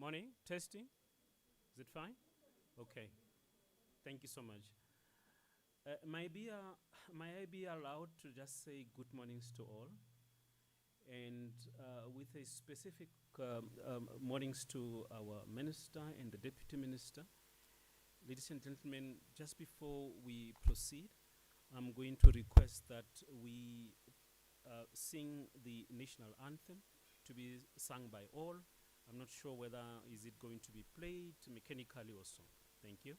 Morning, testing. Is it fine? Okay. Thank you so much. May I be allowed to just say good mornings to all, and with a specific mornings to our minister and the deputy minister. Ladies and gentlemen, just before we proceed, I'm going to request that we sing the national anthem to be sung by all. I'm not sure whether is it going to be played mechanically or so. Thank you.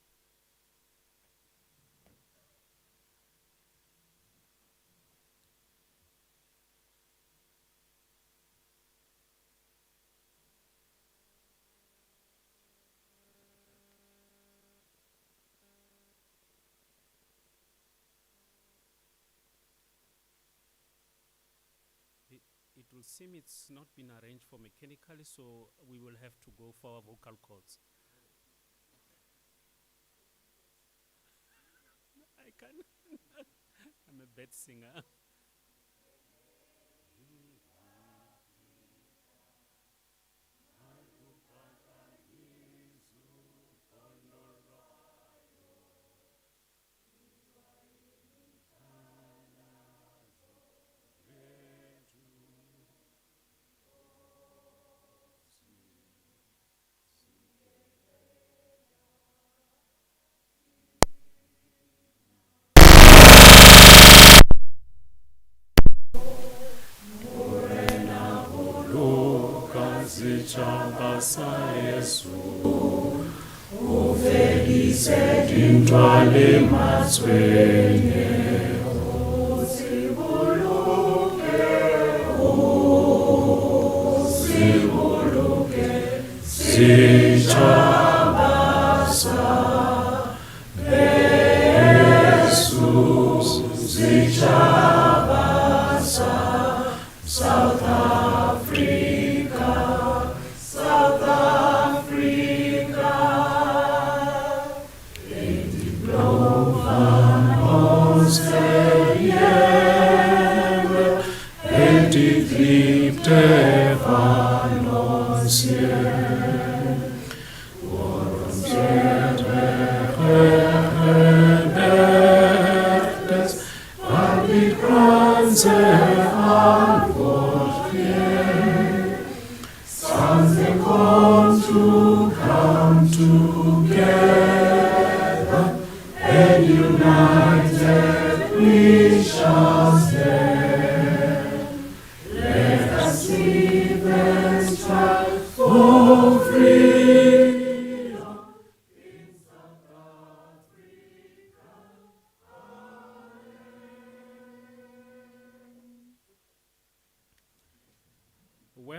It will seem it's not been arranged for mechanically, so we will have to go for our vocal cords. I can't. I'm a bad singer.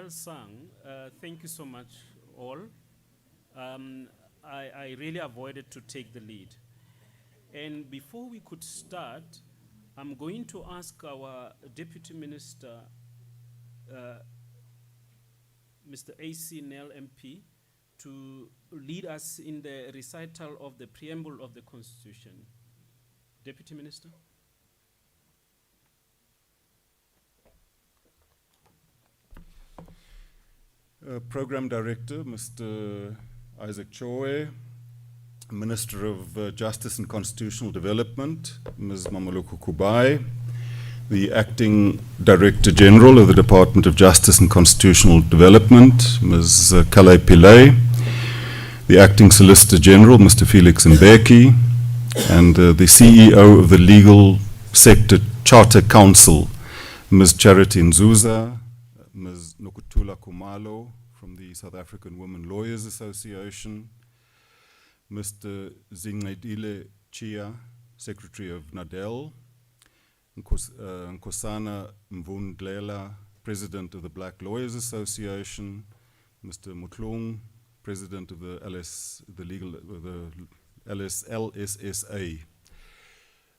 Well sung. Thank you so much, all. I really avoided to take the lead. And before we could start, I'm going to ask our Deputy Minister, Mr. A.C. Nel MP, to lead us in the recital of the preamble of the Constitution. Deputy Minister. Program Director, Mr. Isaac Choe, Minister of Justice and Constitutional Development, Ms. Mmamoloko Kubayi, the Acting Director General of the Department of Justice and Constitutional Development, Ms. Kalai Pillay, the Acting Solicitor General, Mr. Felix Mbeki, and the CEO of the Legal Sector Charter Council, Ms. Charity Nzuza, Ms. Nokutula Kumalo from the South African Women Lawyers Association, Mr. Zingedile Chia, Secretary of NADEL, Nkosana Mvundlela, President of the Black Lawyers Association, Mr. Mutlung, President of the LSSA,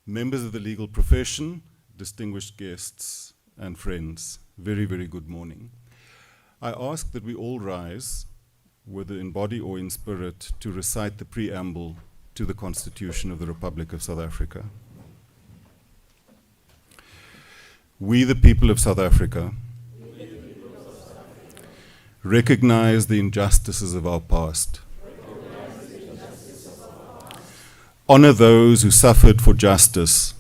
members of the legal profession, distinguished guests and friends, very, very good morning. I ask that we all rise, whether in body or in spirit, to recite the preamble to the Constitution of the Republic of South Africa. We, the people of South Africa, recognize the injustices of our past, honor those who suffered for justice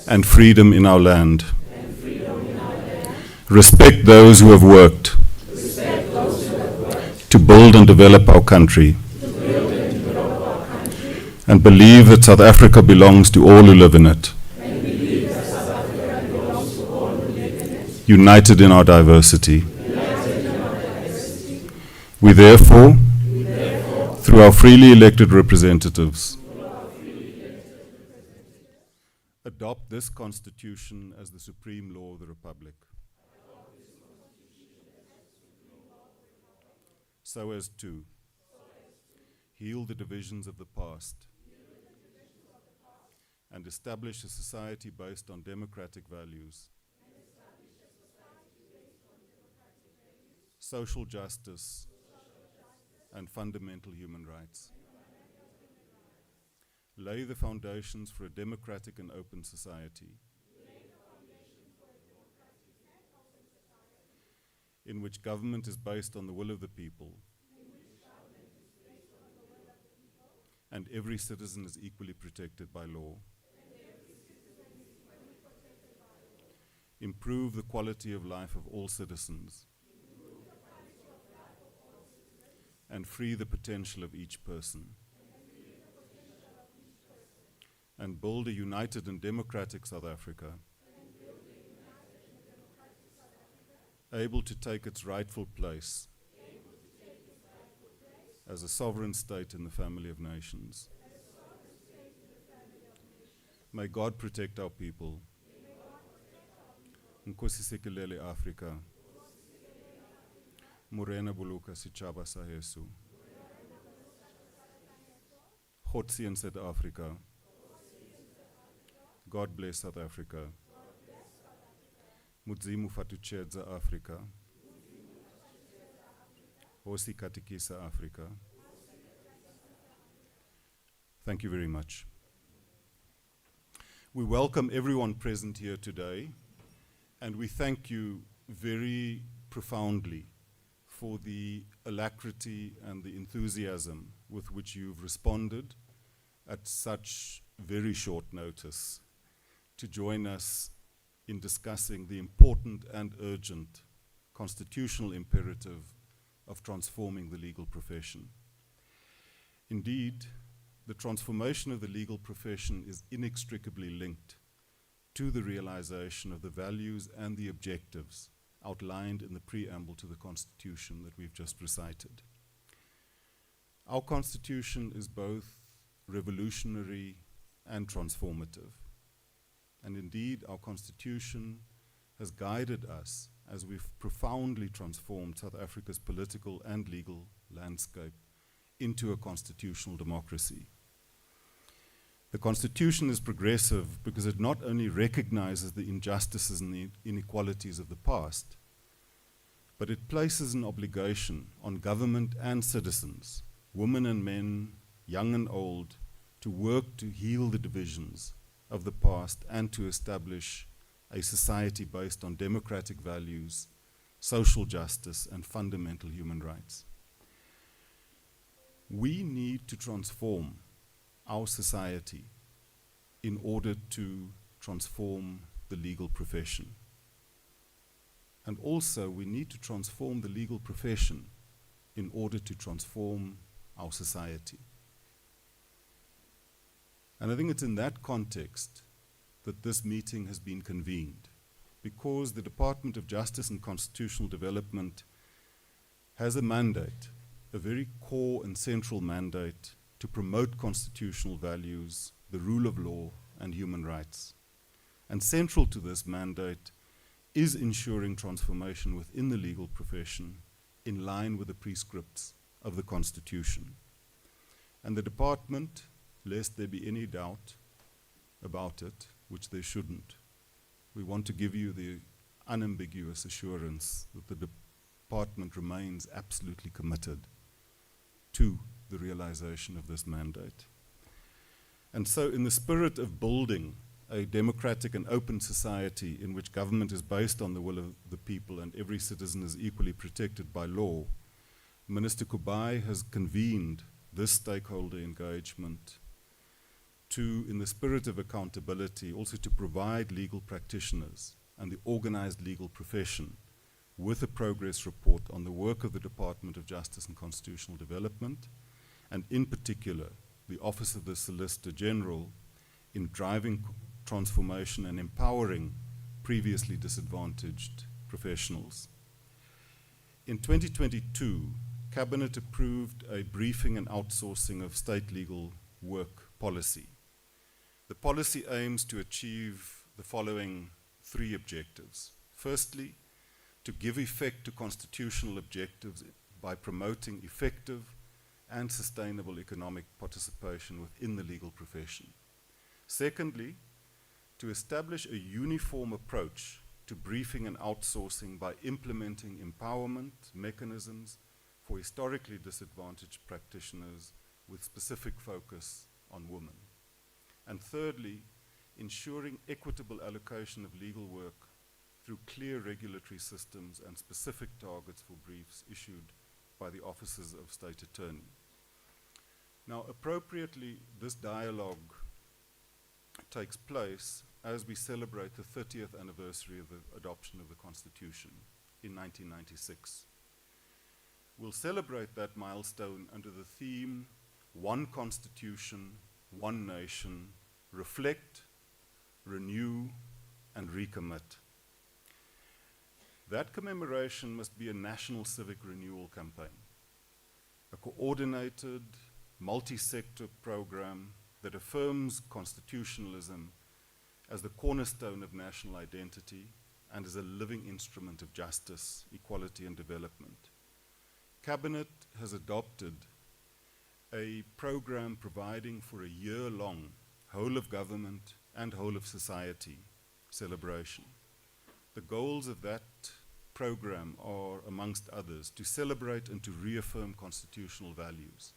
and freedom in our land, respect those who have worked to build and develop our country, and believe that South Africa belongs to all who live in it, united in our diversity. We therefore, through our freely elected representatives, adopt this Constitution as the supreme law of the Republic, so as to heal the divisions of the past and establish a society based on democratic values, social justice, and fundamental human rights. Lay the foundations for a democratic and open society in which government is based on the will of the people and every citizen is equally protected by law. Improve the quality of life of all citizens and free the potential of each person, and build a united and democratic South Africa, able to take its rightful place as a sovereign state in the family of nations. May God protect our people. Nkosi sikelele Afrika. Morena buluka sichaba sa Yesu. Khotsi in South Africa. God bless South Africa. Mudzimu fatuchedza Africa. Hosi katikisa Africa. Thank you very much. We welcome everyone present here today, and we thank you very profoundly for the alacrity and the enthusiasm with which you've responded at such very short notice to join us in discussing the important and urgent constitutional imperative of transforming the legal profession. Indeed, the transformation of the legal profession is inextricably linked to the realization of the values and the objectives outlined in the preamble to the Constitution that we've just recited. Our Constitution is both revolutionary and transformative. And indeed, our Constitution has guided us as we've profoundly transformed South Africa's political and legal landscape into a constitutional democracy. The Constitution is progressive because it not only recognizes the injustices and the inequalities of the past, but it places an obligation on government and citizens, women and men, young and old, to work to heal the divisions of the past and to establish a society based on democratic values, social justice, and fundamental human rights. We need to transform our society in order to transform the legal profession. And also, we need to transform the legal profession in order to transform our society. And I think it's in that context that this meeting has been convened, because the Department of Justice and Constitutional Development has a mandate, a very core and central mandate, to promote constitutional values, the rule of law, and human rights. And central to this mandate is ensuring transformation within the legal profession in line with the prescripts of the Constitution. And the department, lest there be any doubt about it, which there shouldn't, we want to give you the unambiguous assurance that the department remains absolutely committed to the realization of this mandate. And so in the spirit of building a democratic and open society in which government is based on the will of the people and every citizen is equally protected by law, Minister Kubayi has convened this stakeholder engagement to, in the spirit of accountability, also to provide legal practitioners and the organized legal profession with a progress report on the work of the Department of Justice and Constitutional Development, and in particular, the Office of the Solicitor General in driving transformation and empowering previously disadvantaged professionals. In 2022, Cabinet approved a briefing and outsourcing of state legal work policy. The policy aims to achieve the following three objectives. Firstly, to give effect to constitutional objectives by promoting effective and sustainable economic participation within the legal profession. Secondly, to establish a uniform approach to briefing and outsourcing by implementing empowerment mechanisms for historically disadvantaged practitioners with specific focus on women. And thirdly, ensuring equitable allocation of legal work through clear regulatory systems and specific targets for briefs issued by the offices of State Attorney. Now, appropriately, this dialogue takes place as we celebrate the 30th anniversary of the adoption of the Constitution in 1996. We'll celebrate that milestone under the theme, One Constitution, One Nation, Reflect, Renew, and Recommit. That commemoration must be a national civic renewal campaign, a coordinated, multi-sector program that affirms constitutionalism as the cornerstone of national identity and as a living instrument of justice, equality, and development. Cabinet has adopted a program providing for a year-long whole of government and whole of society celebration. The goals of that program are, amongst others, to celebrate and to reaffirm constitutional values,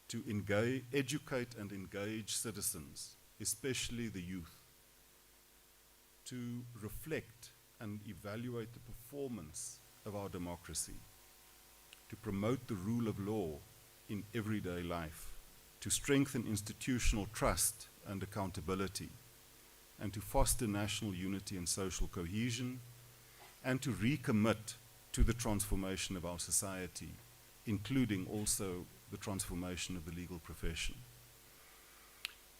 to educate and engage citizens, especially the youth, to reflect and evaluate the performance of our democracy, to promote the rule of law in everyday life, to strengthen institutional trust and accountability, and to foster national unity and social cohesion, and to recommit to the transformation of our society, including also the transformation of the legal profession.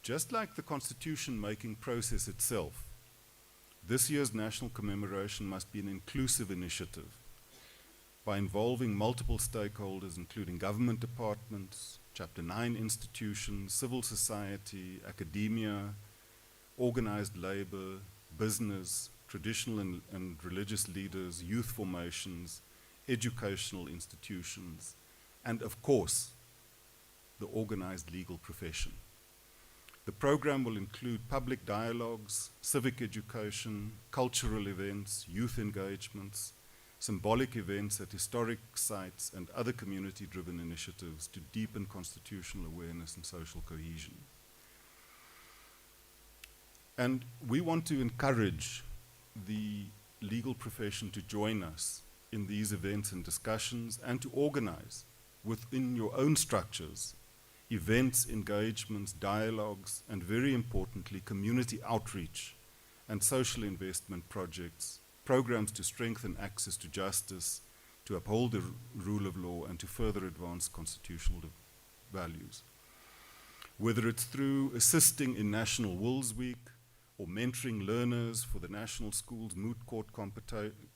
Just like the constitution-making process itself, this year's national commemoration must be an inclusive initiative by involving multiple stakeholders, including government departments, Chapter 9 institutions, civil society, academia, organized labor, business, traditional and religious leaders, youth formations, educational institutions, and of course, the organized legal profession. The program will include public dialogues, civic education, cultural events, youth engagements, symbolic events at historic sites, and other community-driven initiatives to deepen constitutional awareness and social cohesion. And we want to encourage the legal profession to join us in these events and discussions and to organize within your own structures events, engagements, dialogues, and very importantly, community outreach and social investment projects, programs to strengthen access to justice, to uphold the rule of law, and to further advance constitutional values. Whether it's through assisting in National Wills Week, or mentoring learners for the National Schools Moot Court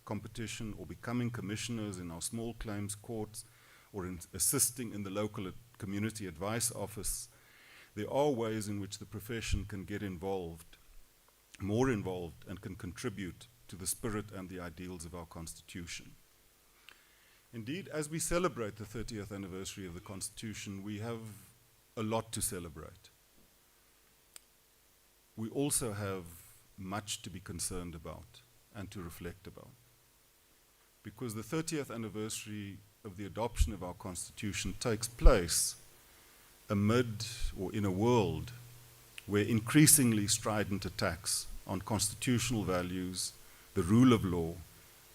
competition, or becoming commissioners in our small claims courts, or in assisting in the local community advice office, there are ways in which the profession can get involved, more involved, and can contribute to the spirit and the ideals of our Constitution. Indeed, as we celebrate the 30th anniversary of the Constitution, we have a lot to celebrate. We also have much to be concerned about and to reflect about. Because the 30th anniversary of the adoption of our Constitution takes place amid or in a world where increasingly strident attacks on constitutional values, the rule of law,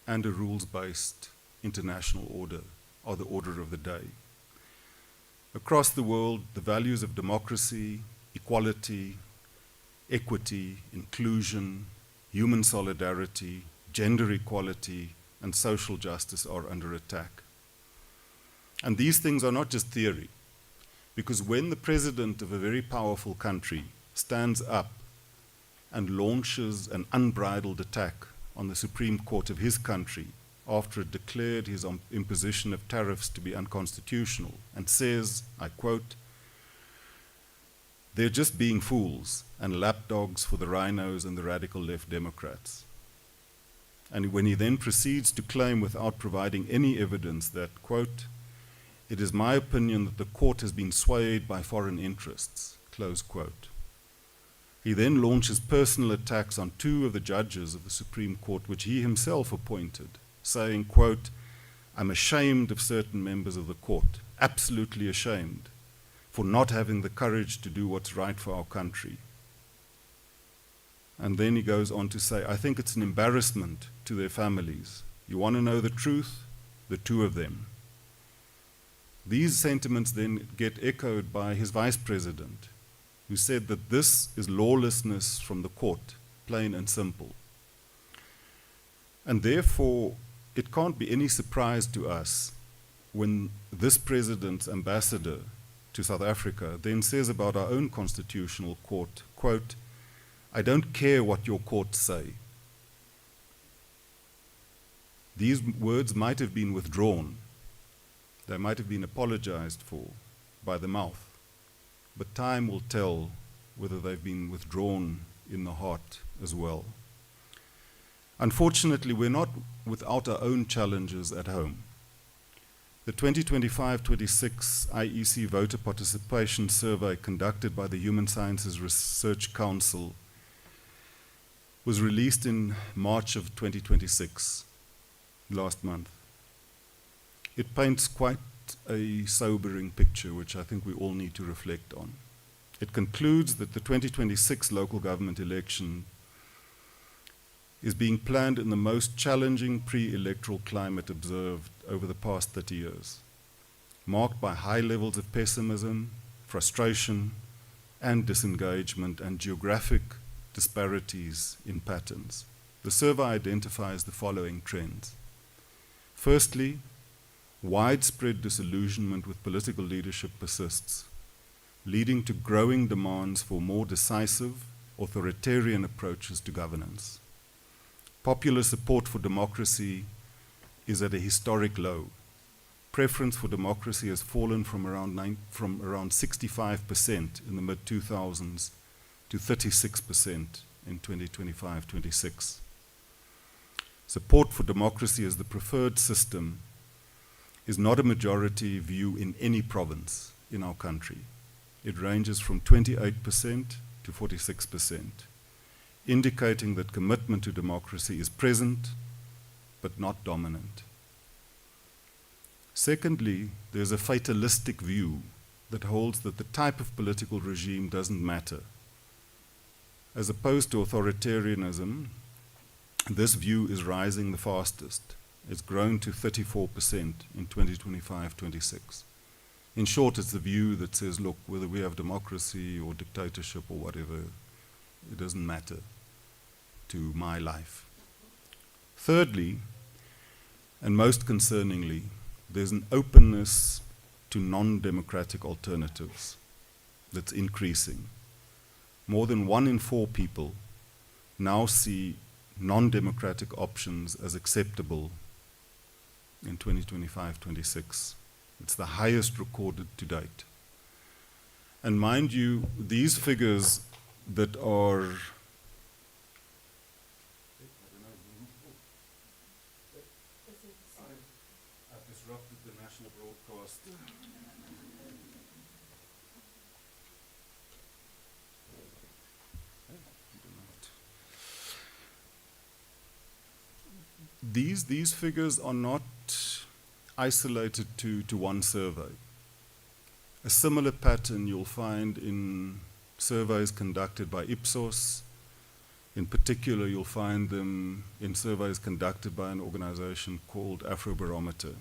and a rules-based international order are the order of the day. Across the world, the values of democracy, equality, equity, inclusion, human solidarity, gender equality, and social justice are under attack. And these things are not just theory, because when the president of a very powerful country stands up and launches an unbridled attack on the Supreme Court of his country after it declared his imposition of tariffs to be unconstitutional and says, I quote, "They're just being fools and lapdogs for the rhinos and the radical left Democrats." And when he then proceeds to claim without providing any evidence that, quote, "It is my opinion that the court has been swayed by foreign interests," close quote. He then launches personal attacks on two of the judges of the Supreme Court, which he himself appointed, saying, quote, "I'm ashamed of certain members of the court, absolutely ashamed, for not having the courage to do what's right for our country." And then he goes on to say, "I think it's an embarrassment to their families. You want to know the truth? The two of them." These sentiments then get echoed by his vice president, who said that this is lawlessness from the court, plain and simple. And therefore, it can't be any surprise to us when this president's ambassador to South Africa then says about our own constitutional court, quote, "I don't care what your courts say." These words might have been withdrawn. They might have been apologized for by the mouth. But time will tell whether they've been withdrawn in the heart as well. Unfortunately, we're not without our own challenges at home. The 2025-26 IEC voter participation survey conducted by the Human Sciences Research Council was released in March of 2026, last month. It paints quite a sobering picture, which I think we all need to reflect on. It concludes that the 2026 local government election is being planned in the most challenging pre-electoral climate observed over the past 30 years, marked by high levels of pessimism, frustration, and disengagement, and geographic disparities in patterns. The survey identifies the following trends. Firstly, widespread disillusionment with political leadership persists, leading to growing demands for more decisive, authoritarian approaches to governance. Popular support for democracy is at a historic low. Preference for democracy has fallen from around 65% in the mid-2000s to 36% in 2025-26. Support for democracy as the preferred system is not a majority view in any province in our country. It ranges from 28% to 46%, indicating that commitment to democracy is present but not dominant. Secondly, there's a fatalistic view that holds that the type of political regime doesn't matter. As opposed to authoritarianism, this view is rising the fastest. It's grown to 34% in 2025-26. In short, it's the view that says, look, whether we have democracy or dictatorship or whatever, it doesn't matter to my life. Thirdly, and most concerningly, there's an openness to non-democratic alternatives that's increasing. More than 1 in 4 people now see non-democratic options as acceptable in 2025-26. It's the highest recorded to date. And mind you, these figures that are I've disrupted the national broadcast. These figures are not isolated to one survey. A similar pattern you'll find in surveys conducted by Ipsos. In particular, you'll find them in surveys conducted by an organization called Afrobarometer.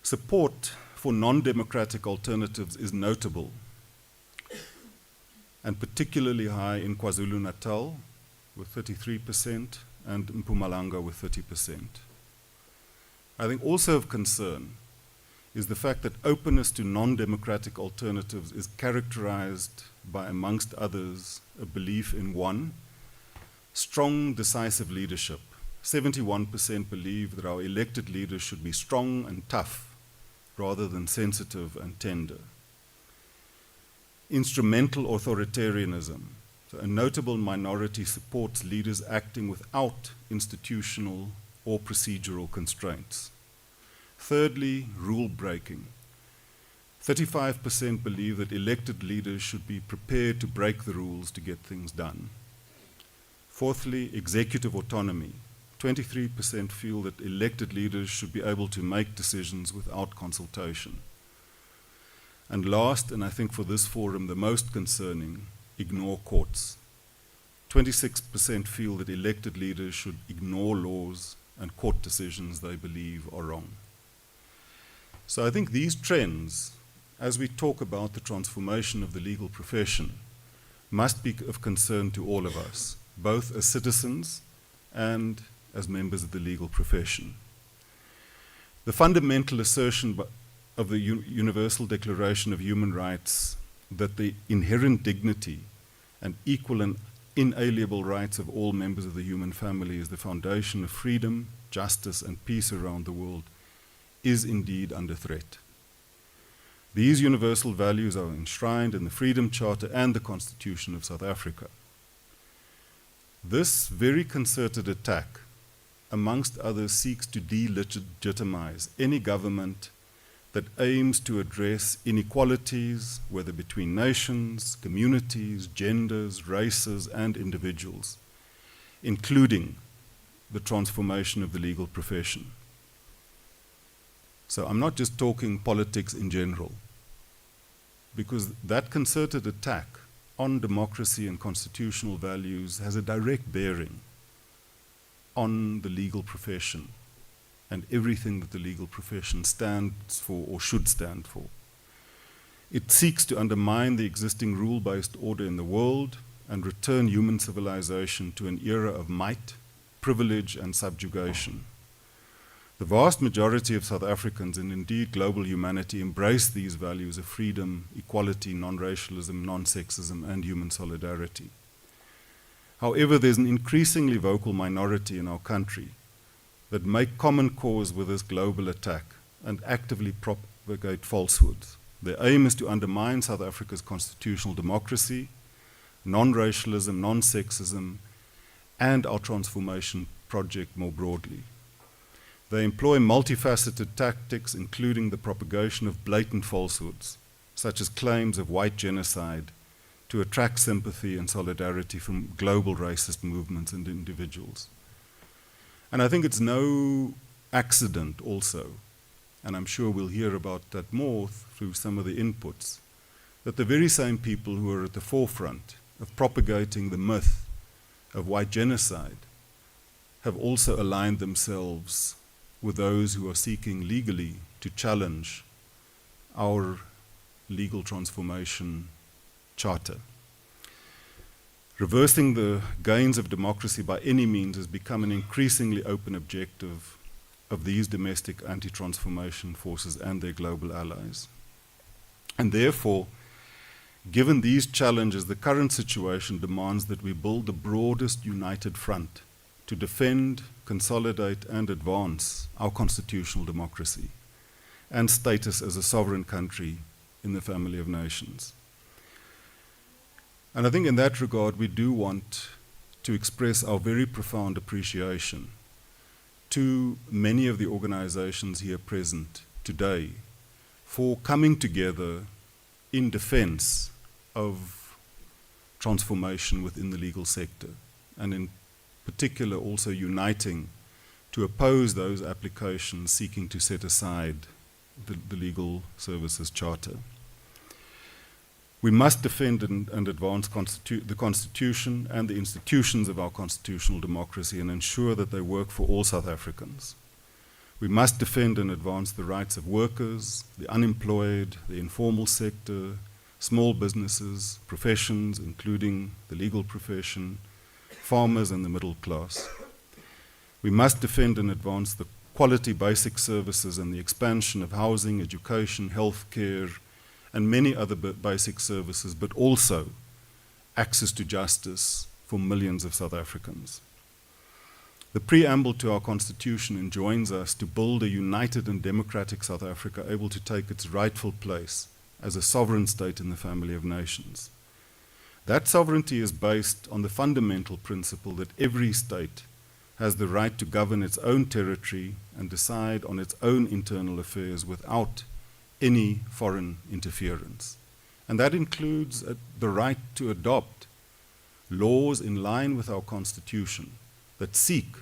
Support for non-democratic alternatives is notable, and particularly high in KwaZulu-Natal with 33% and Mpumalanga with 30%. I think also of concern is the fact that openness to non-democratic alternatives is characterized by, amongst others, a belief in one, strong, decisive leadership. 71% believe that our elected leaders should be strong and tough rather than sensitive and tender. Instrumental authoritarianism. So a notable minority supports leaders acting without institutional or procedural constraints. Thirdly, rule breaking. 35% believe that elected leaders should be prepared to break the rules to get things done. Fourthly, executive autonomy. 23% feel that elected leaders should be able to make decisions without consultation. And last, and I think for this forum the most concerning, ignore courts. 26% feel that elected leaders should ignore laws and court decisions they believe are wrong. So I think these trends, as we talk about the transformation of the legal profession, must be of concern to all of us, both as citizens and as members of the legal profession. The fundamental assertion of the Universal Declaration of Human Rights that the inherent dignity and equal and inalienable rights of all members of the human family is the foundation of freedom, justice, and peace around the world is indeed under threat. These universal values are enshrined in the Freedom Charter and the Constitution of South Africa. This very concerted attack, amongst others, seeks to delegitimize any government that aims to address inequalities, whether between nations, communities, genders, races, and individuals, including the transformation of the legal profession. So I'm not just talking politics in general, because that concerted attack on democracy and constitutional values has a direct bearing on the legal profession and everything that the legal profession stands for or should stand for. It seeks to undermine the existing rule-based order in the world and return human civilization to an era of might, privilege, and subjugation. The vast majority of South Africans, and indeed global humanity, embrace these values of freedom, equality, non-racialism, non-sexism, and human solidarity. However, there's an increasingly vocal minority in our country that make common cause with this global attack and actively propagate falsehoods. Their aim is to undermine South Africa's constitutional democracy, non-racialism, non-sexism, and our transformation project more broadly. They employ multifaceted tactics, including the propagation of blatant falsehoods, such as claims of white genocide, to attract sympathy and solidarity from global racist movements and individuals. And I think it's no accident also, and I'm sure we'll hear about that more through some of the inputs, that the very same people who are at the forefront of propagating the myth of white genocide have also aligned themselves with those who are seeking legally to challenge our legal transformation charter. Reversing the gains of democracy by any means has become an increasingly open objective of these domestic anti-transformation forces and their global allies. And therefore, given these challenges, the current situation demands that we build the broadest united front to defend, consolidate, and advance our constitutional democracy and status as a sovereign country in the family of nations. And I think in that regard, we do want to express our very profound appreciation to many of the organizations here present today for coming together in defense of transformation within the legal sector, and in particular also uniting to oppose those applications seeking to set aside the Legal Services Charter. We must defend and advance the Constitution and the institutions of our constitutional democracy and ensure that they work for all South Africans. We must defend and advance the rights of workers, the unemployed, the informal sector, small businesses, professions, including the legal profession, farmers and the middle class. We must defend and advance the quality basic services and the expansion of housing, education, healthcare, and many other basic services, but also access to justice for millions of South Africans. The preamble to our Constitution enjoins us to build a united and democratic South Africa able to take its rightful place as a sovereign state in the family of nations. That sovereignty is based on the fundamental principle that every state has the right to govern its own territory and decide on its own internal affairs without any foreign interference. And that includes the right to adopt laws in line with our Constitution that seek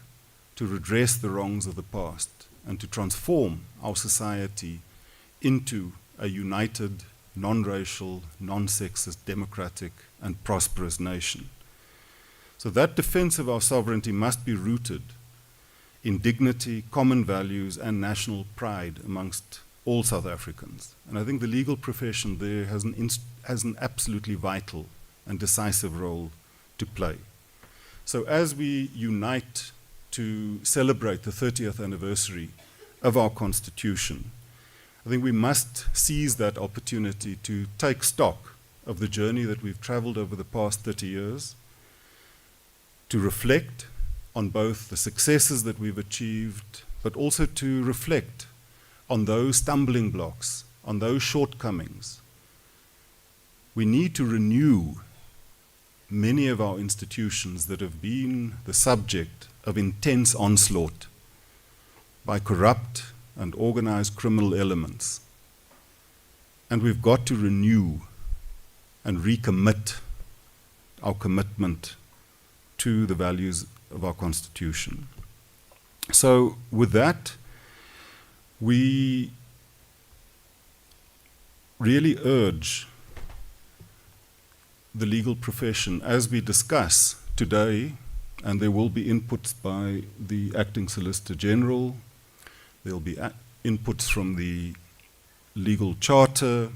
to redress the wrongs of the past and to transform our society into a united, non-racial, non-sexist, democratic, and prosperous nation. So that defense of our sovereignty must be rooted in dignity, common values, and national pride amongst all South Africans. And I think the legal profession there has an absolutely vital and decisive role to play. So as we unite to celebrate the 30th anniversary of our Constitution, I think we must seize that opportunity to take stock of the journey that we've traveled over the past 30 years, to reflect on both the successes that we've achieved, but also to reflect on those stumbling blocks, on those shortcomings. We need to renew many of our institutions that have been the subject of intense onslaught by corrupt and organized criminal elements. And we've got to renew and recommit our commitment to the values of our Constitution. So with that, we really urge the legal profession, as we discuss today, and there will be inputs by the Acting Solicitor General, there will be inputs from the Legal Charter.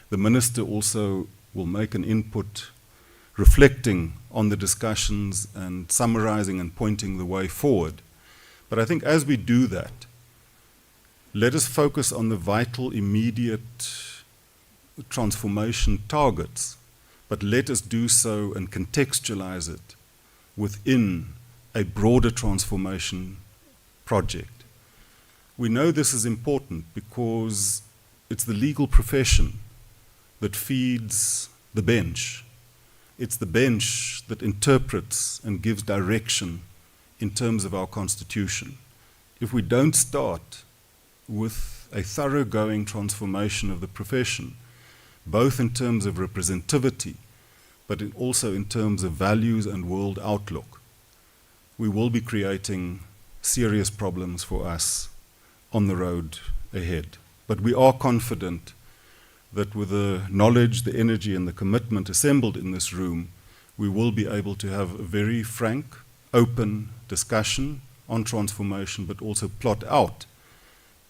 The Minister also will make an input reflecting on the discussions and summarizing and pointing the way forward. But I think as we do that, let us focus on the vital, immediate transformation targets, but let us do so and contextualize it within a broader transformation project. We know this is important because it's the legal profession that feeds the bench. It's the bench that interprets and gives direction in terms of our Constitution. If we don't start with a thoroughgoing transformation of the profession, both in terms of representativity, but also in terms of values and world outlook, we will be creating serious problems for us on the road ahead. But we are confident that with the knowledge, the energy, and the commitment assembled in this room, we will be able to have a very frank, open discussion on transformation, but also plot out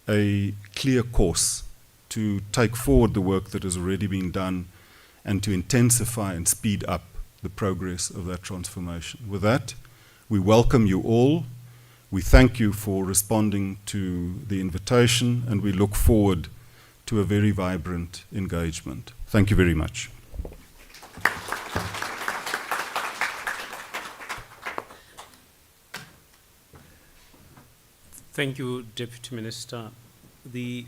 a clear course to take forward the work that has already been done and to intensify and speed up the progress of that transformation. With that, we welcome you all. We thank you for responding to the invitation, and we look forward to a very vibrant engagement. Thank you very much. Thank you, Deputy Minister. The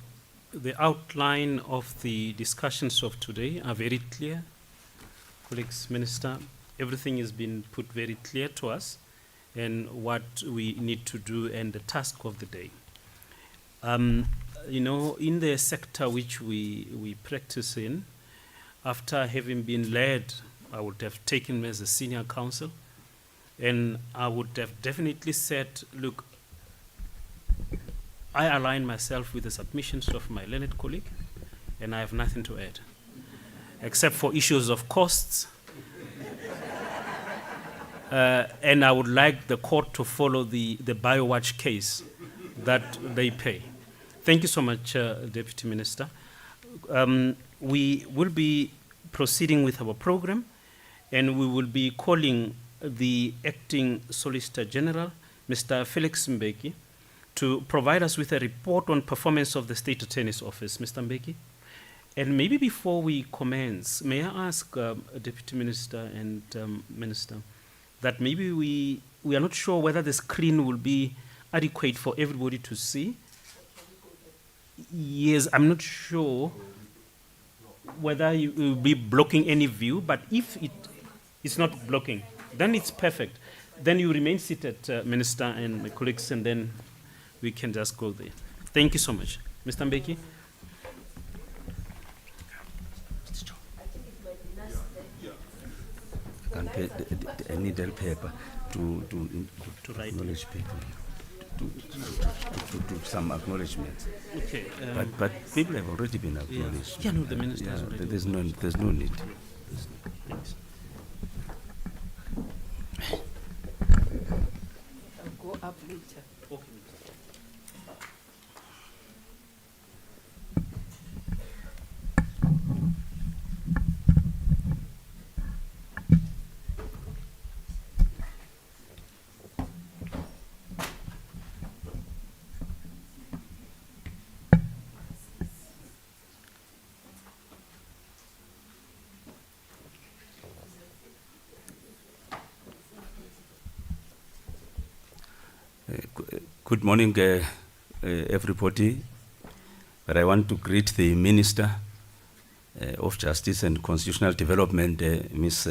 outline of the discussions of today are very clear. Colleagues, Minister, everything has been put very clear to us and what we need to do and the task of the day. You know, in the sector which we practice in, after having been led, I would have taken me as a senior counsel, and I would have definitely said, look, I align myself with the submissions of my learned colleague, and I have nothing to add. except for issues of costs. And I would like the court to follow the BioWatch case that they pay. Thank you so much, Deputy Minister. We will be proceeding with our program, and we will be calling the Acting Solicitor General, Mr. Felix Mbeki, to provide us with a report on performance of the State Attorney's Office. Mr. Mbeki? And maybe before we commence, may I ask Deputy Minister and Minister that maybe we are not sure whether the screen will be adequate for everybody to see. Yes, I'm not sure whether you will be blocking any view, but if it's not blocking, then it's perfect. Then you remain seated, Minister and my colleagues, and then we can just go there. Thank you so much. Mr. Mbeki? I need a paper to write. acknowledge people, to some acknowledgement. Okay. But people have already been acknowledged. Yeah, no, the minister has already. There's no need. Thanks. I'll go up later. Okay. Good morning, everybody. But I want to greet the Minister of Justice and Constitutional Development, Ms.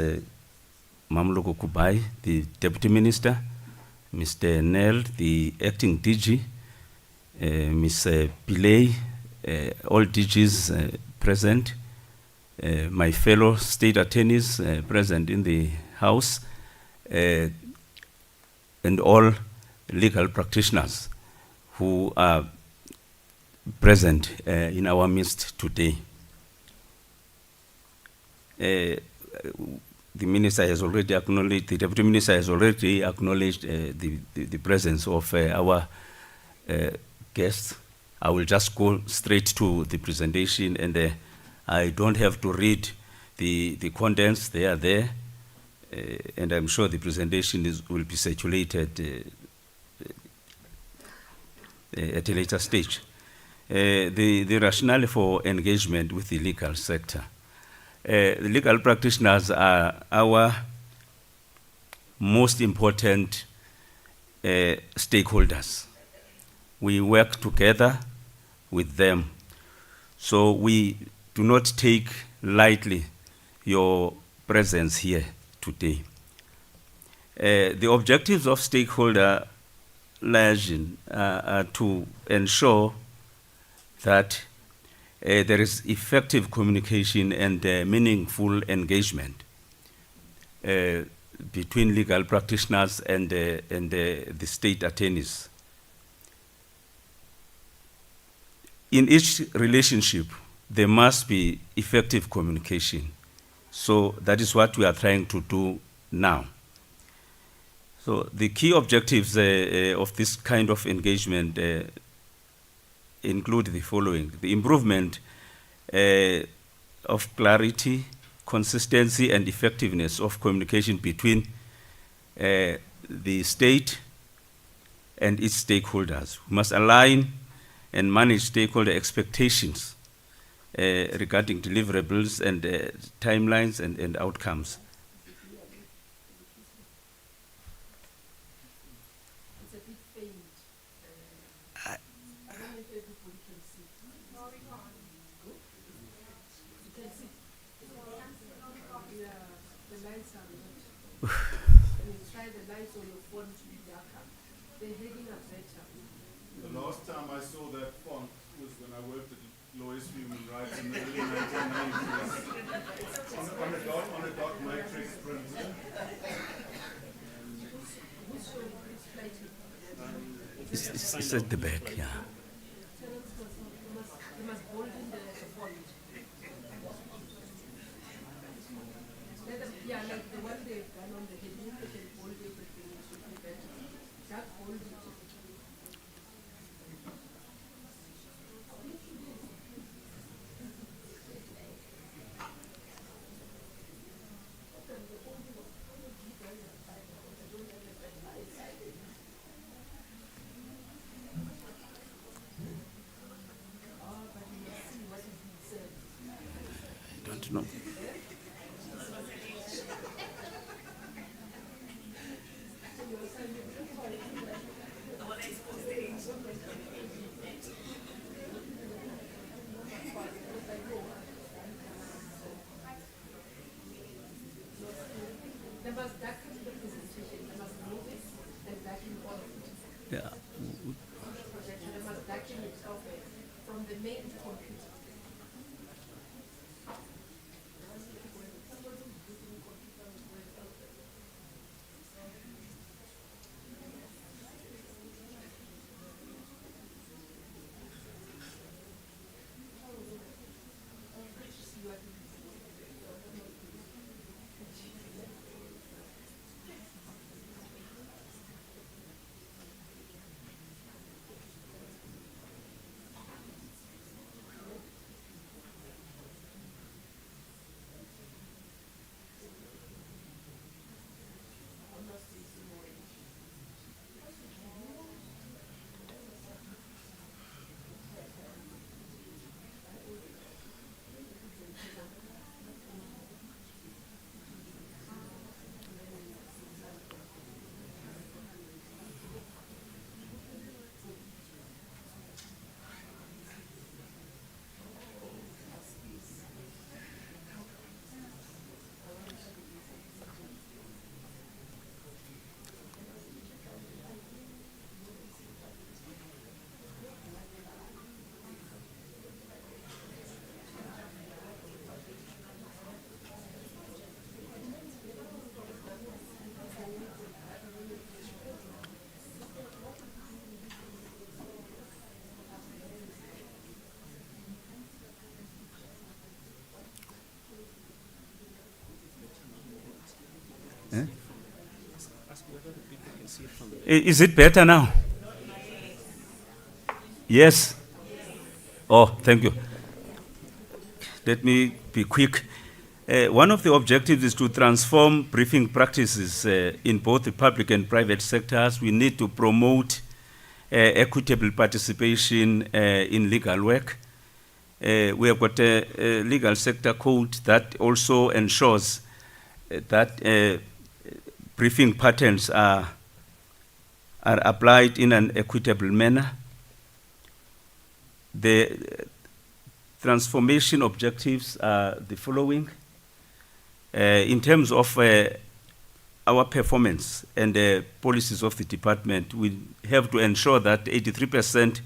Mmamoloko Kubayi, the Deputy Minister, Mr. Nel, the Acting DG, Ms. Pillay, all DGs present, my fellow state attorneys present in the House, and all legal practitioners who are present in our midst today. The Minister has already acknowledged, the Deputy Minister has already acknowledged the presence of our guests. I will just go straight to the presentation, and I don't have to read the contents, they are there, and I'm sure the presentation will be circulated at a later stage. The rationale for engagement with the legal sector. The legal practitioners are our most important stakeholders. We work together with them. So we do not take lightly your presence here today. The objectives of stakeholder liaison are to ensure that there is effective communication and meaningful engagement between legal practitioners and the state attorneys. In each relationship, there must be effective communication. So that is what we are trying to do now. So the key objectives of this kind of engagement include the following: the improvement of clarity, consistency, and effectiveness of communication between the state and its stakeholders. We must align and manage stakeholder expectations regarding deliverables and timelines and outcomes. The last time I saw that font was when I worked at Lawyers for Human Rights in the early 1990s. on a dot matrix printer. It's at the back, yeah. Yeah, like the one they've done on the heading, they can hold everything, it should be better. Just hold it. I don't know. They must darken the presentation, they must move it and darken all of it. Yeah. Projection, they must darken it from the main computer. Ask whether the people can see it from the Is it better now? Yes? Oh, thank you. Let me be quick. One of the objectives is to transform briefing practices in both the public and private sectors. We need to promote equitable participation in legal work. We have got a legal sector code that also ensures that briefing patterns are applied in an equitable manner. The transformation objectives are the following. In terms of our performance and the policies of the department, we have to ensure that 83%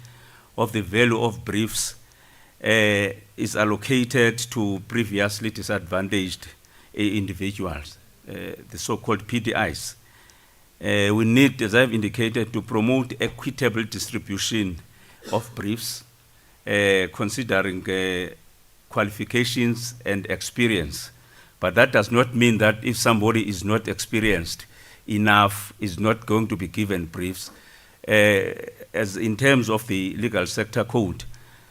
of the value of briefs is allocated to previously disadvantaged individuals, the so-called PDIs. We need, as I've indicated, to promote equitable distribution of briefs, considering qualifications and experience. But that does not mean that if somebody is not experienced enough, is not going to be given briefs. As in terms of the legal sector code,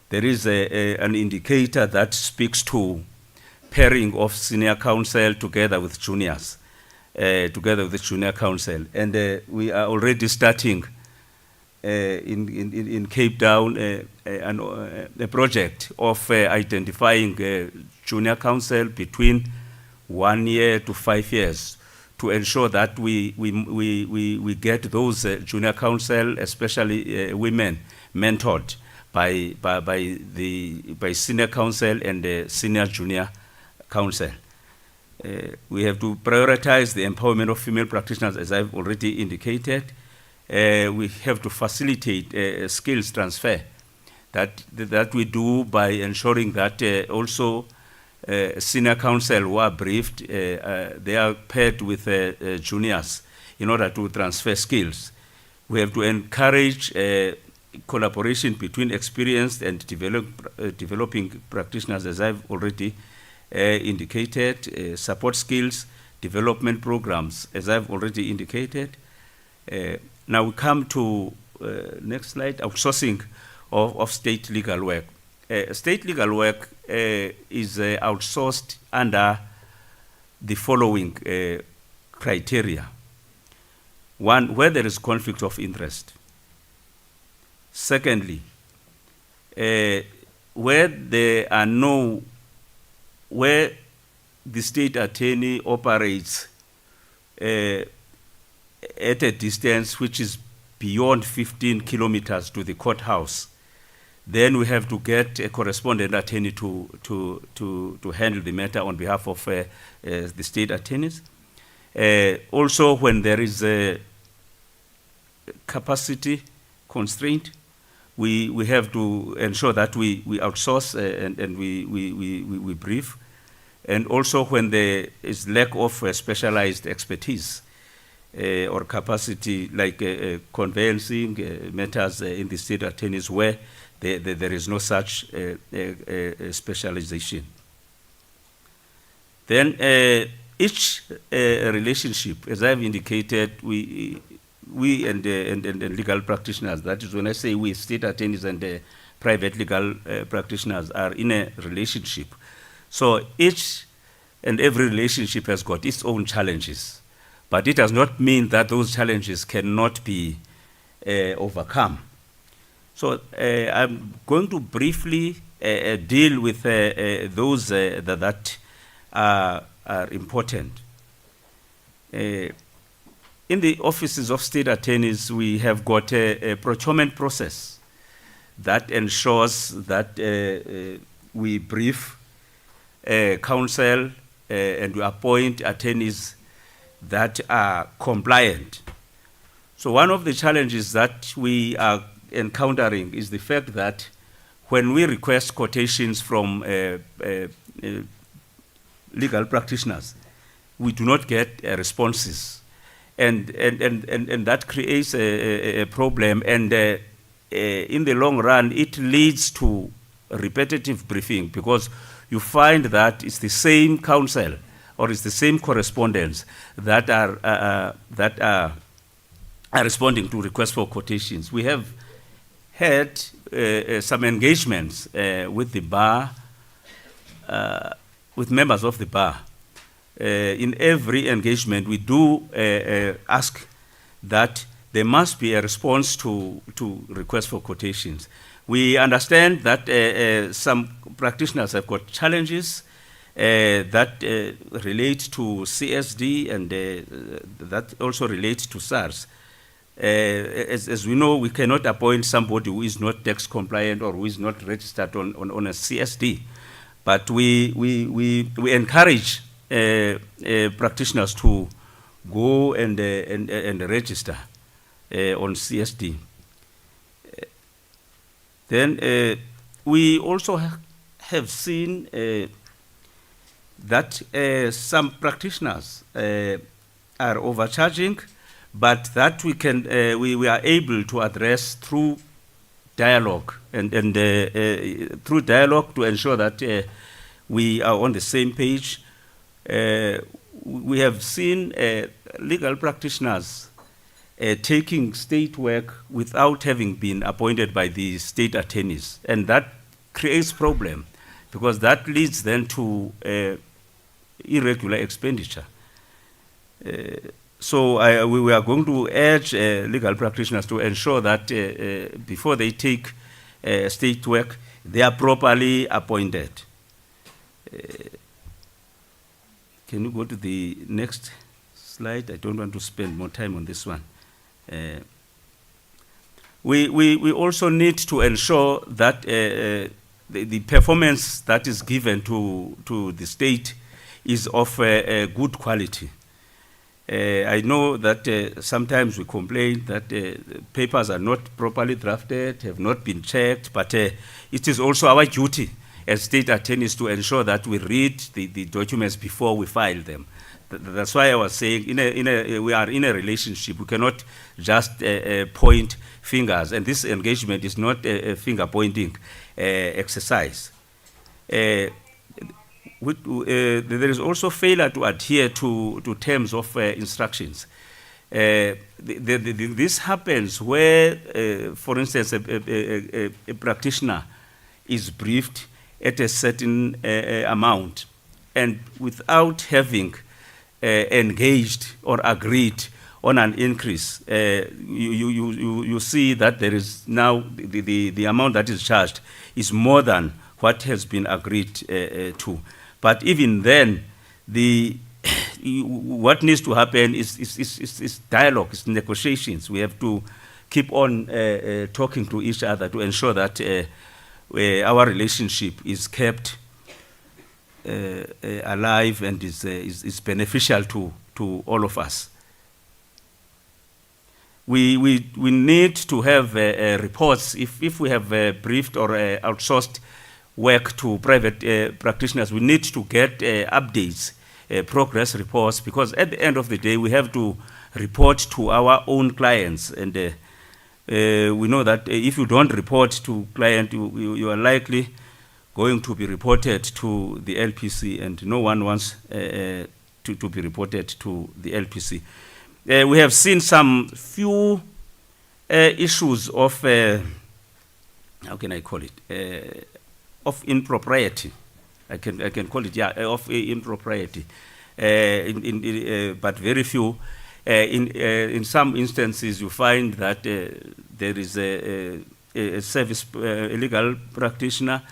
there is an indicator that speaks to pairing of senior counsel together with juniors, together with the junior counsel. And we are already starting in Cape Town a project of identifying junior counsel between 1 year to 5 years to ensure that we get those junior counsel, especially women, mentored by senior counsel and senior junior counsel. We have to prioritize the empowerment of female practitioners, as I've already indicated. We have to facilitate skills transfer that we do by ensuring that also senior counsel who are briefed, they are paired with juniors in order to transfer skills. We have to encourage collaboration between experienced and developing practitioners, as I've already indicated, support skills, development programs, as I've already indicated. Now we come to, next slide, outsourcing of state legal work. State legal work is outsourced under the following criteria. One, where there is conflict of interest. Secondly, where there are no, where the state attorney operates at a distance which is beyond 15 kilometers to the courthouse, then we have to get a correspondent attorney to handle the matter on behalf of the state attorneys. Also, when there is a capacity constraint, we have to ensure that we outsource and we brief. And also when there is lack of specialized expertise or capacity, like conveyancing matters in the state attorneys where there is no such specialization. Then each relationship, as I've indicated, we and legal practitioners, that is when I say we, state attorneys and private legal practitioners are in a relationship. So each and every relationship has got its own challenges, but it does not mean that those challenges cannot be overcome. So I'm going to briefly deal with those that are important. In the offices of state attorneys, we have got a procurement process that ensures that we brief counsel and we appoint attorneys that are compliant. So one of the challenges that we are encountering is the fact that when we request quotations from legal practitioners, we do not get responses. And that creates a problem, and in the long run, it leads to repetitive briefing, because you find that it's the same counsel or it's the same correspondents that are responding to requests for quotations. We have had some engagements with the bar, with members of the bar. In every engagement, we do ask that there must be a response to requests for quotations. We understand that some practitioners have got challenges that relate to CSD and that also relate to SARS. As we know, we cannot appoint somebody who is not tax compliant or who is not registered on a CSD, but we encourage practitioners to go and register on CSD. Then we also have seen that some practitioners are overcharging, but that we are able to address through dialogue and through dialogue to ensure that we are on the same page. We have seen legal practitioners taking state work without having been appointed by the state attorneys, and that creates problem, because that leads then to irregular expenditure. So we are going to urge legal practitioners to ensure that before they take state work, they are properly appointed. Can you go to the next slide? I don't want to spend more time on this one. We also need to ensure that the performance that is given to the state is of good quality. I know that sometimes we complain that papers are not properly drafted, have not been checked, but it is also our duty as state attorneys to ensure that we read the documents before we file them. That's why I was saying we are in a relationship. We cannot just point fingers, and this engagement is not a finger-pointing exercise. there is also failure to adhere to terms of instructions. This happens where, for instance, a practitioner is briefed at a certain amount, and without having engaged or agreed on an increase, you see that there is now the amount that is charged is more than what has been agreed to. But even then, what needs to happen is dialogue, is negotiations. We have to keep on talking to each other to ensure that our relationship is kept alive and is beneficial to all of us. We need to have reports. If we have briefed or outsourced work to private practitioners, we need to get updates, progress reports, because at the end of the day, we have to report to our own clients. And we know that if you don't report to client, you are likely going to be reported to the LPC, and no one wants to be reported to the LPC. We have seen some few issues of, how can I call it, of impropriety. I can call it, yeah, of impropriety, but very few. In some instances, you find that there is a legal practitioner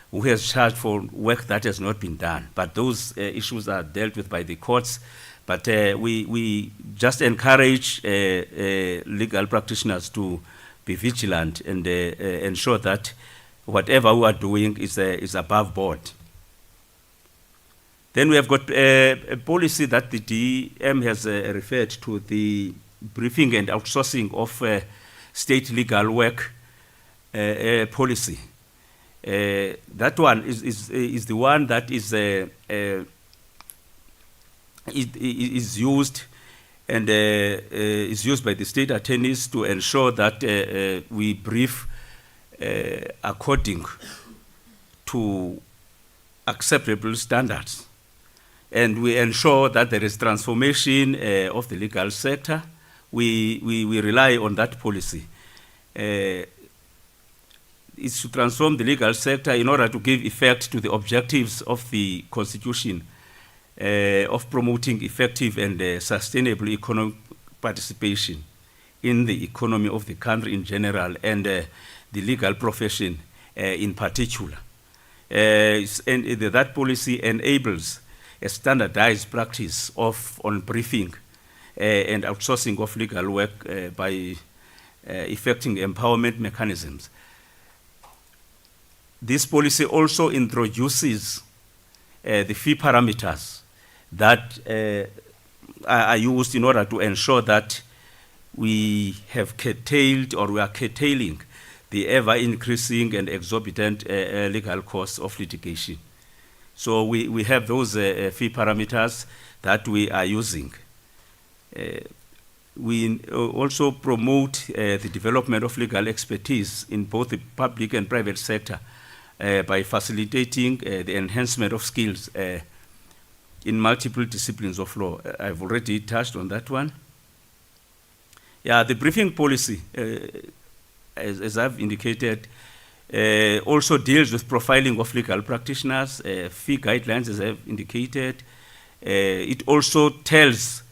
who has charged for work that has not been done. But those issues are dealt with by the courts. But we just encourage legal practitioners to be vigilant and ensure that whatever we are doing is above board. Then we have got a policy that the DM has referred to, the briefing and outsourcing of state legal work policy. That one is the one that is used and is used by the state attorneys to ensure that we brief according to acceptable standards. And we ensure that there is transformation of the legal sector. We rely on that policy. It's to transform the legal sector in order to give effect to the objectives of the Constitution of promoting effective and sustainable economic participation in the economy of the country in general and the legal profession in particular. And that policy enables a standardized practice on briefing and outsourcing of legal work by effecting empowerment mechanisms. This policy also introduces the fee parameters that are used in order to ensure that we have curtailed, or we are curtailing, the ever-increasing and exorbitant legal costs of litigation. So we have those fee parameters that we are using. We also promote the development of legal expertise in both the public and private sector by facilitating the enhancement of skills in multiple disciplines of law. I've already touched on that one. Yeah, the briefing policy, as I've indicated, also deals with profiling of legal practitioners, fee guidelines, as I've indicated. It also tells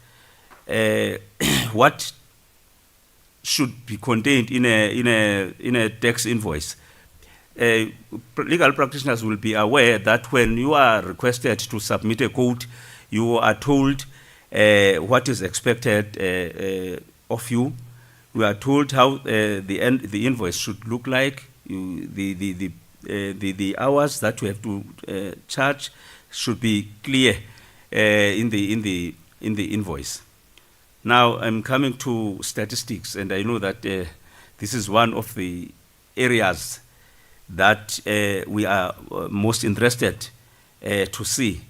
what should be contained in a tax invoice. Legal practitioners will be aware that when you are requested to submit a quote, you are told what is expected of you. We are told how the invoice should look like. The hours that you have to charge should be clear in the invoice. Now I'm coming to statistics, and I know that this is one of the areas that we are most interested to see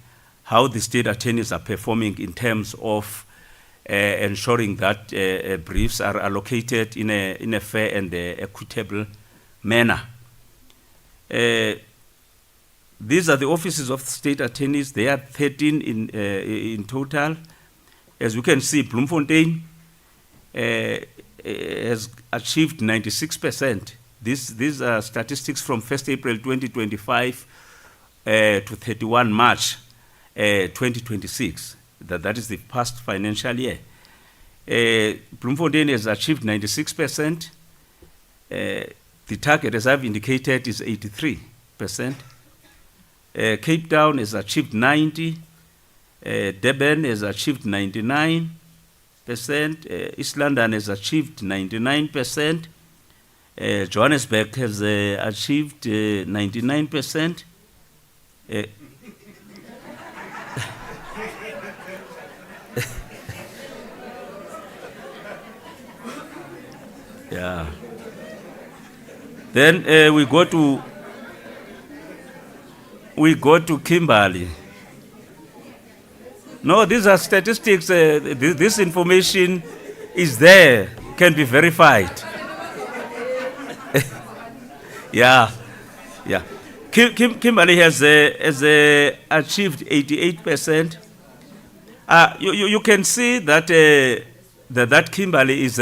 how the state attorneys are performing in terms of ensuring that briefs are allocated in a fair and equitable manner. these are the offices of state attorneys. They are 13 in total. As you can see, Bloemfontein has achieved 96%. These are statistics from 1st April 2025 to 31 March 2026. That is the past financial year. Bloemfontein has achieved 96%. The target, as I've indicated, is 83%. Cape Town has achieved 90%. Durban has achieved 99%. East London has achieved 99%. Johannesburg has achieved 99%. Yeah. Then we go to Kimberley. No, these are statistics. This information is there, can be verified. Yeah. Kimberley has achieved 88%. You can see that that Kimberley is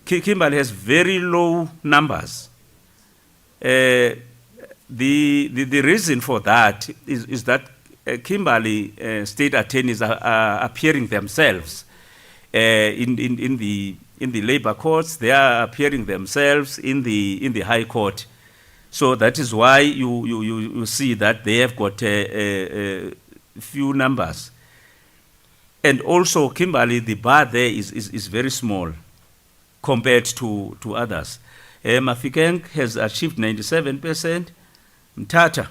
Kimberley has very low numbers. The reason for that is that Kimberley state attorneys are appearing themselves in the labor courts. They are appearing themselves in the High Court. So that is why you see that they have got a few numbers. And also Kimberley, the bar there is very small compared to others. Mafikeng has achieved 97%. Mthatha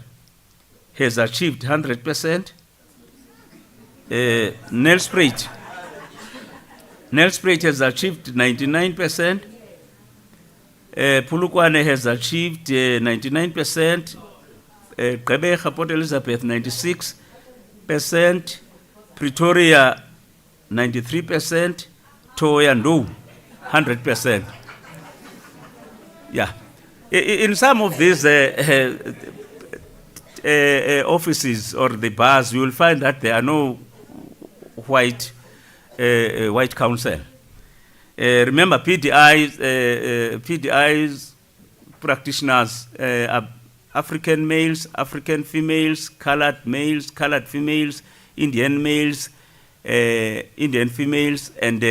has achieved 100%. Nelspruit has achieved 99%. Polokwane has achieved 99%. Gqeberha, Port Elizabeth 96%. Pretoria 93%. Thohoyandou 100%. Yeah. In some of these offices or the bars, you will find that there are no white counsel. Remember, PDI's practitioners are African males, African females, colored females, Indian males, Indian females, and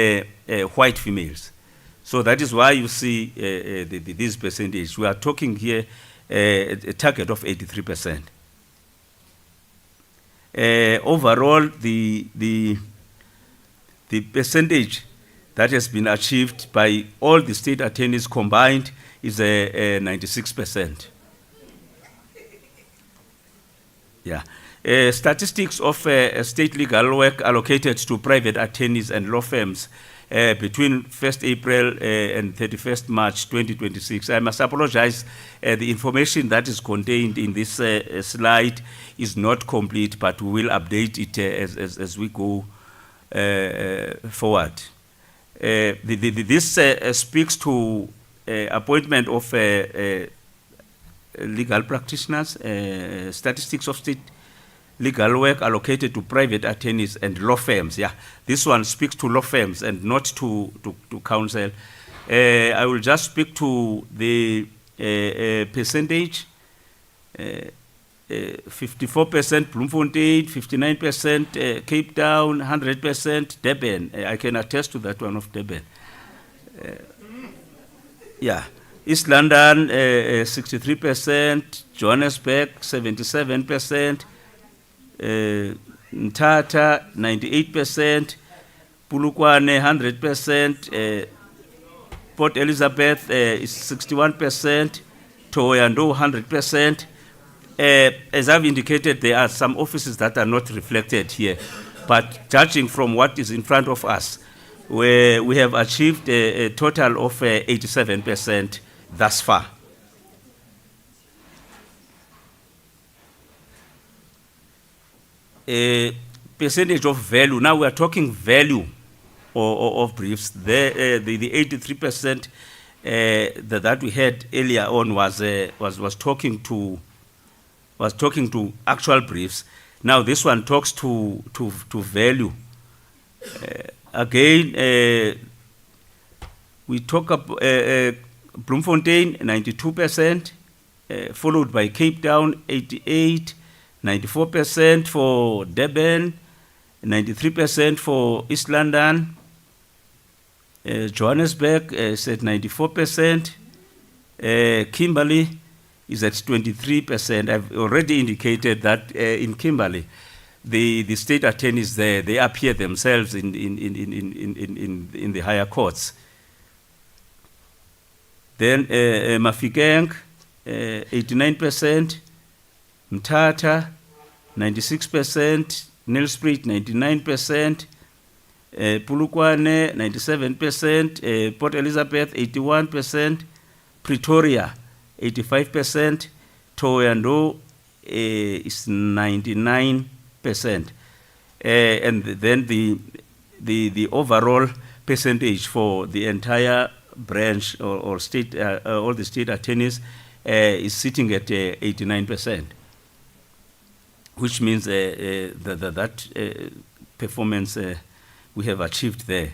white females. So that is why you see this percentage. We are talking here a target of 83%. Overall, the percentage that has been achieved by all the state attorneys combined is 96%. Yeah. Statistics of state legal work allocated to private attorneys and law firms between 1st April and 31st March 2026. I must apologize, the information that is contained in this slide is not complete, but we will update it as we go forward. This speaks to appointment of legal practitioners, statistics of state legal work allocated to private attorneys and law firms. Yeah, this one speaks to law firms and not to counsel. I will just speak to the percentage. 54% Bloemfontein, 59% Cape Town, 100% Durban. I can attest to that one of Durban. Yeah, East London 63%, Johannesburg 77%. Mthatha 98%, Polokwane 100%, Port Elizabeth is 61%, Thohoyandou 100%. As I've indicated, there are some offices that are not reflected here, but judging from what is in front of us, we have achieved a total of 87% thus far. Percentage of value. Now we are talking value of briefs. The 83% that we had earlier on was talking to was talking to actual briefs. Now this one talks to value. Again, we talk about Bloemfontein, 92%, followed by Cape Town, 88%, 94% for Durban, 93% for East London, Johannesburg is at 94%, Kimberley is at 23%. I've already indicated that in Kimberley, the state attorneys there, they appear themselves in the higher courts. Then Mafikeng, 89%, Mthatha, 96%, Nelspruit, 99%, Polokwane, 97%, Port Elizabeth, 81%, Pretoria, 85%, Thohoyandou is 99%. And then the overall percentage for the entire branch or state, all the state attorneys is sitting at 89%, which means that performance we have achieved there.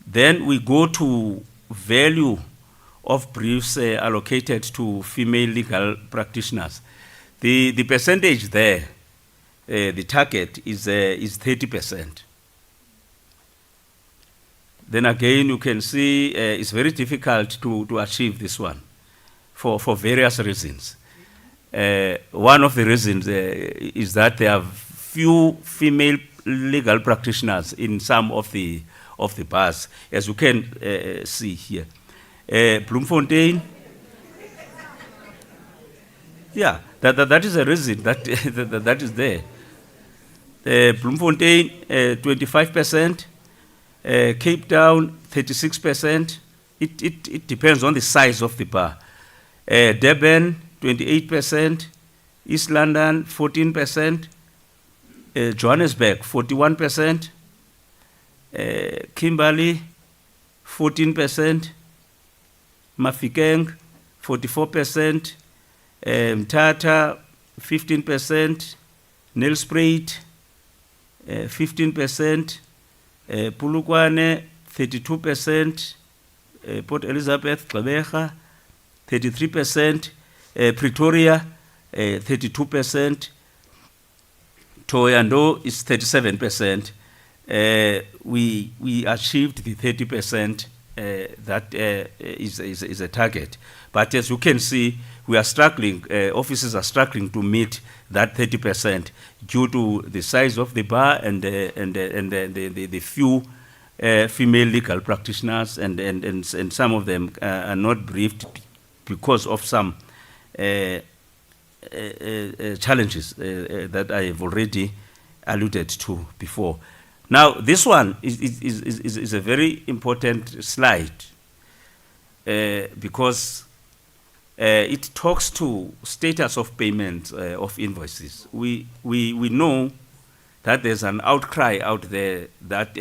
Then we go to value of briefs allocated to female legal practitioners. The percentage there, the target is 30%. Then again, you can see it's very difficult to achieve this one for various reasons. One of the reasons is that there are few female legal practitioners in some of the bars, as you can see here. Bloemfontein, yeah, that is a reason that is there. Bloemfontein, 25%. Cape Town, 36%. It depends on the size of the bar. Durban, 28%. East London, 14%. Johannesburg, 41%. Kimberley, 14%. Mafikeng, 44%. Mthatha, 15%. Nelspruit, 15%. Polokwane, 32%, Port Elizabeth, Gqeberha, 33%, Pretoria, 32%, Thohoyandou is 37%. We achieved the 30%, that is a target. But as you can see, we are struggling, officers are struggling to meet that 30% due to the size of the bar and the few female legal practitioners, and some of them are not briefed because of some challenges that I have already alluded to before. Now, this one is a very important slide because it talks to status of payment of invoices. We know that there's an outcry out there that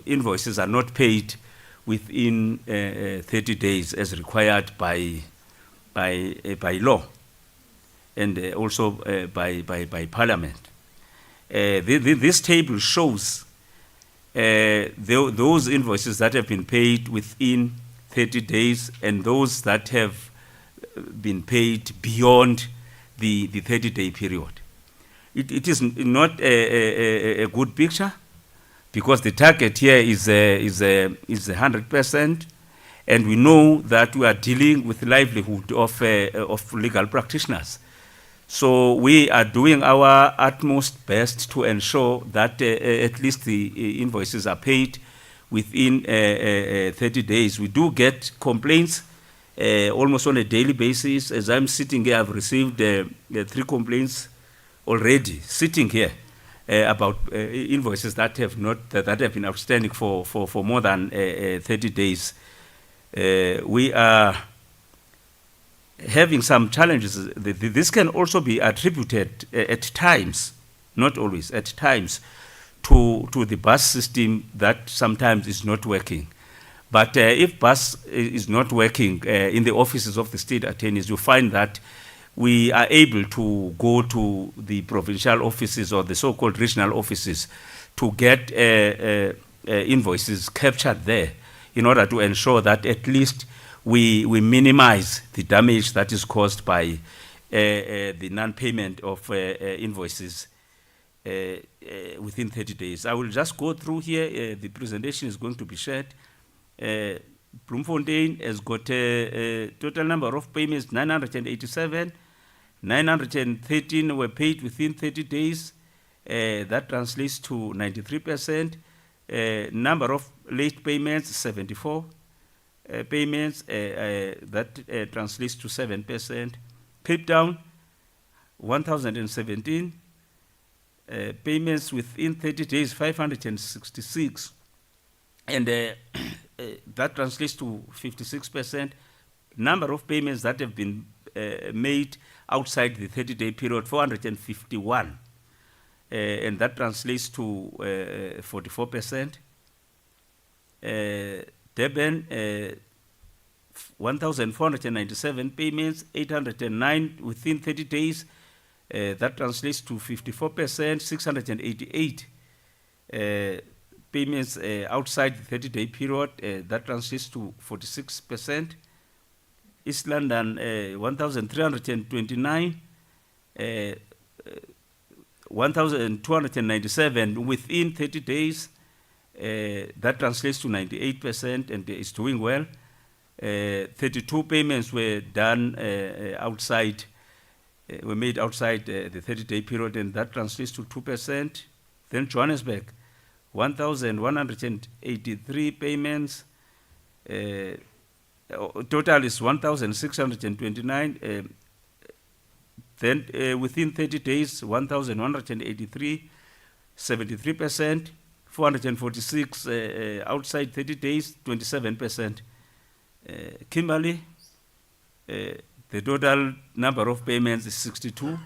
invoices are not paid within 30 days as required by law and also by Parliament. This table shows those invoices that have been paid within 30 days and those that have been paid beyond the 30-day period. It is not a good picture because the target here is 100%, and we know that we are dealing with the livelihood of legal practitioners. So we are doing our utmost best to ensure that at least the invoices are paid within 30 days. We do get complaints almost on a daily basis. As I'm sitting here, I've received 3 complaints already, sitting here, about invoices that have been outstanding for more than 30 days. We are having some challenges. This can also be attributed at times, not always, at times, to the bus system that sometimes is not working. But if bus is not working in the offices of the state attorneys, you find that we are able to go to the provincial offices or the so-called regional offices to get invoices captured there in order to ensure that at least we minimize the damage that is caused by the non-payment of invoices within 30 days. I will just go through here. The presentation is going to be shared. Bloemfontein has got a total number of payments, 987. 913 were paid within 30 days. That translates to 93%. Number of late payments, 74 payments. That translates to 7%. Cape Town, 1,017. Payments within 30 days, 566. And that translates to 56%. Number of payments that have been made outside the 30-day period, 451. And that translates to 44%. Durban, 1,497 payments, 809 within 30 days. That translates to 54%, 688 payments outside the 30-day period. That translates to 46%. East London, 1,329, 1,297 within 30 days. That translates to 98% and is doing well. 32 payments were done outside, were made outside the 30-day period, and that translates to 2%. Then Johannesburg, 1,183 payments. Total is 1,629. Then within 30 days, 1,183, 73%. 446 outside 30 days, 27%. Kimberley, the total number of payments is 62.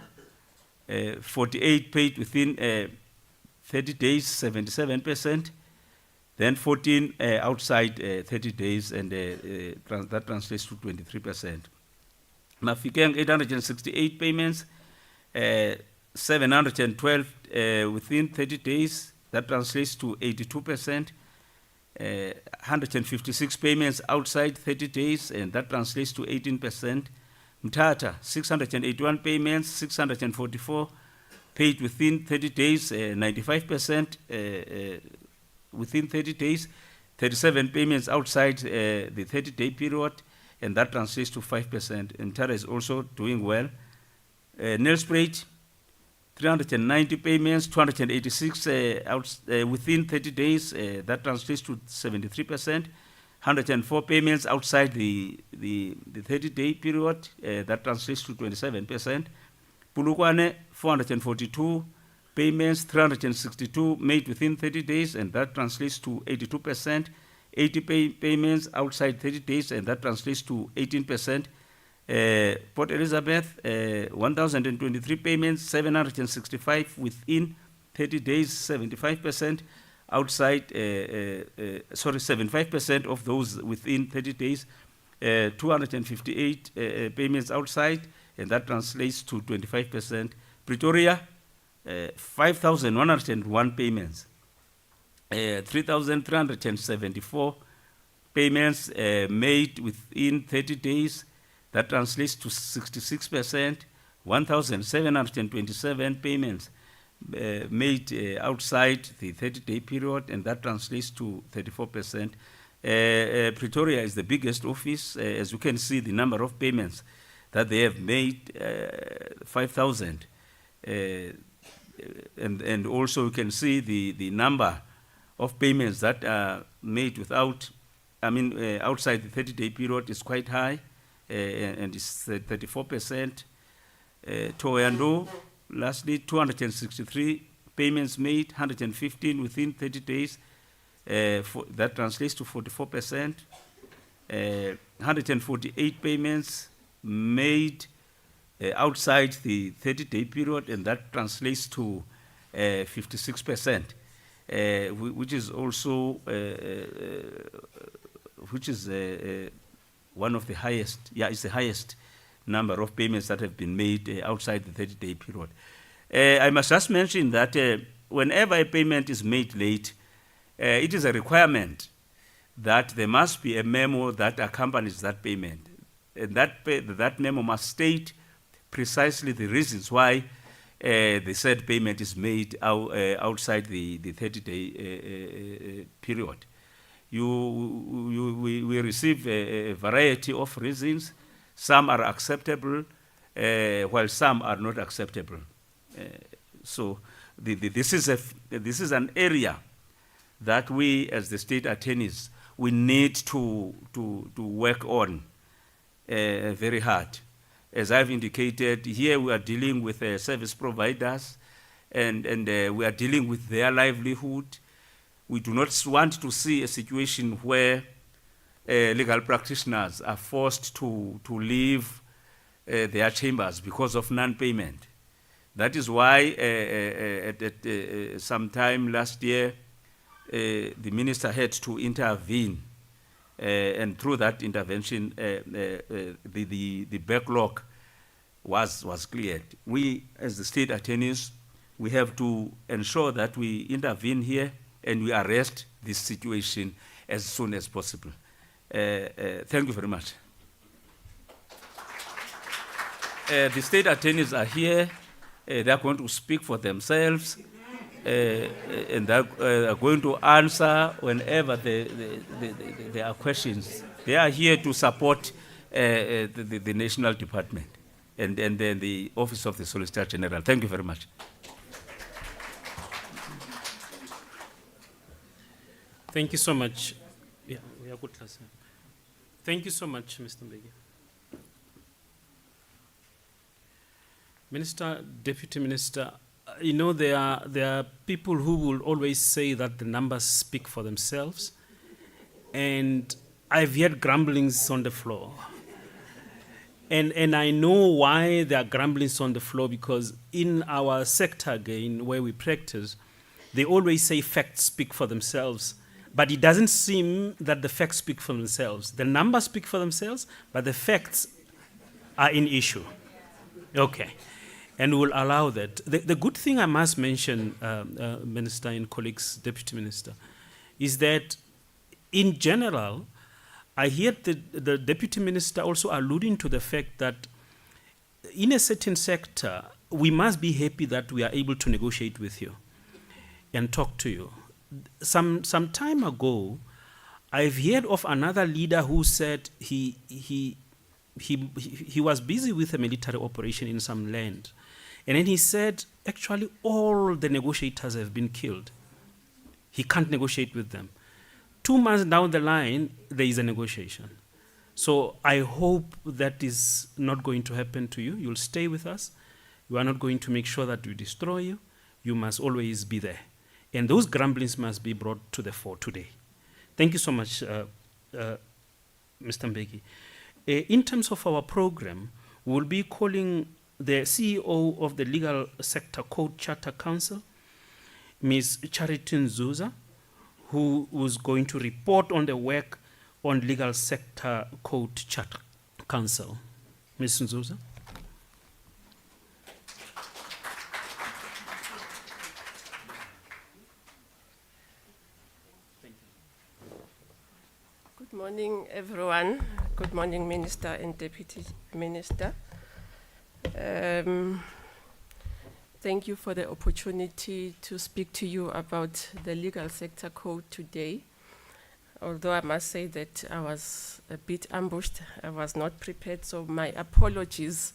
48 paid within 30 days, 77%. Then 14 outside 30 days, and that translates to 23%. Mafikeng, 868 payments, 712 within 30 days. That translates to 82%. 156 payments outside 30 days, and that translates to 18%. Mthatha, 681 payments, 644 paid within 30 days, 95% within 30 days. 37 payments outside the 30-day period, and that translates to 5%. Mthatha is also doing well. Nelspruit, 390 payments, 286 within 30 days. That translates to 73%. 104 payments outside the 30-day period. That translates to 27%. Polokwane, 442 payments, 362 made within 30 days, and that translates to 82%. 80 payments outside 30 days, and that translates to 18%. Port Elizabeth, 1,023 payments, 765 within 30 days, 75%. Outside, 75% of those within 30 days, 258 payments outside, and that translates to 25%. Pretoria, 5,101 payments, 3,374 payments made within 30 days. That translates to 66%. 1,727 payments made outside the 30-day period, and that translates to 34%. Pretoria is the biggest office. As you can see, the number of payments that they have made, 5,000. And also you can see the number of payments that are made without, outside the 30-day period is quite high. And it's 34%. Toyando, lastly, 263 payments made, 115 within 30 days. That translates to 44%. 148 payments made outside the 30-day period, and that translates to 56%, which is also one of the highest, it's the highest number of payments that have been made outside the 30-day period. I must just mention that whenever a payment is made late, it is a requirement that there must be a memo that accompanies that payment. And that memo must state precisely the reasons why the said payment is made outside the 30-day period. We receive a variety of reasons. Some are acceptable, while some are not acceptable. So this is an area that we, as the state attorneys, we need to work on very hard. As I've indicated, here we are dealing with service providers, and we are dealing with their livelihood. We do not want to see a situation where legal practitioners are forced to leave their chambers because of non-payment. That is why at sometime last year, the minister had to intervene, and through that intervention, the backlog was cleared. We, as the state attorneys, we have to ensure that we intervene here and we arrest this situation as soon as possible. Thank you very much. The state attorneys are here. They are going to speak for themselves, and they are going to answer whenever there are questions. They are here to support the national department and then the Office of the Solicitor General. Thank you very much. Thank you so much. Yeah, we are good. Thank you so much, Mr. Mbeki. Minister, Deputy Minister, you know, there are people who will always say that the numbers speak for themselves, and I've heard grumblings on the floor. And I know why there are grumblings on the floor, because in our sector, again, where we practice, they always say facts speak for themselves. But it doesn't seem that the facts speak for themselves. The numbers speak for themselves, but the facts are in issue. Okay. And we'll allow that. The good thing I must mention, Minister and colleagues, Deputy Minister, is that in general, I hear the Deputy Minister also alluding to the fact that in a certain sector, we must be happy that we are able to negotiate with you and talk to you. Some time ago, I've heard of another leader who said he was busy with a military operation in some land. And then he said, actually, all the negotiators have been killed. He can't negotiate with them. 2 months down the line, there is a negotiation. So I hope that is not going to happen to you. You'll stay with us. We are not going to make sure that we destroy you. You must always be there. And those grumblings must be brought to the fore today. Thank you so much, Mr. Mbeki. In terms of our program, we'll be calling the CEO of the Legal Sector Code Charter Council, Ms. Charity Nzuza, who was going to report on the work on Legal Sector Code Charter Council. Ms. Nzuza. Good morning, everyone. Good morning, Minister and Deputy Minister. Thank you for the opportunity to speak to you about the legal sector code today. Although I must say that I was a bit ambushed, I was not prepared, so my apologies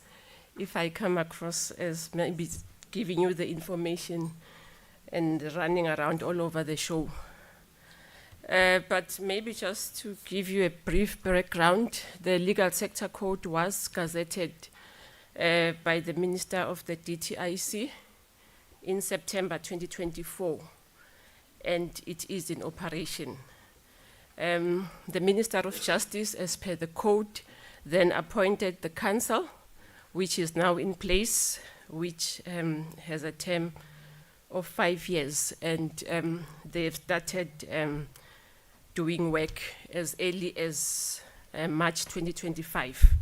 if I come across as maybe giving you the information and running around all over the show. But maybe just to give you a brief background, the legal sector code was gazetted by the Minister of the DTIC in September 2024, and it is in operation. The Minister of Justice, as per the code, then appointed the council, which is now in place, which has a term of 5 years, and they've started doing work as early as March 2025.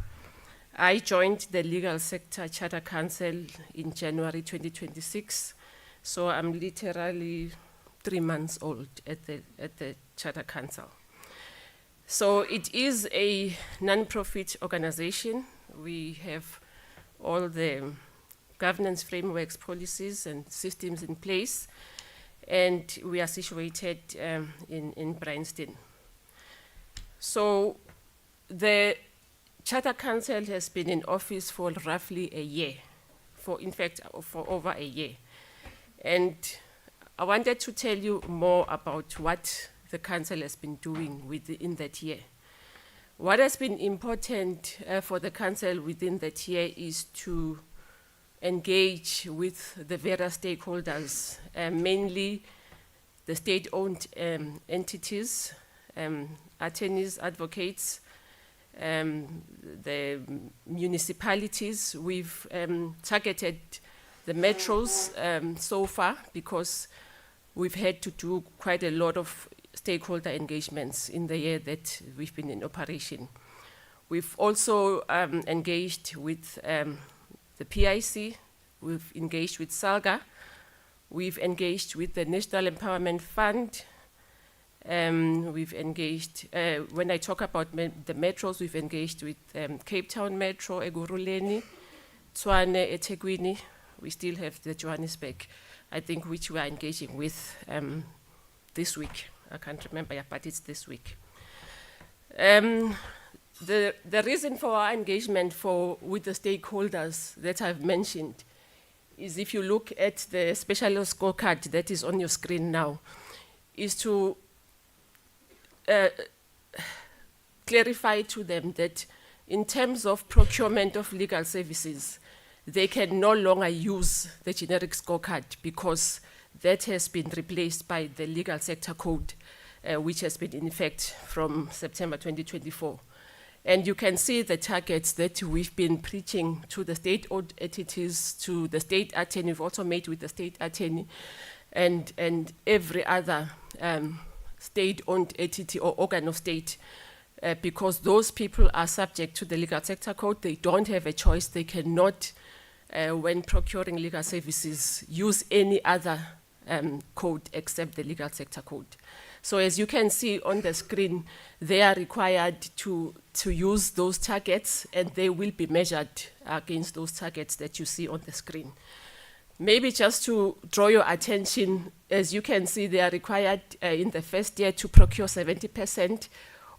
I joined the Legal Sector Charter Council in January 2026, so I'm literally 3 months old at the Charter Council. So it is a non-profit organization. We have all the governance frameworks, policies, and systems in place, and we are situated in Bryanston. So the Charter Council has been in office for roughly a year, for over a year. And I wanted to tell you more about what the council has been doing within that year. What has been important for the council within that year is to engage with the various stakeholders, mainly the state-owned entities, attorneys, advocates, the municipalities. We've targeted the metros so far because we've had to do quite a lot of stakeholder engagements in the year that we've been in operation. We've also engaged with the PIC, we've engaged with SALGA, we've engaged with the National Empowerment Fund, we've engaged, when I talk about the metros, we've engaged with Cape Town Metro, Eguruleni, Tshwane, eThekwini. We still have the Johannesburg, I think, which we are engaging with this week. I can't remember, yeah, but it's this week. The reason for our engagement with the stakeholders that I've mentioned is, if you look at the specialist scorecard that is on your screen now, is to clarify to them that in terms of procurement of legal services, they can no longer use the generic scorecard because that has been replaced by the Legal Sector Code, which has been in effect from September 2024. And you can see the targets that we've been preaching to the state-owned entities, to the state attorney. We've also met with the state attorney and every other state-owned entity or organ of state, because those people are subject to the Legal Sector Code. They don't have a choice. They cannot, when procuring legal services, use any other code except the Legal Sector Code. So as you can see on the screen, they are required to use those targets, and they will be measured against those targets that you see on the screen. Maybe just to draw your attention, as you can see, they are required in the first year to procure 70%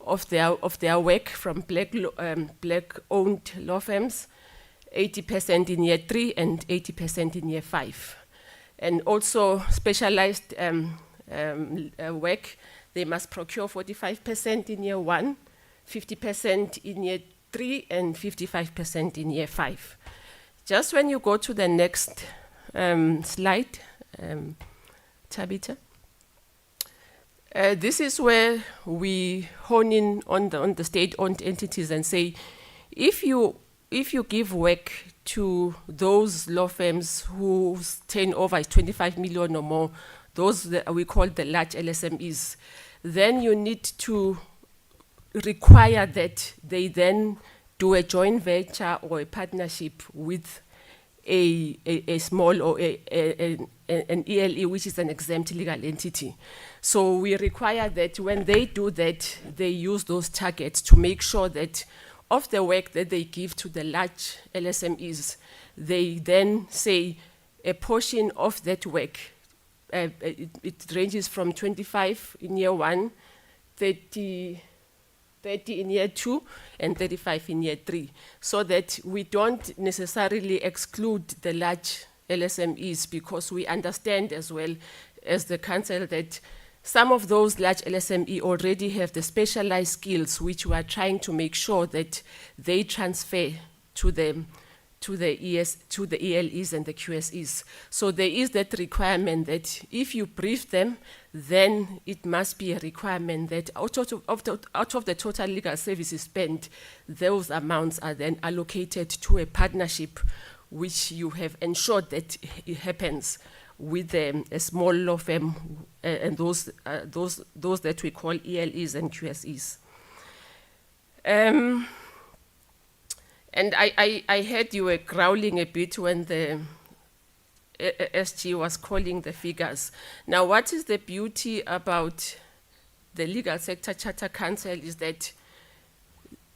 of their work from black-owned law firms, 80% in year 3 and 80% in year 5. And also specialized work, they must procure 45% in year 1, 50% in year 3, and 55% in year 5. Just when you go to the next slide, Tabitha. This is where we hone in on the state-owned entities and say, if you give work to those law firms whose turnover is 25 million or more, those that we call the large LSMEs, then you need to require that they then do a joint venture or a partnership with a small or an ELE, which is an exempt legal entity. So we require that when they do that, they use those targets to make sure that of the work that they give to the large LSMEs, they then say a portion of that work, it ranges from 25 in year 1, 30 in year 2, and 35 in year 3, so that we don't necessarily exclude the large LSMEs, because we understand as well as the council that some of those large LSME already have the specialized skills, which we are trying to make sure that they transfer to the ELEs and the QSEs. So there is that requirement that if you brief them, then it must be a requirement that out of the total legal services spent, those amounts are then allocated to a partnership, which you have ensured that it happens with a small law firm and those that we call ELEs and QSEs. And I heard you were growling a bit when the SG was calling the figures. Now, what is the beauty about the Legal Sector Charter Council is that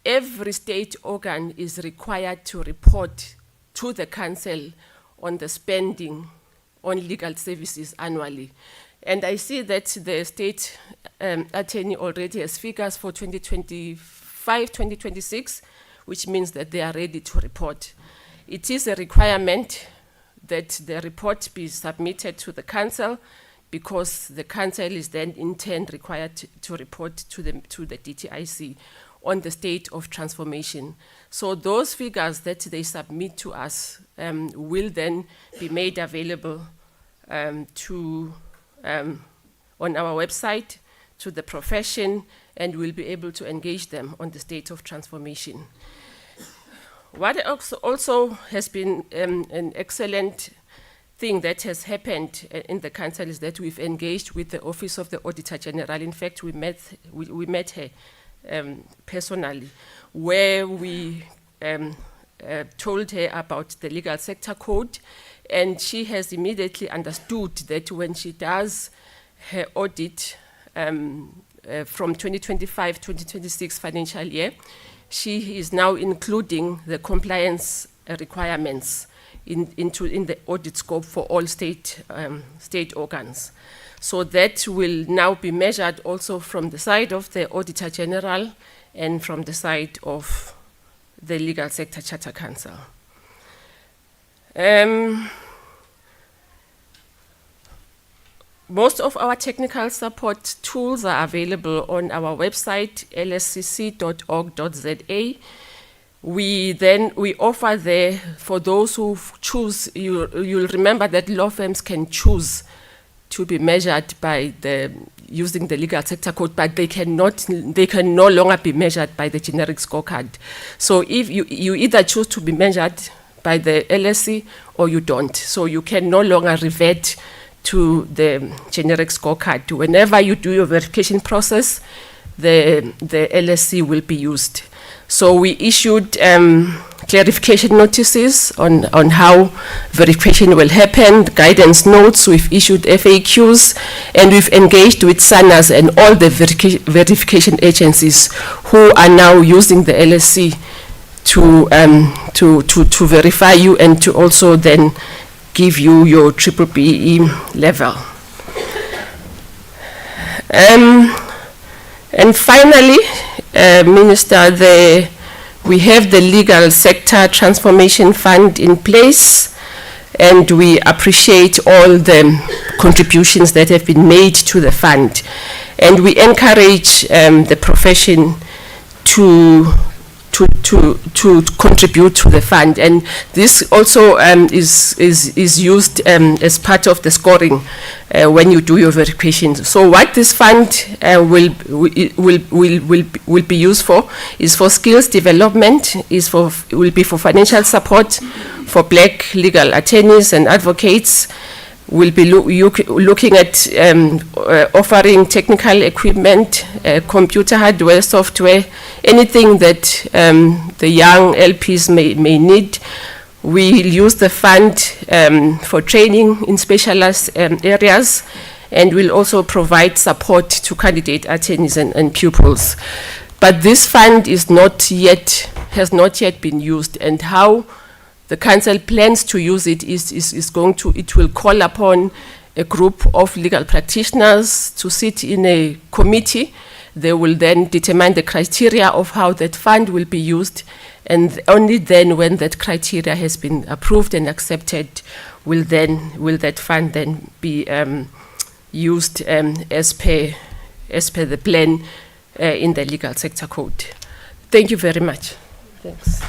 every state organ is required to report to the council on the spending on legal services annually. And I see that the state attorney already has figures for 2025, 2026, which means that they are ready to report. It is a requirement that the report be submitted to the council, because the council is then in turn required to report to the DTIC on the state of transformation. So those figures that they submit to us will then be made available on our website to the profession, and we'll be able to engage them on the state of transformation. What also has been an excellent thing that has happened in the council is that we've engaged with the Office of the Auditor General. In fact, we met her personally, where we told her about the Legal Sector Code, and she has immediately understood that when she does her audit from 2025-2026 financial year, she is now including the compliance requirements in the audit scope for all state organs. So that will now be measured also from the side of the Auditor General and from the side of the Legal Sector Charter Council. Most of our technical support tools are available on our website, lscc.org.za. We offer there, for those who choose, you'll remember that law firms can choose to be measured by using the Legal Sector Code, but they can no longer be measured by the generic scorecard. So if you either choose to be measured by the LSC or you don't. So you can no longer revert to the generic scorecard. Whenever you do your verification process, the LSC will be used. So we issued clarification notices on how verification will happen, guidance notes, we've issued FAQs, and we've engaged with SANAs and all the verification agencies who are now using the LSC to verify you and to also then give you your BBBE level. And finally, Minister, we have the Legal Sector Transformation Fund in place, and we appreciate all the contributions that have been made to the fund. And we encourage the profession to contribute to the fund, and this also is used as part of the scoring when you do your verification. So what this fund will be used for is for skills development, will be for financial support for black legal attorneys and advocates. We'll be looking at offering technical equipment, computer hardware, software, anything that the young LPs may need. We'll use the fund for training in specialized areas, and we'll also provide support to candidate attorneys and pupils. But this fund has not yet been used, and how the council plans to use it it will call upon a group of legal practitioners to sit in a committee. They will then determine the criteria of how that fund will be used, and only then, when that criteria has been approved and accepted, will that fund then be used as per the plan in the Legal Sector Code. Thank you very much. Thanks.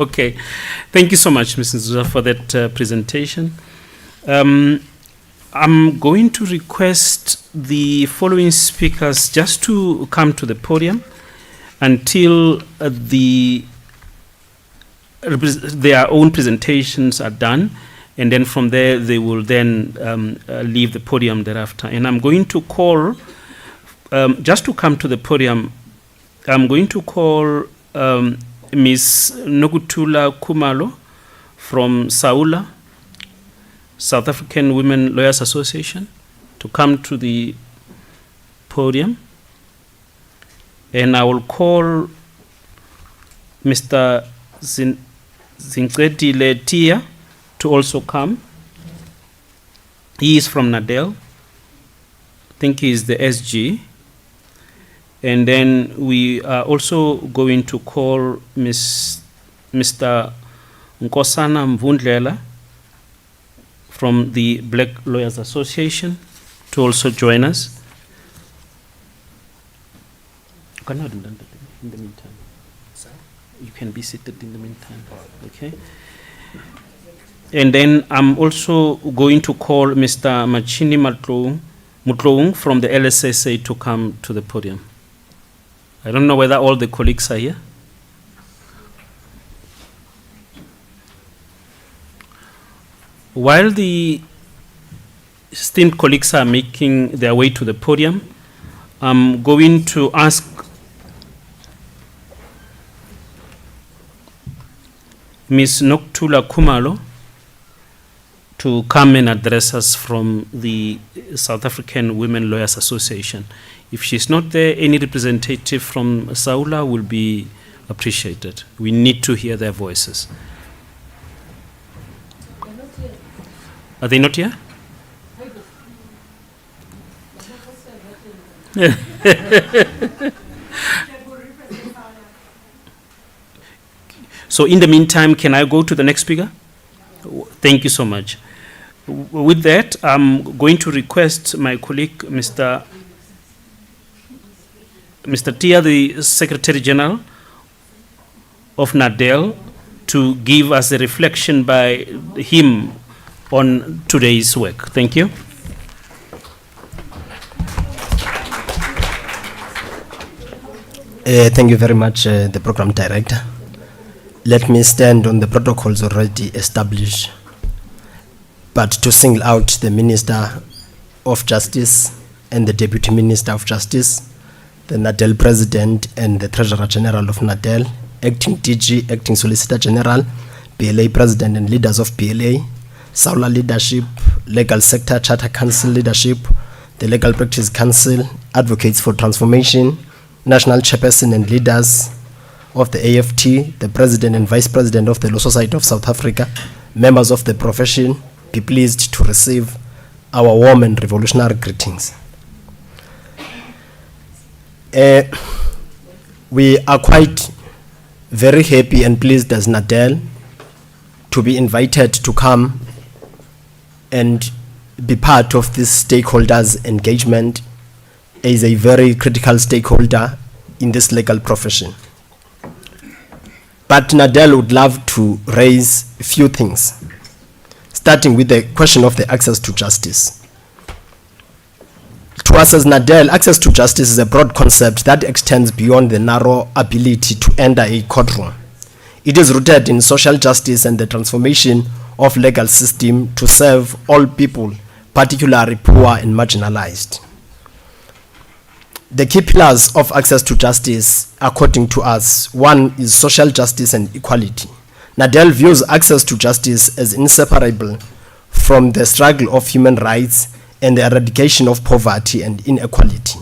Okay, thank you so much, Ms. Nzuza, for that presentation. I'm going to request the following speakers just to come to the podium until the their own presentations are done, and then from there they will then leave the podium thereafter. And I'm going to call, just to come to the podium, I'm going to call Ms. Nokutula Kumalo from Saula, South African Women Lawyers Association, to come to the podium. And I will call Mr. Zincedile Tia to also come. He is from Nadel. I think he is the SG. And then we are also going to call Mr. Nkosana Mvundlela from the Black Lawyers Association to also join us. In the meantime. You can be seated in the meantime, okay? And then I'm also going to call Mr. Machini Mutloung from the LSSA to come to the podium. I don't know whether all the colleagues are here. While the esteemed colleagues are making their way to the podium, I'm going to ask Ms. Noktula Kumalo to come and address us from the South African Women Lawyers Association. If she's not there, any representative from Saula will be appreciated. We need to hear their voices. Are they not here? So in the meantime, can I go to the next speaker? Thank you so much. With that, I'm going to request my colleague, Mr. Tia, the Secretary General of Nadel, to give us a reflection by him on today's work. Thank you. Thank you very much, the Program Director. Let me stand on the protocols already established, but to single out the Minister of Justice and the Deputy Minister of Justice, the Nadel President and the Treasurer General of Nadel, Acting DG, Acting Solicitor General, PLA President and leaders of PLA, Saula Leadership, Legal Sector Charter Council Leadership, the Legal Practice Council, Advocates for Transformation, National Chairperson and leaders of the AFT, the President and Vice President of the Law Society of South Africa, members of the profession, be pleased to receive our warm and revolutionary greetings. We are quite very happy and pleased as Nadel to be invited to come and be part of this stakeholders engagement as a very critical stakeholder in this legal profession. But Nadel would love to raise a few things, starting with the question of the access to justice. To us as Nadel, access to justice is a broad concept that extends beyond the narrow ability to enter a courtroom. It is rooted in social justice and the transformation of legal system to serve all people, particularly poor and marginalized. The key pillars of access to justice, according to us, one is social justice and equality. Nadel views access to justice as inseparable from the struggle of human rights and the eradication of poverty and inequality.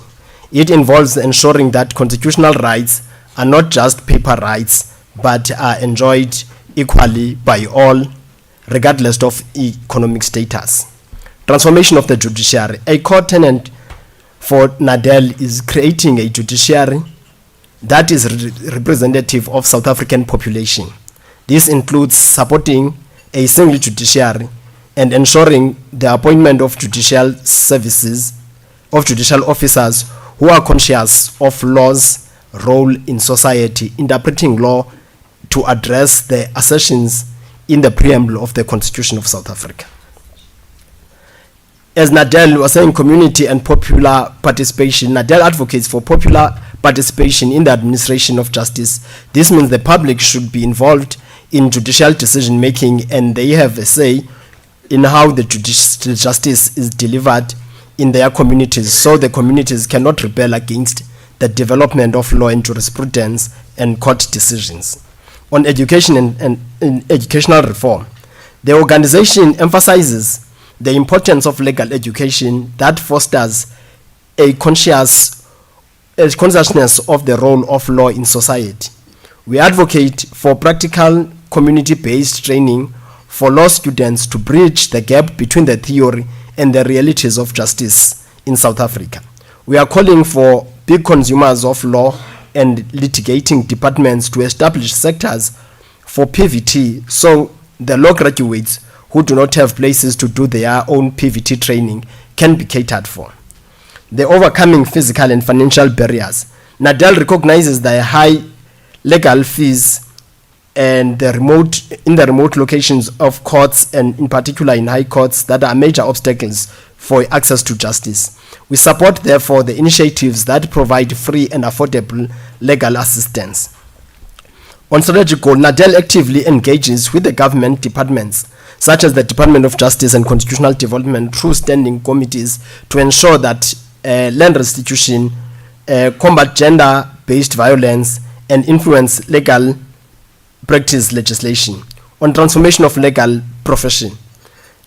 It involves ensuring that constitutional rights are not just paper rights, but are enjoyed equally by all, regardless of economic status. Transformation of the judiciary. A core tenet for Nadel is creating a judiciary that is representative of South African population. This includes supporting a single judiciary and ensuring the appointment of judicial services, of judicial officers who are conscious of law's role in society, interpreting law to address the assertions in the preamble of the Constitution of South Africa. As Nadel was saying, community and popular participation, Nadel advocates for popular participation in the administration of justice. This means the public should be involved in judicial decision making, and they have a say in how the justice is delivered in their communities, so the communities cannot rebel against the development of law and jurisprudence and court decisions. On education and educational reform, the organization emphasizes the importance of legal education that fosters a consciousness of the role of law in society. We advocate for practical community-based training for law students to bridge the gap between the theory and the realities of justice in South Africa. We are calling for big consumers of law and litigating departments to establish sectors for PVT, so the law graduates who do not have places to do their own PVT training can be catered for. The overcoming physical and financial barriers. NADEL recognizes the high legal fees and in the remote locations of courts, and in particular in high courts, that are major obstacles for access to justice. We support, therefore, the initiatives that provide free and affordable legal assistance. On strategic goal, NADEL actively engages with the government departments, such as the Department of Justice and Constitutional Development, through standing committees to ensure that land restitution, combat gender-based violence, and influence legal practice legislation. On transformation of legal profession,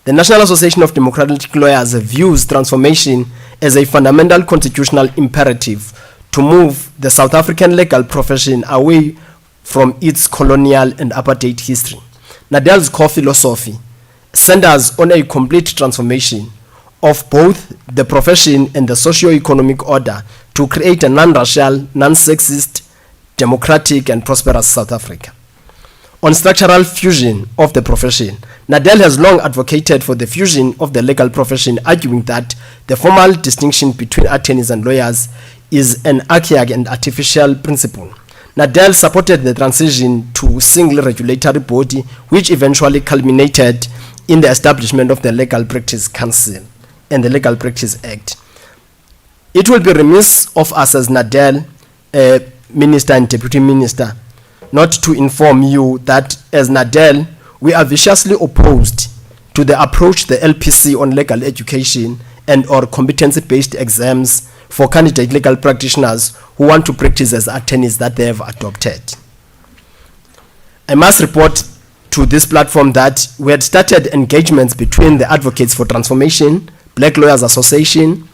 the National Association of Democratic Lawyers views transformation as a fundamental constitutional imperative to move the South African legal profession away from its colonial and apartheid history. NADEL's core philosophy centers on a complete transformation of both the profession and the socio-economic order to create a non-racial, non-sexist, democratic and prosperous South Africa. On structural fusion of the profession, NADEL has long advocated for the fusion of the legal profession, arguing that the formal distinction between attorneys and lawyers is an archaic and artificial principle. NADEL supported the transition to single regulatory body, which eventually culminated in the establishment of the Legal Practice Council and the Legal Practice Act. It will be remiss of us as NADEL, Minister and Deputy Minister, not to inform you that as NADEL, we are viciously opposed to the approach the LPC on legal education and or competency-based exams for candidate legal practitioners who want to practice as attorneys that they have adopted. I must report to this platform that we had started engagements between the Advocates for Transformation, Black Lawyers Association,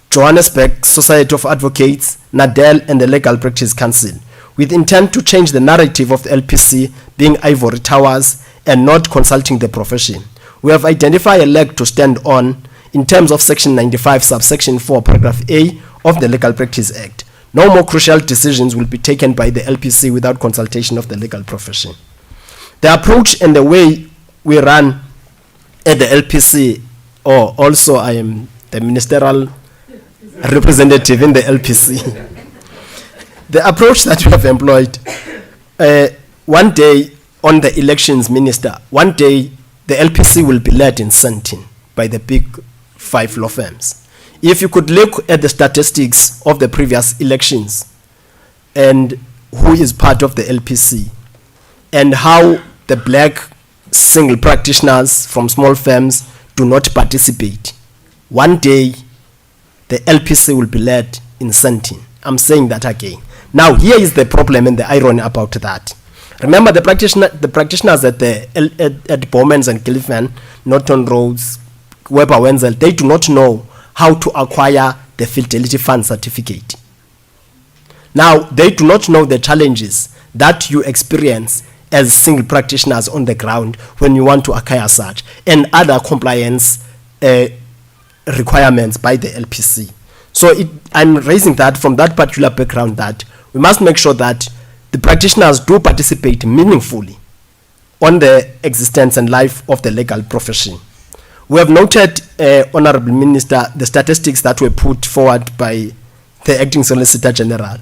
Johannesburg Society of Advocates, NADEL, and the Legal Practice Council, with intent to change the narrative of the LPC being ivory towers and not consulting the profession. We have identified a leg to stand on in terms of Section 95, subsection 4, paragraph A of the Legal Practice Act. No more crucial decisions will be taken by the LPC without consultation of the legal profession. The approach and the way we run at the LPC, or also I am the ministerial representative in the LPC. The approach that we have employed, one day on the elections minister, one day the LPC will be led in Sandton by the big 5 law firms. If you could look at the statistics of the previous elections and who is part of the LPC and how the black single practitioners from small firms do not participate, one day the LPC will be led in Sandton. I'm saying that again. Now, here is the problem and the irony about that. Remember, the practitioners at Bowman's and Gillivan, Norton Rhodes, Weber Wenzel, they do not know how to acquire the Fidelity Fund certificate. Now, they do not know the challenges that you experience as single practitioners on the ground when you want to acquire such, and other compliance requirements by the LPC. So I'm raising that from that particular background, that we must make sure that the practitioners do participate meaningfully on the existence and life of the legal profession. We have noted, Honorable Minister, the statistics that were put forward by the Acting Solicitor General.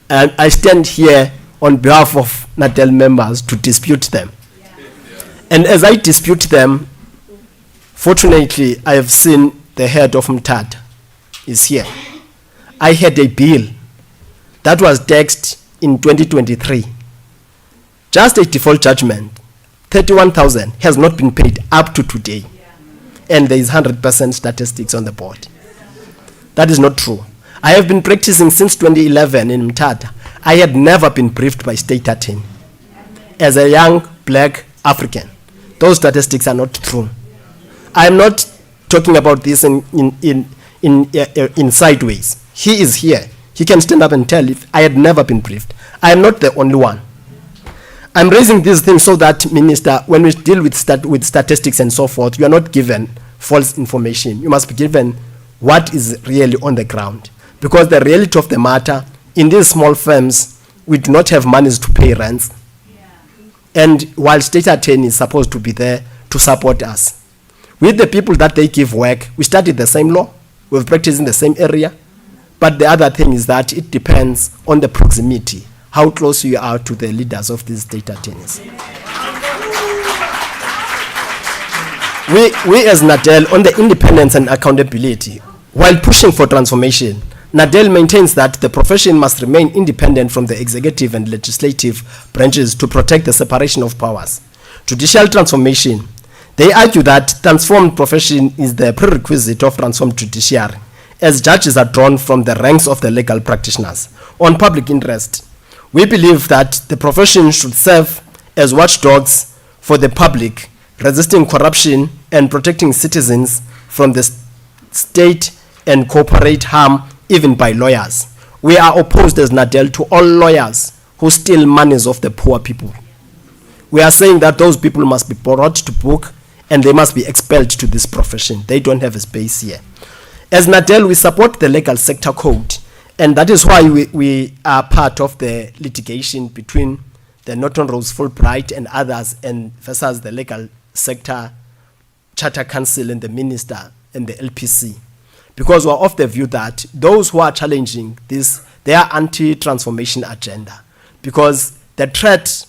And I stand here on behalf of NADEL members to dispute them. Yeah. And as I dispute them, fortunately, I have seen the head of MTAD is here. I had a bill that was taxed in 2023 Just a default judgment, 31,000 has not been paid up to today. And there is 100% statistics on the board. That is not true. I have been practicing since 2011 in Mthatha. I had never been briefed by state attorney. As a young black African, those statistics are not true. I am not talking about this in sideways. He is here. He can stand up and tell if I had never been briefed. I am not the only one. I'm raising these things so that, Minister, when we deal with statistics and so forth, you are not given false information. You must be given what is really on the ground. Because the reality of the matter, in these small firms, we do not have monies to pay rents. And while state attorney is supposed to be there to support us. With the people that they give work, we studied the same law, we've practiced in the same area. But the other thing is that it depends on the proximity, how close you are to the leaders of these state attorneys. We as NADEL, on the independence and accountability, while pushing for transformation, NADEL maintains that the profession must remain independent from the executive and legislative branches to protect the separation of powers. Judicial transformation, they argue that transformed profession is the prerequisite of transformed judiciary, as judges are drawn from the ranks of the legal practitioners. On public interest, we believe that the profession should serve as watchdogs for the public, resisting corruption and protecting citizens from the state and corporate harm, even by lawyers. We are opposed as NADEL to all lawyers who steal monies of the poor people. We are saying that those people must be brought to book and they must be expelled to this profession. They don't have a space here. As NADEL, we support the legal sector code, and that is why we are part of the litigation between the Norton Rose Fulbright and others and versus the legal sector charter council and the minister and the LPC. Because we're of the view that those who are challenging this, they are anti-transformation agenda. Because the threat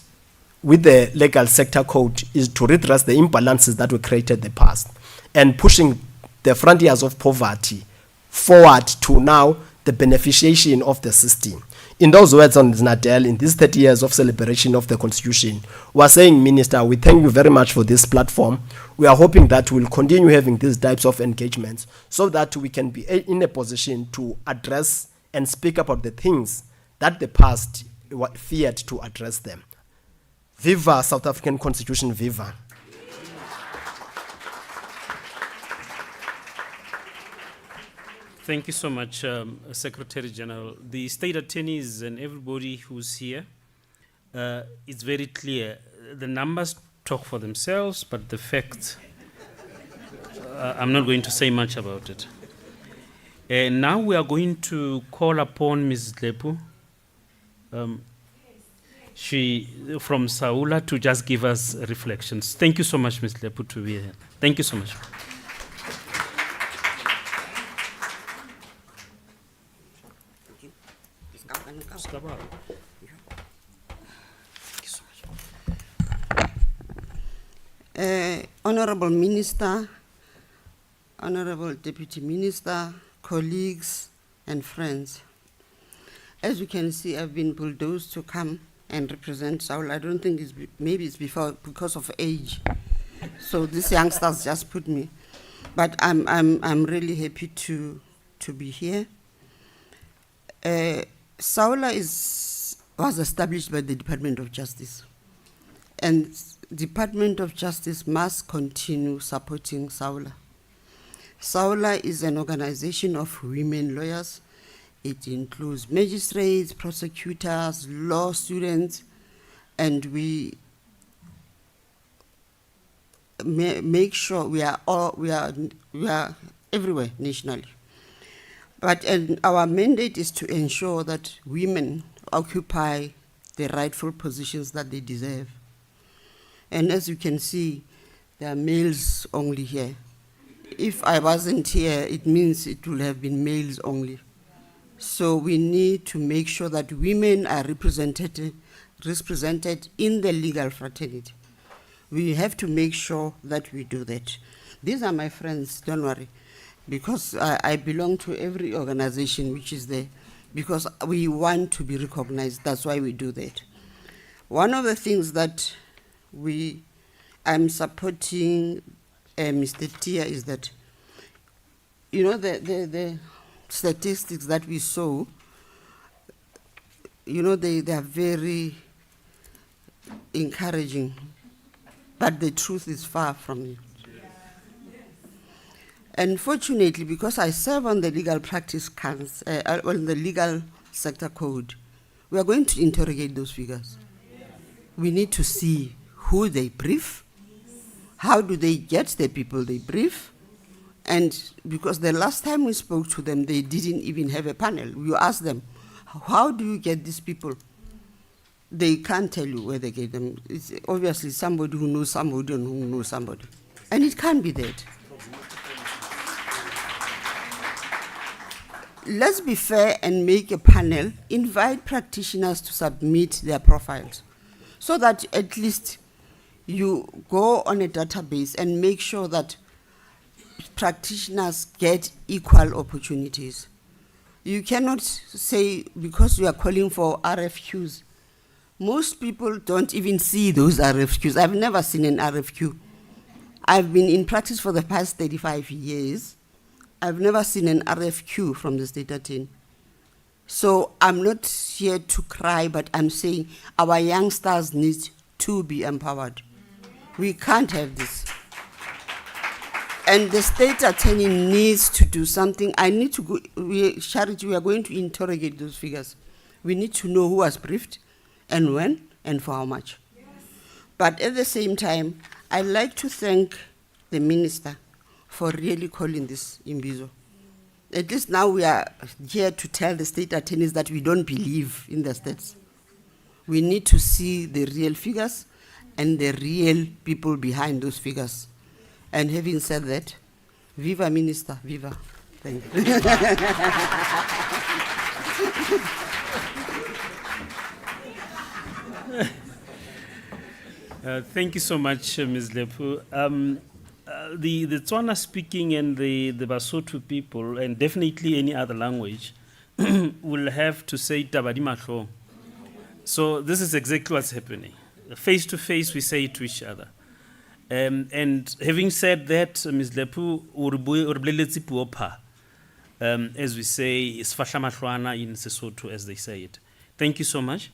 with the legal sector code is to redress the imbalances that were created in the past and pushing the frontiers of poverty forward to now the beneficiation of the system. In those words on NADEL, in these 30 years of celebration of the Constitution, we are saying, Minister, we thank you very much for this platform. We are hoping that we'll continue having these types of engagements so that we can be in a position to address and speak about the things that the past feared to address them. Viva South African Constitution, viva. Thank you so much, Secretary General. The state attorneys and everybody who's here, it's very clear. The numbers talk for themselves, but the facts, I'm not going to say much about it. And now we are going to call upon Ms. Lepu, she from Saula, to just give us reflections. Thank you so much, Ms. Lepu, to be here. Thank you so much. Honorable Minister, Honorable Deputy Minister, colleagues and friends. As you can see, I've been bulldozed to come and represent Saul. I don't think maybe it's because of age. So these youngsters just put me. But I'm really happy to be here. Saula was established by the Department of Justice. And Department of Justice must continue supporting Saula. Saula is an organization of women lawyers. It includes magistrates, prosecutors, law students, and we make sure we are everywhere nationally. But our mandate is to ensure that women occupy the rightful positions that they deserve. And as you can see, there are males only here. If I wasn't here, it means it would have been males only. So we need to make sure that women are represented in the legal fraternity. We have to make sure that we do that. These are my friends, don't worry, because I belong to every organization which is there, because we want to be recognized. That's why we do that. One of the things that I'm supporting Mr. Tia is that, you know, the statistics that we saw, you know, they are very encouraging, but the truth is far from it. Unfortunately, because I serve on the legal practice council, on the legal sector code, we are going to interrogate those figures. We need to see who they brief, how do they get the people they brief, and because the last time we spoke to them, they didn't even have a panel. We asked them, how do you get these people? They can't tell you where they get them. It's obviously somebody who knows somebody and who knows somebody. And it can't be that. Let's be fair and make a panel, invite practitioners to submit their profiles so that at least you go on a database and make sure that practitioners get equal opportunities. You cannot say because you are calling for RFQs. Most people don't even see those RFQs. I've never seen an RFQ. I've been in practice for the past 35 years. I've never seen an RFQ from the state attorney. So I'm not here to cry, but I'm saying our youngsters need to be empowered. We can't have this. And the state attorney needs to do something. I need to go, Charity, we are going to interrogate those figures. We need to know who was briefed and when and for how much. Yes. But at the same time, I'd like to thank the minister for really calling this Imbizo. At least now we are here to tell the state attorneys that we don't believe in the states. We need to see the real figures and the real people behind those figures. And having said that, viva minister, viva. Thank you. Thank you so much, Ms. Lepu. The Tswana speaking and the Basotho people, and definitely any other language, will have to say tabadi mahlo. So this is exactly what's happening. Face to face, we say it to each other. And having said that, Ms. Lepu, as we say, is in Sesotho, as they say it. Thank you so much.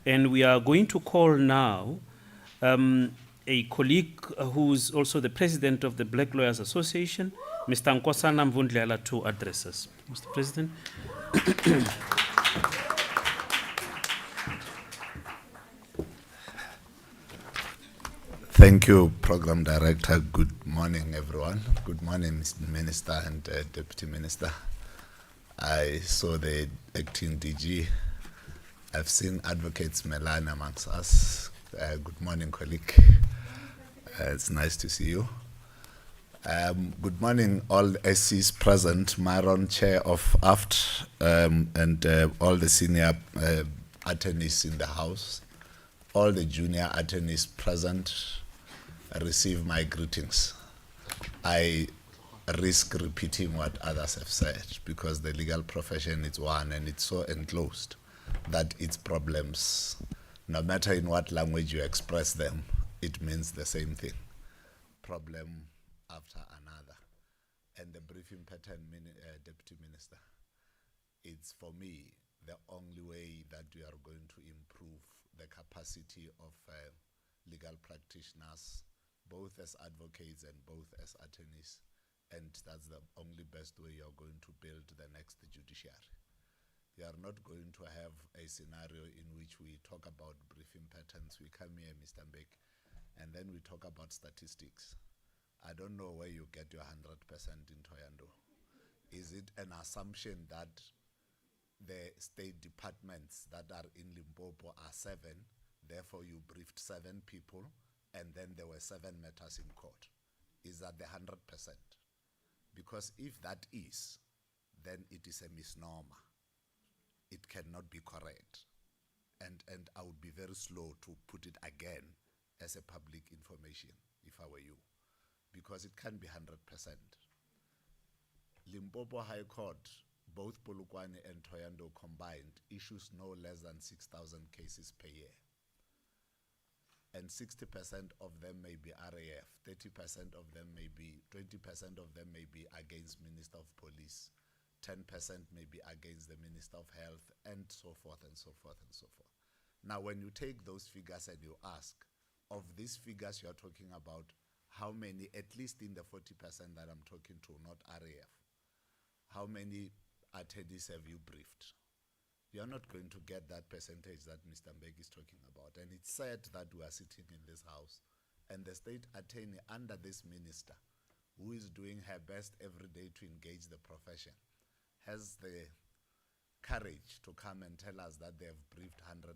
And we are going to call now a colleague who's also the president of the Black Lawyers Association, Mr. Nkosana Mvundlela, to address us. Mr. President. Thank you, Program Director. Good morning, everyone. Good morning, Mr. Minister and Deputy Minister. I saw the acting DG. I've seen advocates Melan amongst us. Good morning, colleague. It's nice to see you. Good morning, all SCs present, Myron, Chair of AFT, and all the senior attorneys in the House, all the junior attorneys present. Receive my greetings. I risk repeating what others have said because the legal profession is one and it's so enclosed that its problems, no matter in what language you express them, it means the same thing. Problem after another. And the briefing pattern, Deputy Minister, it's for me the only way that we are going to improve the capacity of legal practitioners, both as advocates and both as attorneys. And that's the only best way you're going to build the next judiciary. We are not going to have a scenario in which we talk about briefing patterns. We come here, Mr. Mbek, and then we talk about statistics. I don't know where you get your 100% in Thohoyandou. Is it an assumption that the state departments that are in Limpopo are 7, therefore you briefed 7 people, and then there were 7 matters in court? Is that the 100%? Because if that is, then it is a misnomer. It cannot be correct. And I would be very slow to put it again as a public information, if I were you, because it can be 100%. Limpopo High Court, both Polokwane and Thohoyandou combined, issues no less than 6,000 cases per year. and 60% of them may be RAF, 30% of them may be, 20% of them may be against Minister of Police, 10% may be against the Minister of Health, and so forth and so forth and so forth. Now, when you take those figures and you ask, of these figures you are talking about, how many, at least in the 40% that I'm talking to, not RAF, how many attendees have you briefed? You are not going to get that percentage that Mr. Mbeki is talking about. And it's sad that we are sitting in this house and the state attorney under this minister, who is doing her best every day to engage the profession, has the courage to come and tell us that they have briefed 100%.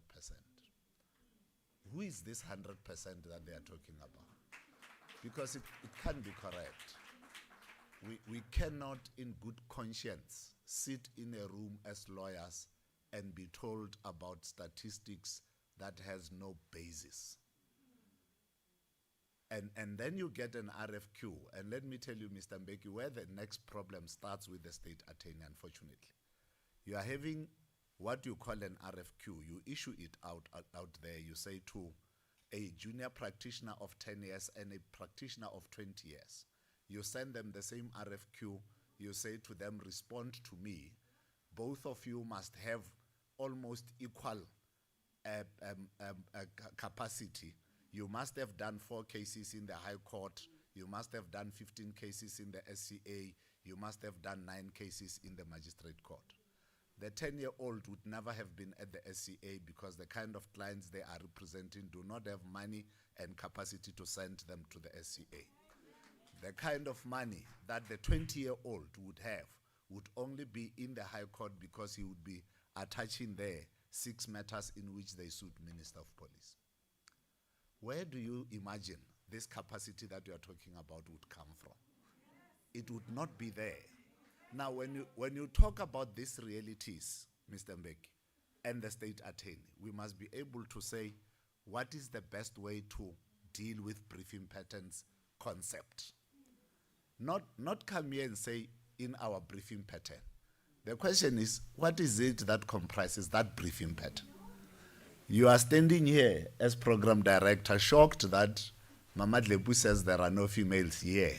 Who is this 100% that they are talking about? Because it can't be correct. We cannot in good conscience sit in a room as lawyers and be told about statistics that has no basis. And then you get an RFQ, and let me tell you, Mr. Mbeki, where the next problem starts with the state attorney, unfortunately. You are having what you call an RFQ. You issue it out there. You say to a junior practitioner of 10 years and a practitioner of 20 years. You send them the same RFQ. You say to them, respond to me. Both of you must have almost equal capacity. You must have done 4 cases in the High Court. You must have done 15 cases in the SCA. You must have done 9 cases in the Magistrate Court. The 10-year-old would never have been at the SCA because the kind of clients they are representing do not have money and capacity to send them to the SCA. The kind of money that the 20-year-old would have would only be in the High Court because he would be attaching there 6 matters in which they sued Minister of Police. Where do you imagine this capacity that you are talking about would come from? It would not be there. Now, when you talk about these realities, Mr. Mbeki, and the state attorney, we must be able to say, what is the best way to deal with briefing patterns concept? Not come here and say, in our briefing pattern. The question is, what is it that comprises that briefing pattern? You are standing here as program director, shocked that Mama Dlepu says there are no females here.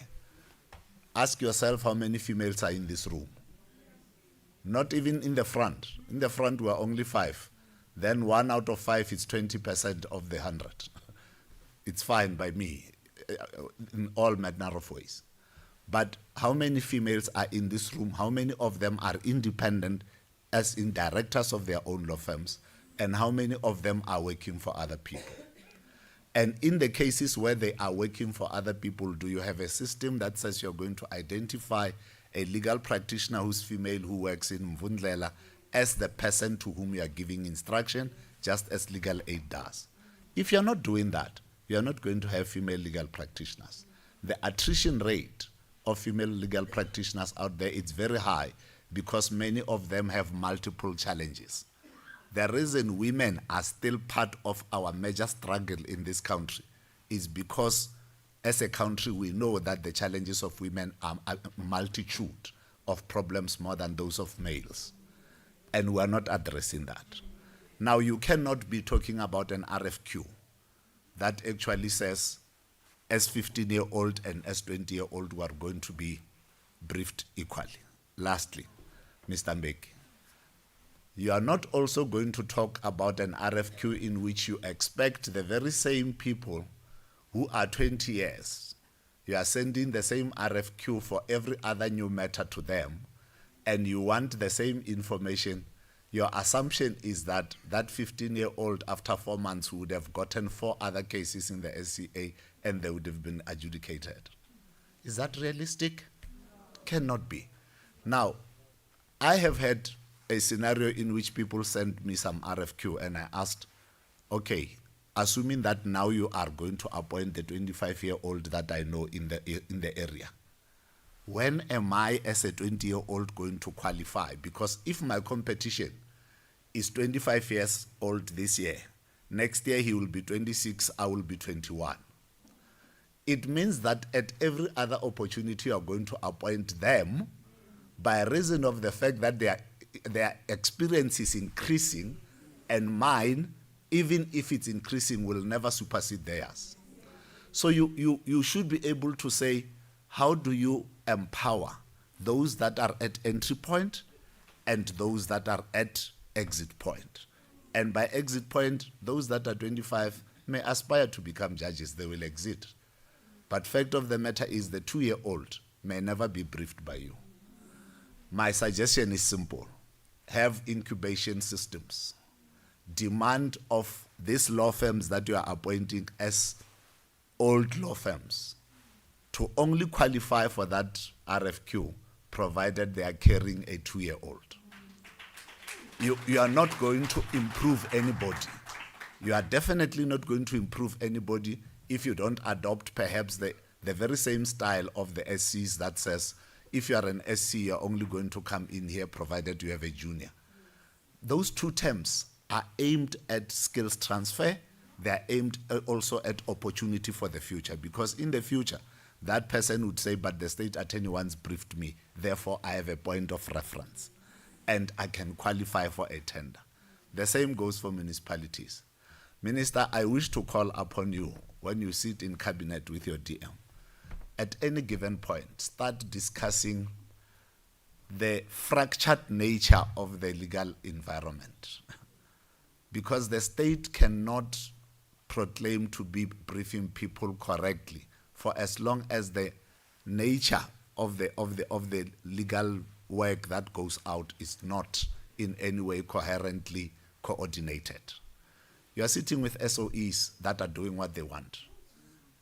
Ask yourself how many females are in this room. Not even in the front. In the front we are only 5. Then 1 out of 5 is 20% of the 100. It's fine by me, in all manner of ways. But how many females are in this room? How many of them are independent as in directors of their own law firms? And how many of them are working for other people? And in the cases where they are working for other people, do you have a system that says you're going to identify a legal practitioner who's female who works in Mvundlela as the person to whom you are giving instruction, just as legal aid does? If you're not doing that, you're not going to have female legal practitioners. The attrition rate of female legal practitioners out there is very high because many of them have multiple challenges. The reason women are still part of our major struggle in this country is because as a country we know that the challenges of women are a multitude of problems more than those of males. And we are not addressing that. Now you cannot be talking about an RFQ that actually says as 15-year-old and as 20-year-old we are going to be briefed equally. Lastly, Mr. Mbeki, you are not also going to talk about an RFQ in which you expect the very same people who are 20 years, you are sending the same RFQ for every other new matter to them, and you want the same information. Your assumption is that that 15-year-old after 4 months would have gotten 4 other cases in the SCA and they would have been adjudicated. Is that realistic? Cannot be. Now, I have had a scenario in which people sent me some RFQ and I asked, okay, assuming that now you are going to appoint the 25-year-old that I know in the area, when am I as a 20-year-old going to qualify? Because if my competition is 25 years old this year, next year he will be 26, I will be 21. It means that at every other opportunity you are going to appoint them by reason of the fact that their experience is increasing and mine even if it's increasing, will never supersede theirs. So you should be able to say, how do you empower those that are at entry point and those that are at exit point? And by exit point, those that are 25 may aspire to become judges, they will exit. But fact of the matter is the 2-year-old may never be briefed by you. My suggestion is simple. Have incubation systems. Demand of these law firms that you are appointing as old law firms to only qualify for that RFQ, provided they are carrying a 2-year-old. You are not going to improve anybody. You are definitely not going to improve anybody if you don't adopt perhaps the very same style of the SCs that says, if you are an SC, you're only going to come in here provided you have a junior. Those two terms are aimed at skills transfer. They are aimed also at opportunity for the future, because in the future, that person would say, but the state attorney once briefed me, therefore I have a point of reference and I can qualify for a tender. The same goes for municipalities. Minister, I wish to call upon you when you sit in cabinet with your DM. At any given point, start discussing the fractured nature of the legal environment. Because the state cannot proclaim to be briefing people correctly for as long as the nature of the legal work that goes out is not in any way coherently coordinated. You are sitting with SOEs that are doing what they want.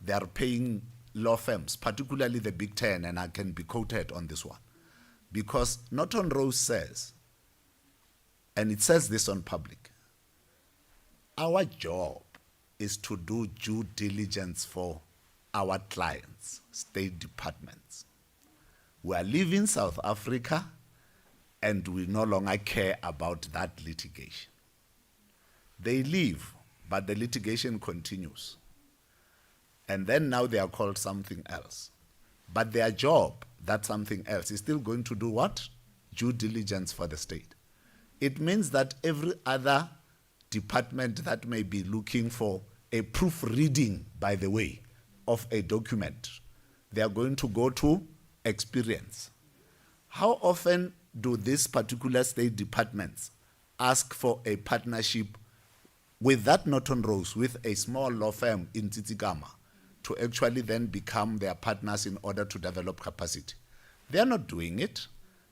They are paying law firms, particularly the Big 10, and I can be quoted on this one, because Norton Rose says, and it says this on public, our job is to do due diligence for our clients, state departments. We are leaving South Africa and we no longer care about that litigation. They leave, but the litigation continues. And then now they are called something else. But their job, that something else, is still going to do what? Due diligence for the state. It means that every other department that may be looking for a proofreading, by the way, of a document, they are going to go to experience. How often do these particular state departments ask for a partnership with that Norton Rose, with a small law firm in Tsitsikamma, to actually then become their partners in order to develop capacity? They are not doing it.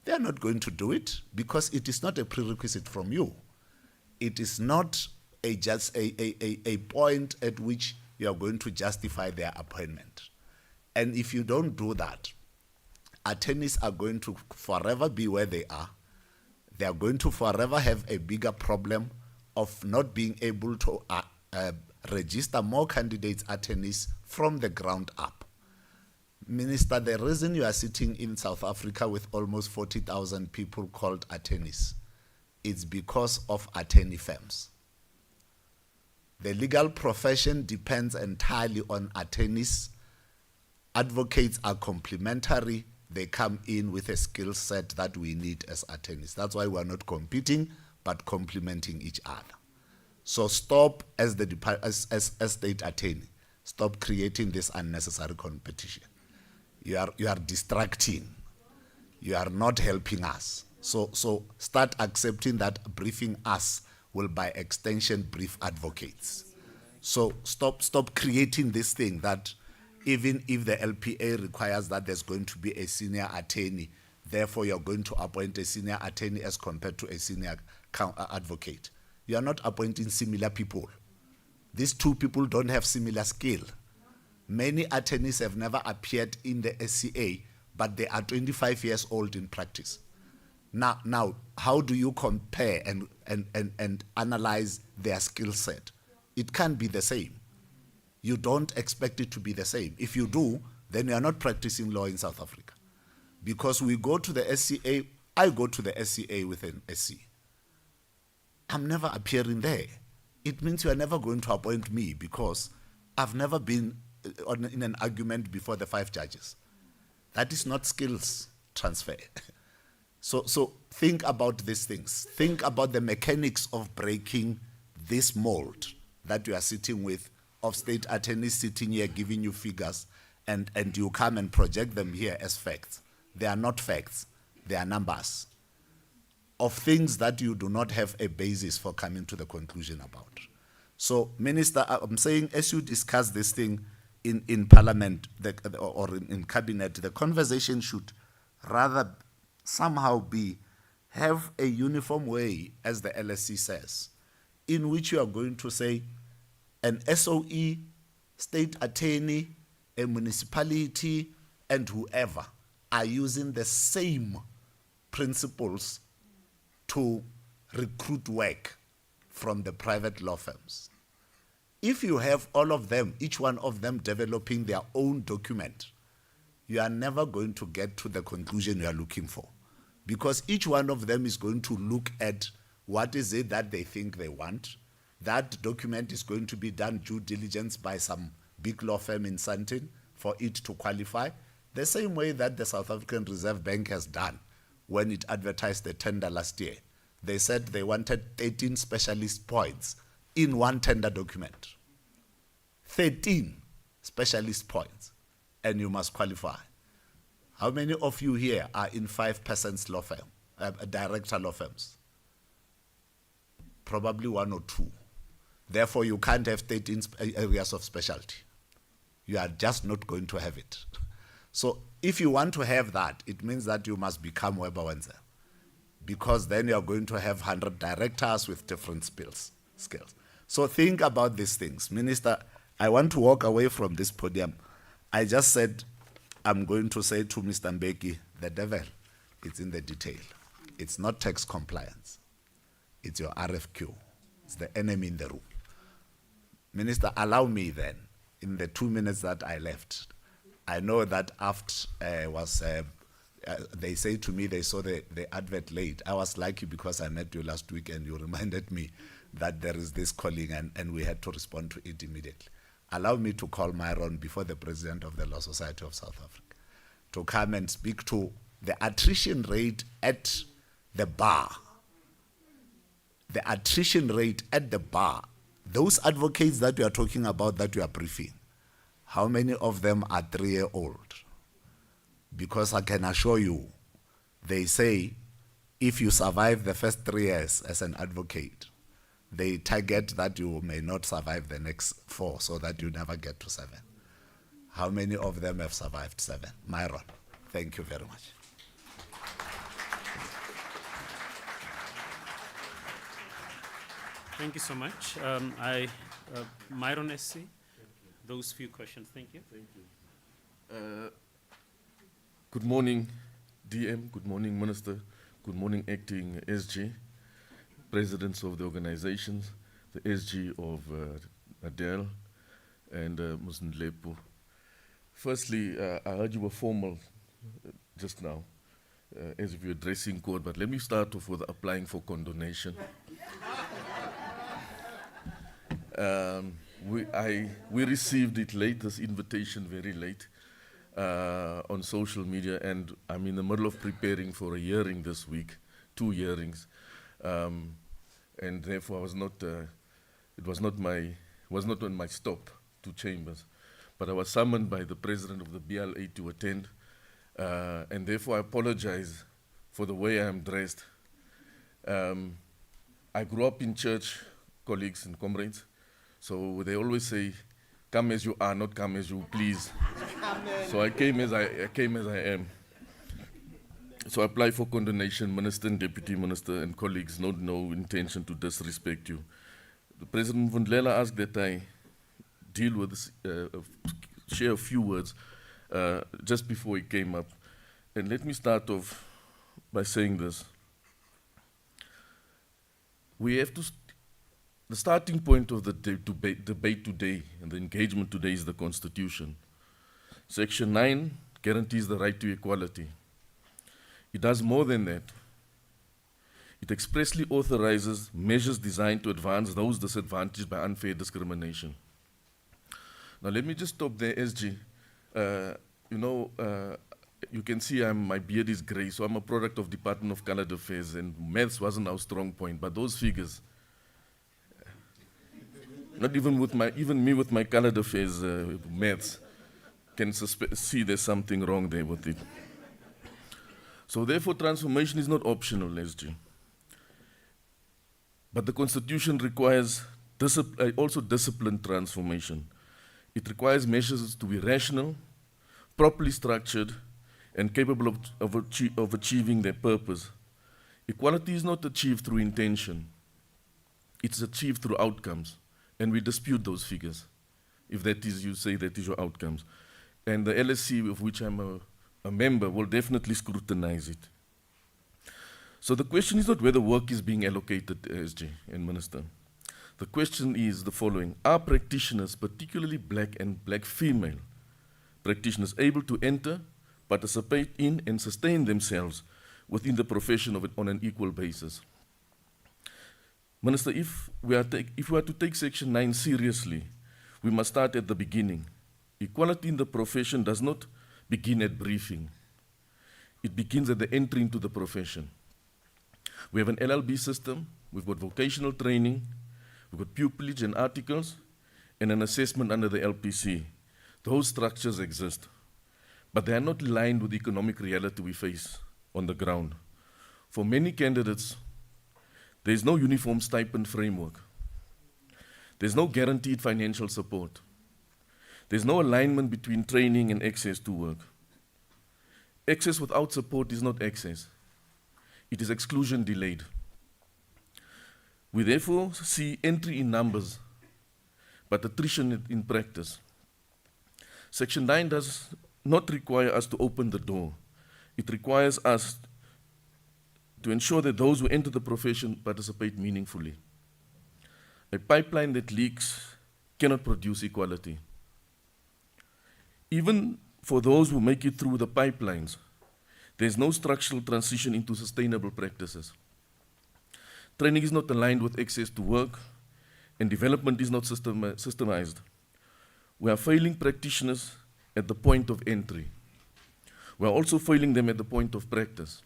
They are not going to do it because it is not a prerequisite from you. It is not just a point at which you are going to justify their appointment. And if you don't do that, attorneys are going to forever be where they are. They are going to forever have a bigger problem of not being able to register more candidates attorneys from the ground up. Minister, the reason you are sitting in South Africa with almost 40,000 people called attorneys is because of attorney firms. The legal profession depends entirely on attorneys. Advocates are complementary. They come in with a skill set that we need as attorneys. That's why we are not competing, but complementing each other. So stop, as state attorney, stop creating this unnecessary competition. You are distracting. You are not helping us. So start accepting that briefing us will by extension brief advocates. So stop creating this thing that even if the LPA requires that there's going to be a senior attorney, therefore you're going to appoint a senior attorney as compared to a senior advocate. You are not appointing similar people. These two people don't have similar skill. Many attorneys have never appeared in the SCA, but they are 25 years old in practice. Now, how do you compare and analyze their skill set? It can't be the same. You don't expect it to be the same. If you do, then you are not practicing law in South Africa. Because we go to the SCA, I go to the SCA with an SC. I'm never appearing there. It means you are never going to appoint me because I've never been in an argument before the 5 judges. That is not skills transfer. So think about these things. Think about the mechanics of breaking this mold that you are sitting with, of state attorneys sitting here giving you figures, and you come and project them here as facts. They are not facts, they are numbers of things that you do not have a basis for coming to the conclusion about. So, Minister, I'm saying as you discuss this thing in Parliament or in Cabinet, the conversation should rather somehow have a uniform way, as the LSC says, in which you are going to say an SOE, state attorney, a municipality, and whoever are using the same principles to recruit work from the private law firms. If you have all of them, each one of them developing their own document, you are never going to get to the conclusion you are looking for, because each one of them is going to look at what is it that they think they want. That document is going to be done due diligence by some big law firm in Sandton for it to qualify, the same way that the South African Reserve Bank has done when it advertised the tender last year. They said they wanted 13 specialist points in one tender document. 13 specialist points, and you must qualify. How many of you here are in 5% law firm, director law firms? Probably 1 or 2. Therefore, you can't have 13 areas of specialty. You are just not going to have it. So if you want to have that, it means that you must become Weber Wenzel, because then you are going to have 100 directors with different skills. So think about these things. Minister, I want to walk away from this podium. I just said, I'm going to say to Mr. Mbeki, the devil, it's in the detail. It's not tax compliance. It's your RFQ. It's the enemy in the room. Minister, allow me then, in the 2 minutes that I left, I know that after they say to me they saw the advert late. I was lucky because I met you last week and you reminded me that there is this calling, and we had to respond to it immediately. Allow me to call Myron before the President of the Law Society of South Africa to come and speak to the attrition rate at the bar. The attrition rate at the bar. Those advocates that you are talking about, that you are briefing, how many of them are 3-year-old? Because I can assure you, they say if you survive the first 3 years as an advocate, they target that you may not survive the next 4 so that you never get to 7. How many of them have survived 7? Myron, thank you very much. Thank you so much. Myron SC, those few questions. Thank you. Thank you. Good morning, DM. Good morning, Minister. Good morning, Acting SG, presidents of the organizations, the SG of Adele and Ms. Nlepo. Firstly, I heard you were formal just now, as if you're addressing court, but let me start off with applying for condonation. We received it late, this invitation very late, on social media, and I'm in the middle of preparing for a hearing this week, 2 hearings, and therefore I was not. It was not on my stop to Chambers, but I was summoned by the president of the BLA to attend, and therefore I apologize for the way I am dressed. I grew up in church, colleagues and comrades, so they always say, "Come as you are, not come as you please." So I came as I am. So I apply for condonation, Minister and Deputy Minister and colleagues, no intention to disrespect you. The President Mvundlela asked that I deal with this, share a few words just before he came up. And let me start off by saying this. We have to, the starting point of the debate today and the engagement today is the Constitution. Section 9 guarantees the right to equality. It does more than that. It expressly authorizes measures designed to advance those disadvantaged by unfair discrimination. Now let me just stop there, SG. You can see my beard is gray, so I'm a product of Department of Colored Affairs, and maths wasn't our strong point, but those figures, Not even with even me with my colored affairs maths can see there's something wrong there with it. So therefore, transformation is not optional, SG. But the Constitution requires also disciplined transformation. It requires measures to be rational, properly structured, and capable of achieving their purpose. Equality is not achieved through intention. It's achieved through outcomes. And we dispute those figures, if that is, you say that is your outcomes. And the LSC, of which I'm a member, will definitely scrutinize it. So the question is not whether work is being allocated, SG and Minister. The question is the following: are practitioners, particularly black and black female practitioners, able to enter, participate in, and sustain themselves within the profession on an equal basis? Minister, if we are to take Section 9 seriously, we must start at the beginning. Equality in the profession does not begin at briefing. It begins at the entry into the profession. We have an LLB system, we've got vocational training, we've got pupillage and articles, and an assessment under the LPC. Those structures exist, but they are not aligned with the economic reality we face on the ground. For many candidates, there is no uniform stipend framework. There's no guaranteed financial support. There's no alignment between training and access to work. Access without support is not access. It is exclusion delayed. We therefore see entry in numbers, but attrition in practice. Section 9 does not require us to open the door. It requires us to ensure that those who enter the profession participate meaningfully. A pipeline that leaks cannot produce equality. Even for those who make it through the pipelines, there's no structural transition into sustainable practices. Training is not aligned with access to work, and development is not systemized. We are failing practitioners at the point of entry. We are also failing them at the point of practice.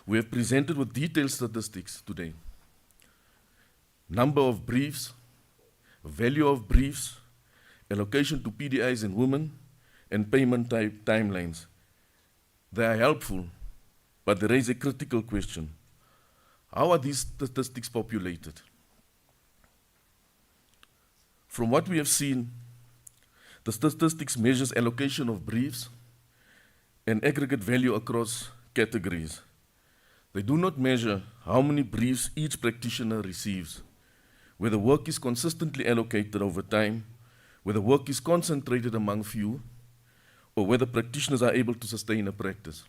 We have presented with detailed statistics today. Number of briefs, value of briefs, allocation to PDIs and women, and payment timelines. They are helpful, but they raise a critical question. How are these statistics populated? From what we have seen, the statistics measures allocation of briefs and aggregate value across categories. They do not measure how many briefs each practitioner receives, whether work is consistently allocated over time, whether work is concentrated among few, or whether practitioners are able to sustain a practice.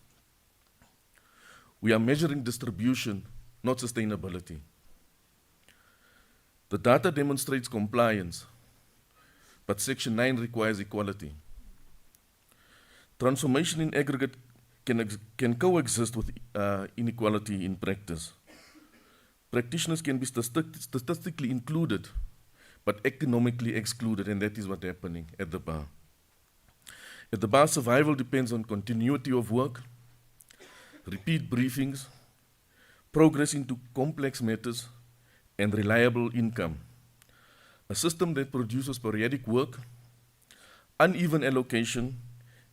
We are measuring distribution, not sustainability. The data demonstrates compliance, but Section 9 requires equality. Transformation in aggregate can coexist with inequality in practice. Practitioners can be statistically included, but economically excluded, and that is what's happening at the bar. At the bar, survival depends on continuity of work, repeat briefings, progress into complex matters, and reliable income. A system that produces sporadic work, uneven allocation,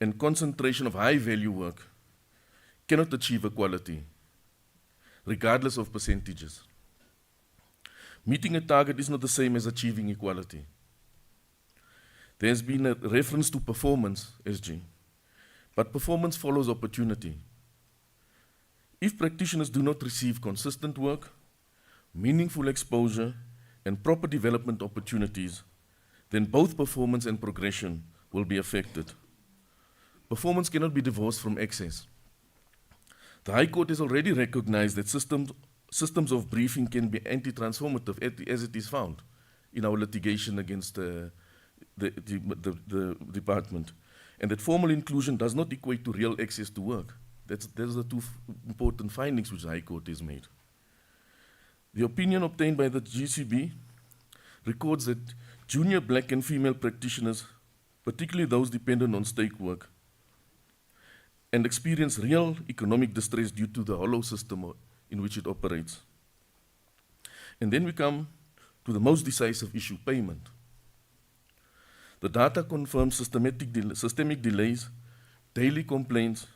and concentration of high-value work cannot achieve equality, regardless of percentages. Meeting a target is not the same as achieving equality. There's been a reference to performance, SG, but performance follows opportunity. If practitioners do not receive consistent work, meaningful exposure, and proper development opportunities, then both performance and progression will be affected. Performance cannot be divorced from access. The High Court has already recognized that systems of briefing can be anti-transformative, as it is found in our litigation against the department, and that formal inclusion does not equate to real access to work. Those are two important findings which the High Court has made. The opinion obtained by the GCB records that junior black and female practitioners, particularly those dependent on stake work, and experience real economic distress due to the hollow system in which it operates. And then we come to the most decisive issue, payment. The data confirms systemic delays, daily complaints,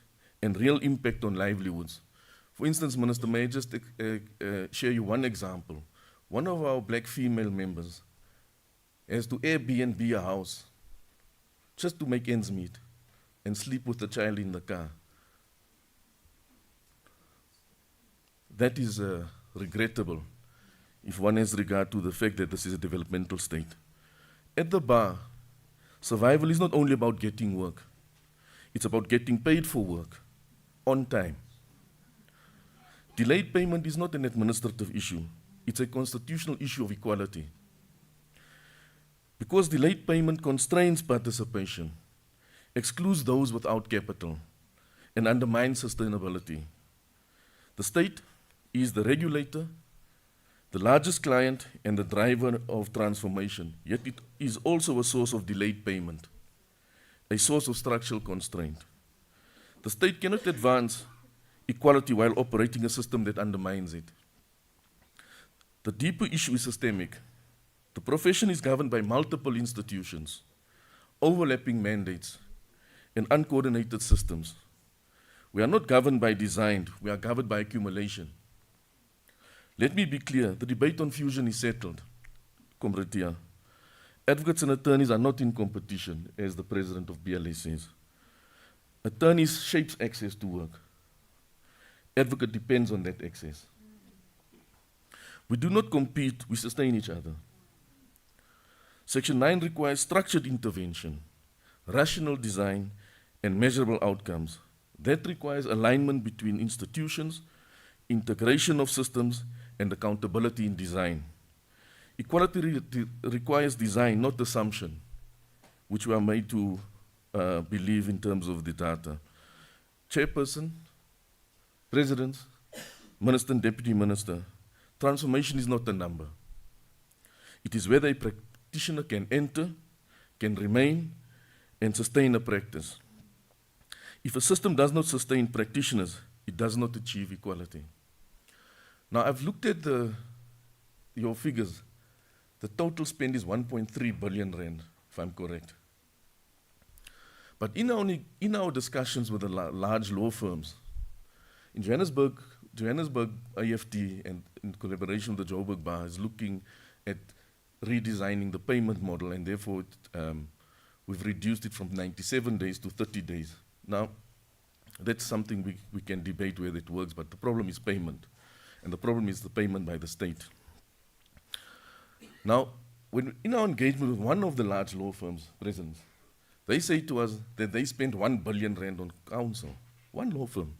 and real impact on livelihoods. For instance, Minister, may I just share you one example. One of our black female members has to Airbnb a house just to make ends meet and sleep with the child in the car. That is regrettable if one has regard to the fact that this is a developmental state. At the bar, survival is not only about getting work, it's about getting paid for work on time. Delayed payment is not an administrative issue, it's a constitutional issue of equality. Because delayed payment constrains participation, excludes those without capital, and undermines sustainability. The state is the regulator, the largest client, and the driver of transformation, yet it is also a source of delayed payment, a source of structural constraint. The state cannot advance equality while operating a system that undermines it. The deeper issue is systemic. The profession is governed by multiple institutions, overlapping mandates, and uncoordinated systems. We are not governed by design, we are governed by accumulation. Let me be clear, the debate on fusion is settled. Comrade Tia. Advocates and attorneys are not in competition, as the president of BLA says. Attorneys shapes access to work. Advocate depends on that access. We do not compete, we sustain each other. Section 9 requires structured intervention, rational design, and measurable outcomes. That requires alignment between institutions, integration of systems, and accountability in design. Equality requires design, not assumption, which we are made to believe in terms of the data. Chairperson, Presidents, Minister and Deputy Minister, transformation is not a number. It is whether a practitioner can enter, can remain, and sustain a practice. If a system does not sustain practitioners, it does not achieve equality. Now, I've looked at your figures. The total spend is 1.3 billion rand, if I'm correct. But in our discussions with the large law firms, in Johannesburg IFT and in collaboration with the Joburg Bar is looking at redesigning the payment model, and therefore we've reduced it from 97 days to 30 days. Now, that's something we can debate whether it works, but the problem is payment. And the problem is the payment by the state. Now, in our engagement with one of the large law firms, Presidents, they say to us that they spend 1 billion rand on counsel. One law firm.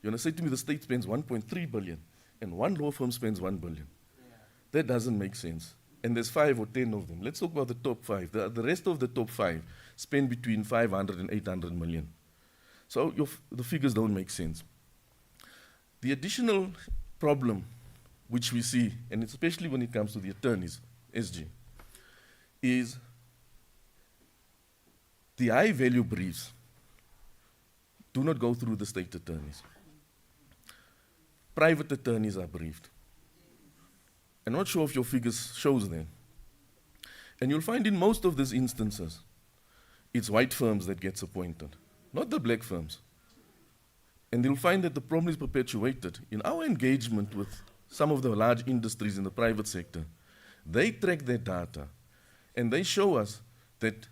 You want to say to me the state spends 1.3 billion and one law firm spends 1 billion. Yeah. That doesn't make sense. And there's 5 or 10 of them. Let's talk about the top 5. The rest of the top 5 spend between 500 and 800 million. So the figures don't make sense. The additional problem which we see, and especially when it comes to the attorneys, SG, is the high value briefs do not go through the state attorneys. Private attorneys are briefed. I'm not sure if your figures shows them. And you'll find in most of these instances, it's white firms that gets appointed, not the black firms. And you'll find that the problem is perpetuated. In our engagement with some of the large industries in the private sector, they track their data and they show us that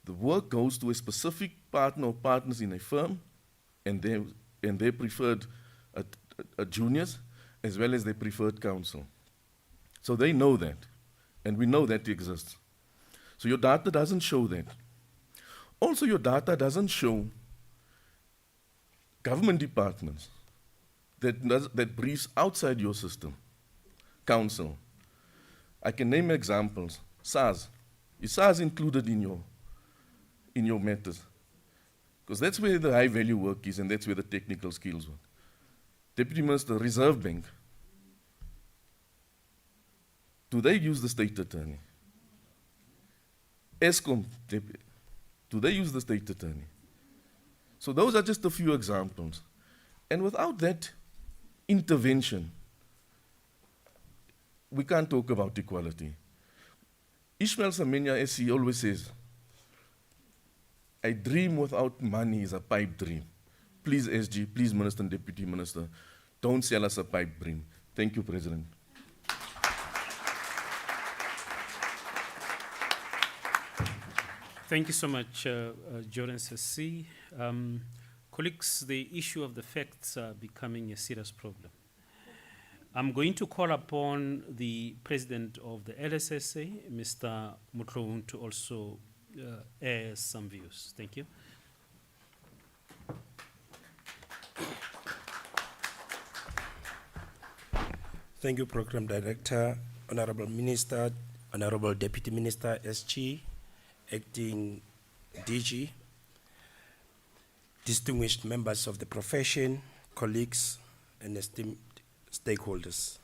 the work goes to a specific partner or partners in a firm and their preferred juniors as well as their preferred counsel. So they know that, and we know that exists. So your data doesn't show that. Also, your data doesn't show government departments that briefs outside your system, counsel. I can name examples. SARS. Is SARS included in your matters? Because that's where the high value work is and that's where the technical skills work. Deputy Minister, Reserve Bank. Do they use the state attorney? ESCOM, do they use the state attorney? So those are just a few examples. And without that intervention, we can't talk about equality. Ishmael Semenya, as he always says, a dream without money is a pipe dream. Please, SG, please, Minister and Deputy Minister, don't sell us a pipe dream. Thank you, President. Thank you so much, Jordan Sassi. Colleagues, the issue of the facts are becoming a serious problem. I'm going to call upon the President of the LSSA, Mr. Mutloun, to also air some views. Thank you. Thank you, Program Director, Honorable Minister, Honorable Deputy Minister SG, Acting DG, distinguished members of the profession, colleagues, and esteemed stakeholders.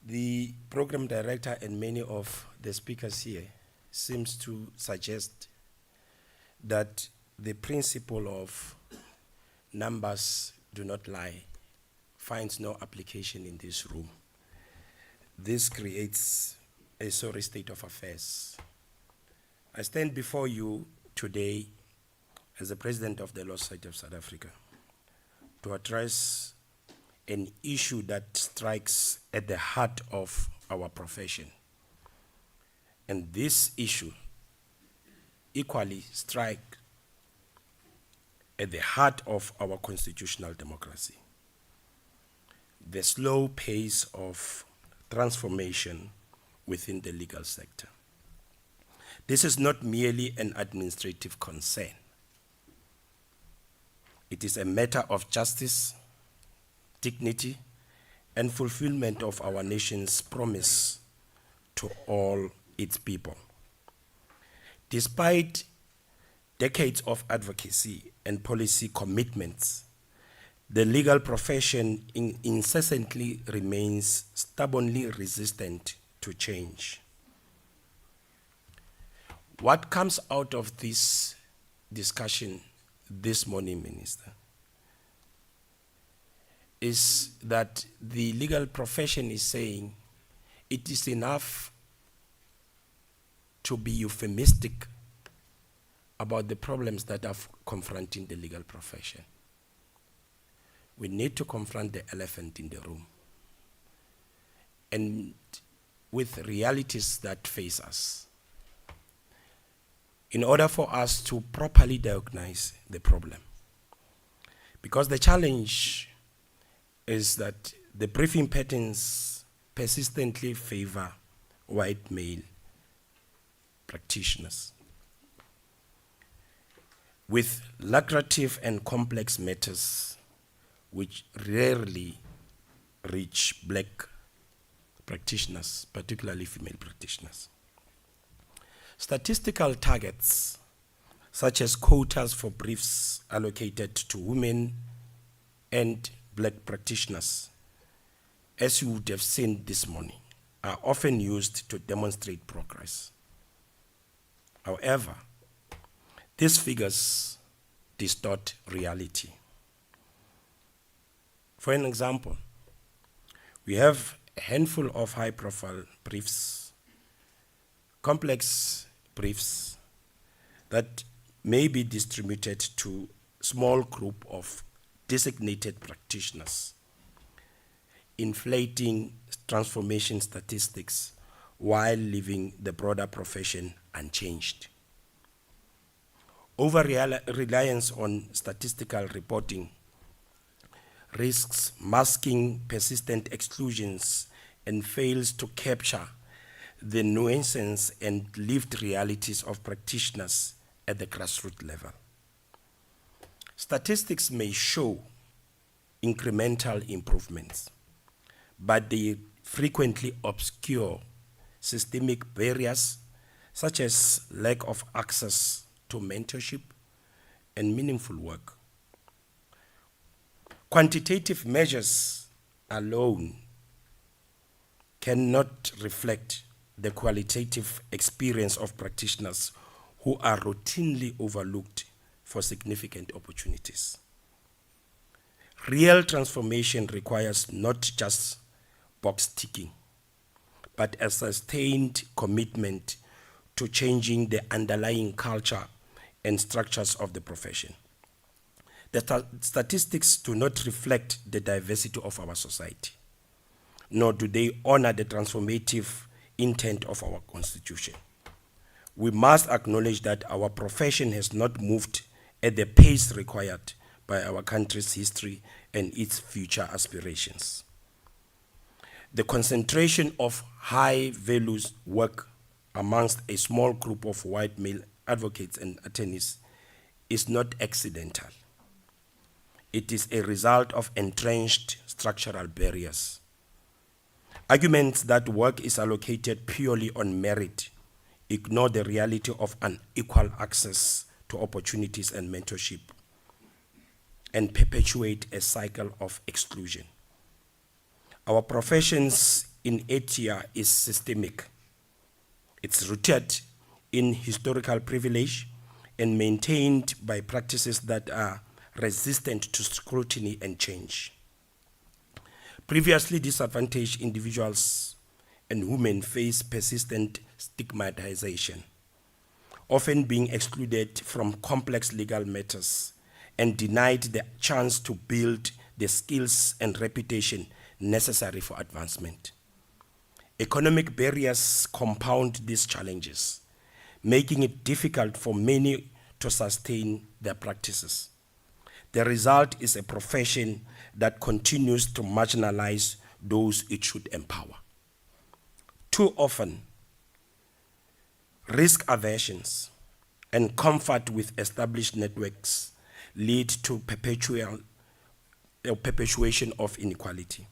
The Program Director and many of the speakers here seems to suggest that the principle of numbers do not lie finds no application in this room. This creates a sorry state of affairs. I stand before you today as the President of the Law Society of South Africa to address an issue that strikes at the heart of our profession. And this issue equally strikes at the heart of our constitutional democracy. The slow pace of transformation within the legal sector. This is not merely an administrative concern. It is a matter of justice, dignity, and fulfillment of our nation's promise to all its people. Despite decades of advocacy and policy commitments, the legal profession incessantly remains stubbornly resistant to change. What comes out of this discussion this morning, Minister, is that the legal profession is saying it is enough to be euphemistic about the problems that are confronting the legal profession. We need to confront the elephant in the room, and with realities that face us, in order for us to properly diagnose the problem. Because the challenge is that the briefing patterns persistently favor white male practitioners with lucrative and complex matters which rarely reach black practitioners, particularly female practitioners. Statistical targets, such as quotas for briefs allocated to women and black practitioners, as you would have seen this morning, are often used to demonstrate progress. However, these figures distort reality. For an example, we have a handful of high-profile briefs, complex briefs that may be distributed to a small group of designated practitioners, inflating transformation statistics while leaving the broader profession unchanged. Over-reliance on statistical reporting risks masking persistent exclusions and fails to capture the nuances and lived realities of practitioners at the grassroots level. Statistics may show incremental improvements, but they frequently obscure systemic barriers such as lack of access to mentorship and meaningful work. Quantitative measures alone cannot reflect the qualitative experience of practitioners who are routinely overlooked for significant opportunities. Real transformation requires not just box ticking, but a sustained commitment to changing the underlying culture and structures of the profession. The statistics do not reflect the diversity of our society, nor do they honor the transformative intent of our Constitution. We must acknowledge that our profession has not moved at the pace required by our country's history and its future aspirations. The concentration of high values work amongst a small group of white male advocates and attorneys is not accidental. It is a result of entrenched structural barriers. Arguments that work is allocated purely on merit ignore the reality of unequal access to opportunities and mentorship and perpetuate a cycle of exclusion. Our profession's inertia is systemic. It's rooted in historical privilege and maintained by practices that are resistant to scrutiny and change. Previously disadvantaged individuals and women face persistent stigmatization, often being excluded from complex legal matters and denied the chance to build the skills and reputation necessary for advancement. Economic barriers compound these challenges, making it difficult for many to sustain their practices. The result is a profession that continues to marginalize those it should empower. Too often, risk aversions and comfort with established networks lead to perpetuation of inequality.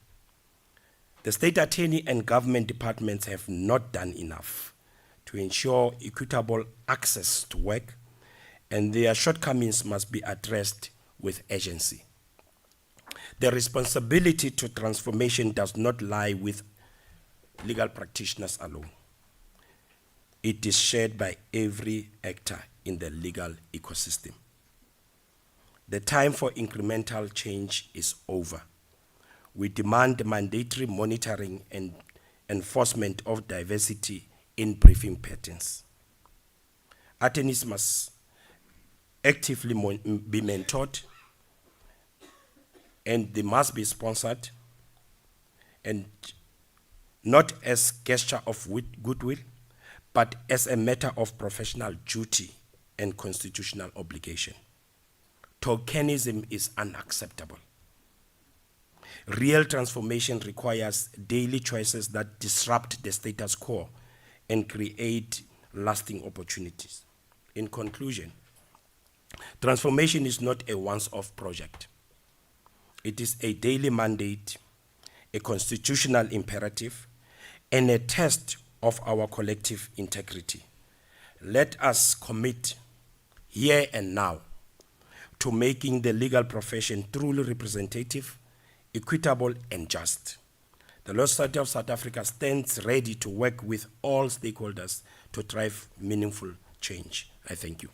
The state attorney and government departments have not done enough to ensure equitable access to work, and their shortcomings must be addressed with urgency. The responsibility to transformation does not lie with legal practitioners alone. It is shared by every actor in the legal ecosystem. The time for incremental change is over. We demand mandatory monitoring and enforcement of diversity in briefing patterns. Attorneys must actively be mentored, and they must be sponsored, and not as gesture of goodwill, but as a matter of professional duty and constitutional obligation. Tokenism is unacceptable. Real transformation requires daily choices that disrupt the status quo and create lasting opportunities. In conclusion, transformation is not a once-off project. It is a daily mandate, a constitutional imperative, and a test of our collective integrity. Let us commit here and now to making the legal profession truly representative, equitable, and just. The Law Society of South Africa stands ready to work with all stakeholders to drive meaningful change. I thank you.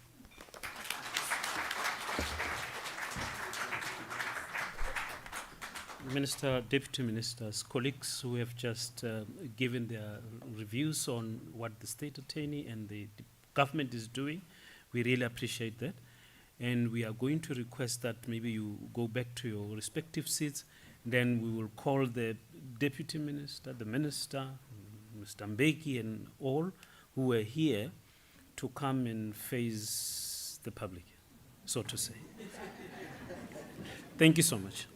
Minister, Deputy Ministers, colleagues who have just given their reviews on what the State Attorney and the government is doing, we really appreciate that. And we are going to request that maybe you go back to your respective seats. Then we will call the Deputy Minister, the Minister, Mr. Mbeki, and all who were here to come and face the public, so to say. Thank you so much.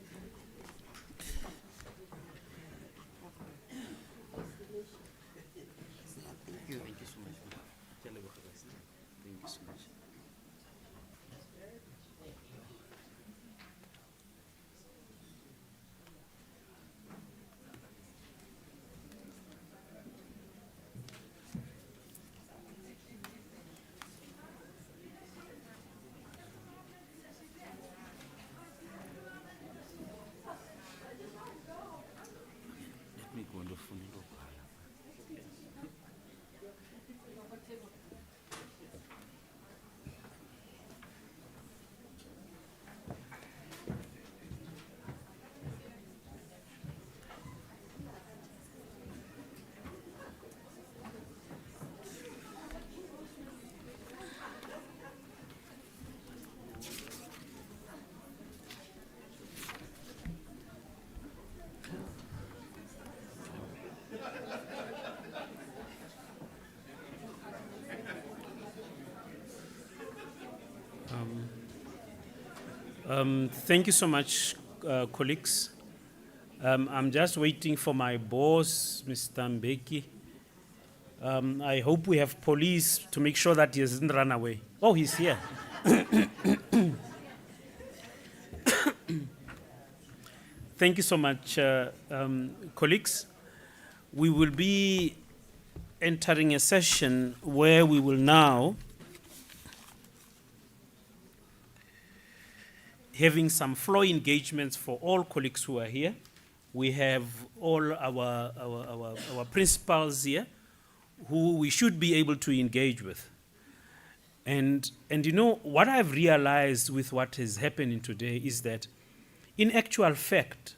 Thank you so much, colleagues. I'm just waiting for my boss, Mr. Mbeki. I hope we have police to make sure that he doesn't run away. Oh, he's here. Thank you so much, colleagues. We will be entering a session where we will now having some floor engagements for all colleagues who are here. We have all our principals here who we should be able to engage with. And you know, what I've realized with what is happening today is that in actual fact,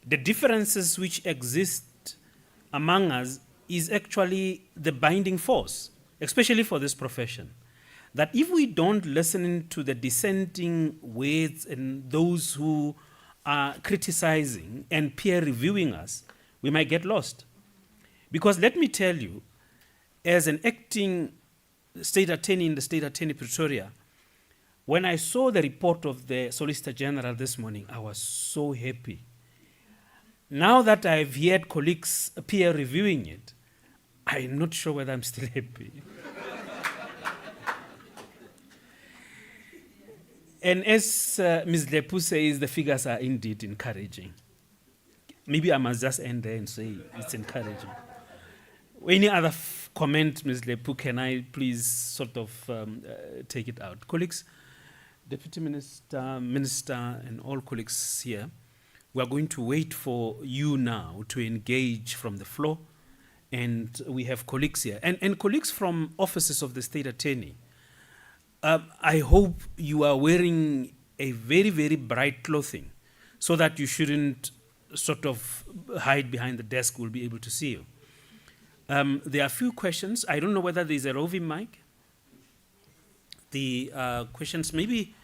the differences which exist among us is actually the binding force, especially for this profession. That if we don't listen to the dissenting words and those who are criticizing and peer reviewing us, we might get lost. Because let me tell you, as an acting state attorney in the State Attorney Pretoria, when I saw the report of the Solicitor General this morning, I was so happy. Now that I've heard colleagues peer reviewing it, I'm not sure whether I'm still happy. And as Ms. Lepu says, the figures are indeed encouraging. Maybe I must just end there and say it's encouraging. Any other comment, Ms. Lepu, can I please sort of take it out? Colleagues, Deputy Minister, Minister, and all colleagues here, we are going to wait for you now to engage from the floor. And we have colleagues here. And colleagues from offices of the State Attorney, I hope you are wearing a very, very bright clothing so that you shouldn't sort of hide behind the desk. We'll be able to see you. There are a few questions. I don't know whether there's a roving mic. The questions, maybe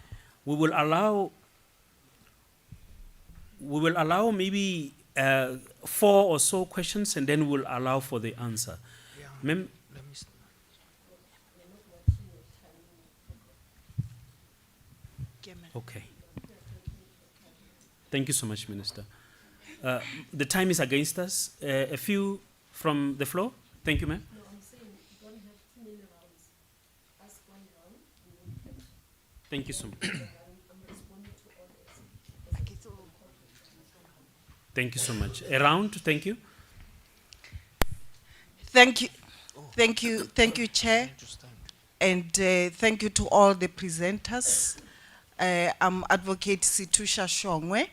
we will allow maybe 4 or so questions, and then we'll allow for the answer. Yeah. Okay. Thank you so much, Minister. The time is against us. A few from the floor. Thank you, ma'am. No, I'm saying you don't have too many rounds. Ask one round. Thank you so much. I'm responding to all this. Thank you so much. A round, thank you. Thank you, Chair, and thank you to all the presenters. I'm Advocate Situsha Shongwe.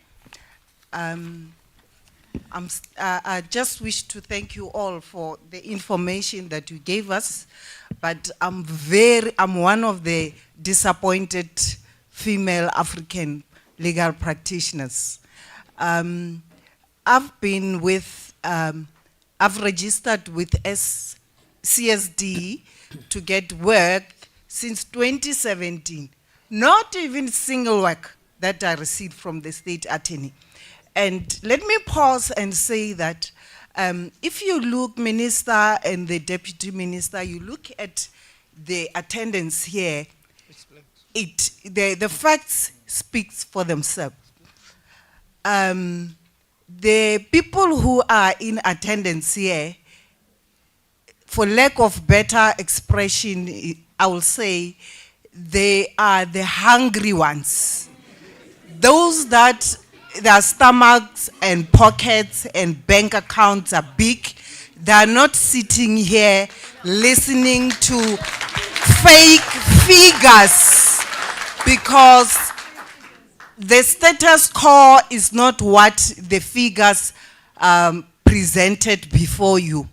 I just wish to thank you all for the information that you gave us, but I'm one of the disappointed female African legal practitioners. I've registered with CSD to get work since 2017. Not even single work that I received from the State Attorney. And let me pause and say that if you look, Minister and the Deputy Minister, you look at the attendance here, the facts speaks for themselves. The people who are in attendance here, for lack of better expression, I will say, they are the hungry ones. Those that their stomachs and pockets and bank accounts are big, they are not sitting here listening to fake figures, because the status quo is not what the figures presented before you.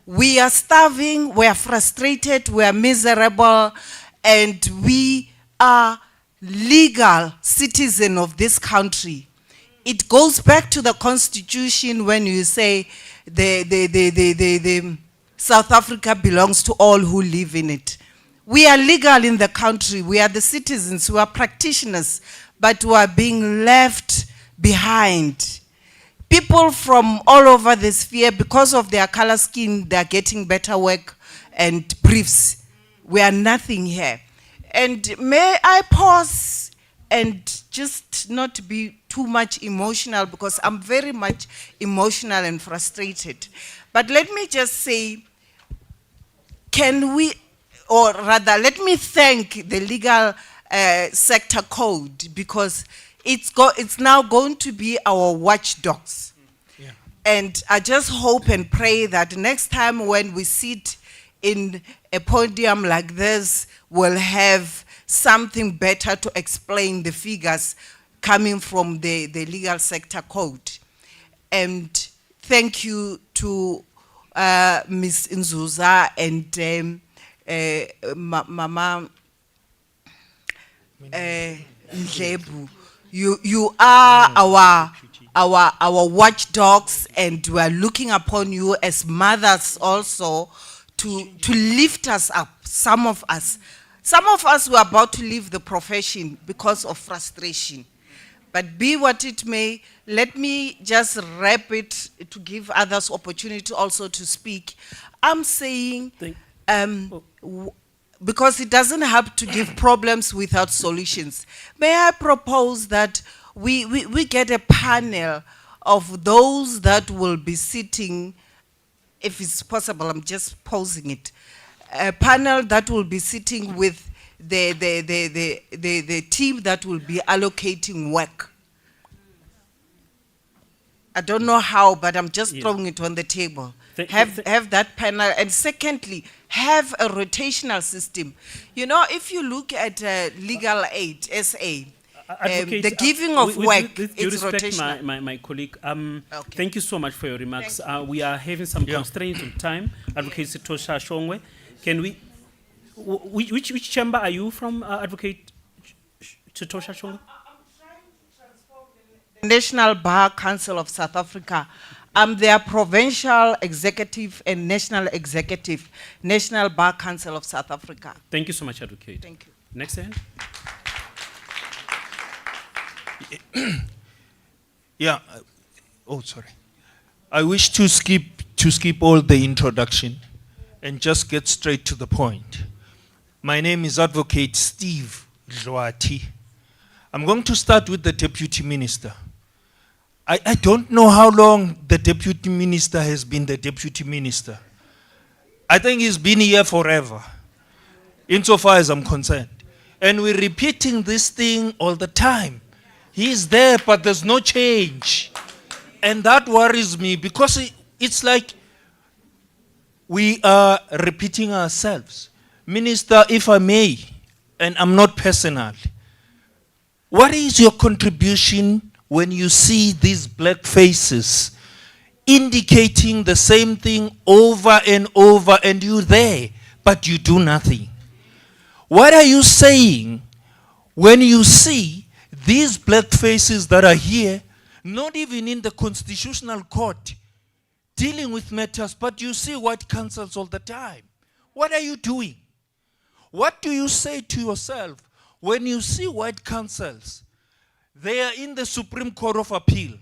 We are starving, we are frustrated, we are miserable, and we are legal citizens of this country. It goes back to the Constitution when you say the South Africa belongs to all who live in it. We are legal in the country, we are the citizens, we are practitioners, but we are being left behind. People from all over the sphere, because of their color scheme, they're getting better work and briefs. We are nothing here. And may I pause and just not be too much emotional because I'm very much emotional and frustrated. But let me just say, can we, or rather, let me thank the legal sector code because it's now going to be our watchdogs. Yeah. And I just hope and pray that next time when we sit in a podium like this, we'll have something better to explain the figures coming from the legal sector code. And thank you to Ms. Nzuza and Mama Ndlebu. You are our watchdogs, and we are looking upon you as mothers also to lift us up. Some of us were about to leave the profession because of frustration. But be what it may, let me just wrap it to give others opportunity also to speak. I'm saying, because it doesn't have to give problems without solutions. May I propose that we get a panel of those that will be sitting, if it's possible, I'm just posing it, a panel that will be sitting with the team that will be allocating work. I don't know how, but I'm just throwing it on the table. Have that panel, and secondly, have a rotational system. You know, if you look at legal aid, SA, the giving of work, it's rotational. My colleague, thank you so much for your remarks. We are having some constraints on time. Advocate Sitosha Shongwe, can we? Which chamber are you from, Advocate Sitosha Shongwe? National Bar Council of South Africa. I'm their provincial executive and national executive, National Bar Council of South Africa. Thank you so much, Advocate. Thank you. Next hand. Yeah. Oh, sorry. I wish to skip all the introduction and just get straight to the point. My name is Advocate Steve Dlwati. I'm going to start with the Deputy Minister. I don't know how long the Deputy Minister has been the Deputy Minister. I think he's been here forever, insofar as I'm concerned. And we're repeating this thing all the time. He's there, but there's no change. And that worries me because it's like we are repeating ourselves. Minister, if I may, and I'm not personal, what is your contribution when you see these black faces indicating the same thing over and over, and you're there, but you do nothing? What are you saying when you see these black faces that are here, not even in the Constitutional Court, dealing with matters, but you see white councils all the time? What are you doing? What do you say to yourself when you see white councils? They are in the Supreme Court of Appeal.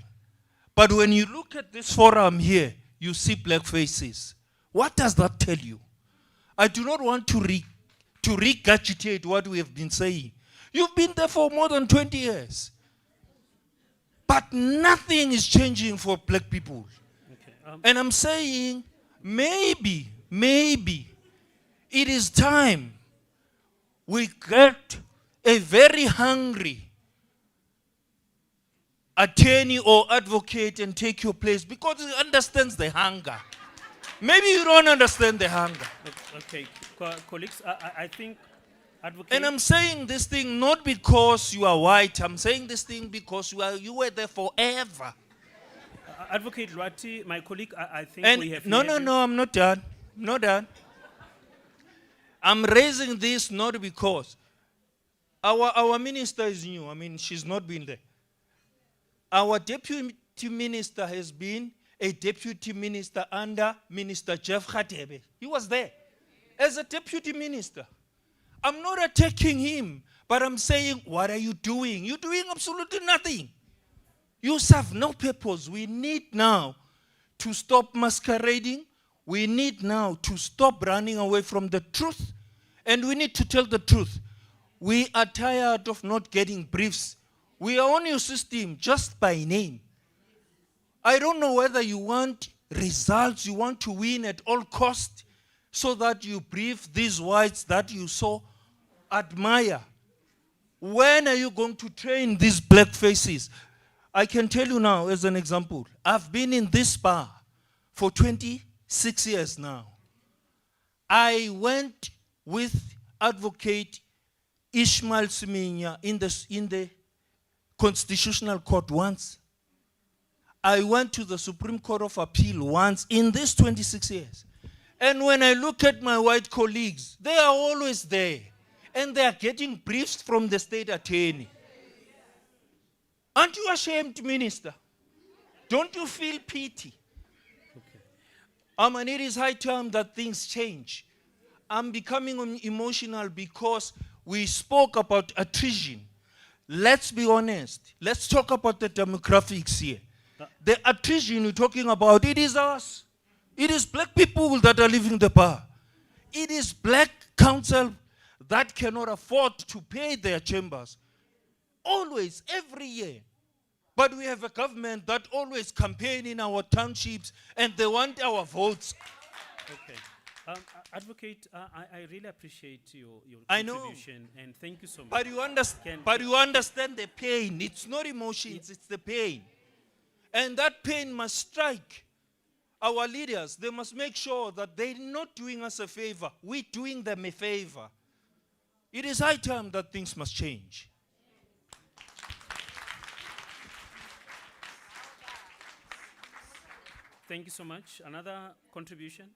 But when you look at this forum here, you see black faces. What does that tell you? I do not want to regurgitate what we have been saying. You've been there for more than 20 years. But nothing is changing for black people. Okay, and I'm saying, maybe it is time we get a very hungry attorney or advocate and take your place, because he understands the hunger. Maybe you don't understand the hunger. Okay, colleagues, I think advocate. And I'm saying this thing not because you are white. I'm saying this thing because you were there forever. Advocate Lwati, my colleague, I think and we have... No, I'm not done. Not done. I'm raising this not because our minister is new. I mean, she's not been there. Our deputy minister has been a deputy minister under Minister Jeff Radebe. He was there as a deputy minister. I'm not attacking him, but I'm saying, what are you doing? You're doing absolutely nothing. You serve no purpose. We need now to stop masquerading. We need now to stop running away from the truth. And we need to tell the truth. We are tired of not getting briefs We are on your system just by name. I don't know whether you want results, you want to win at all cost, so that you brief these whites that you so admire. When are you going to train these black faces? I can tell you now, as an example, I've been in this bar for 26 years now. I went with Advocate Ishmael Siminya in the Constitutional Court once. I went to the Supreme Court of Appeal once in these 26 years. And when I look at my white colleagues, they are always there. And they are getting briefs from the state attorney. Aren't you ashamed, Minister? Don't you feel pity? And it is high time that things change. I'm becoming emotional because we spoke about attrition. Let's be honest. Let's talk about the demographics here. The attrition you're talking about, it is us. It is black people that are leaving the bar. It is black council that cannot afford to pay their chambers. Always, every year. But we have a government that always campaign in our townships and they want our votes. Okay. Advocate, I really appreciate your I know. contribution and thank you so much. But you understand the pain. It's not emotions, it's the pain. And that pain must strike our leaders. They must make sure that they're not doing us a favor. We're doing them a favor. It is high time that things must change. Thank you so much. Another contribution?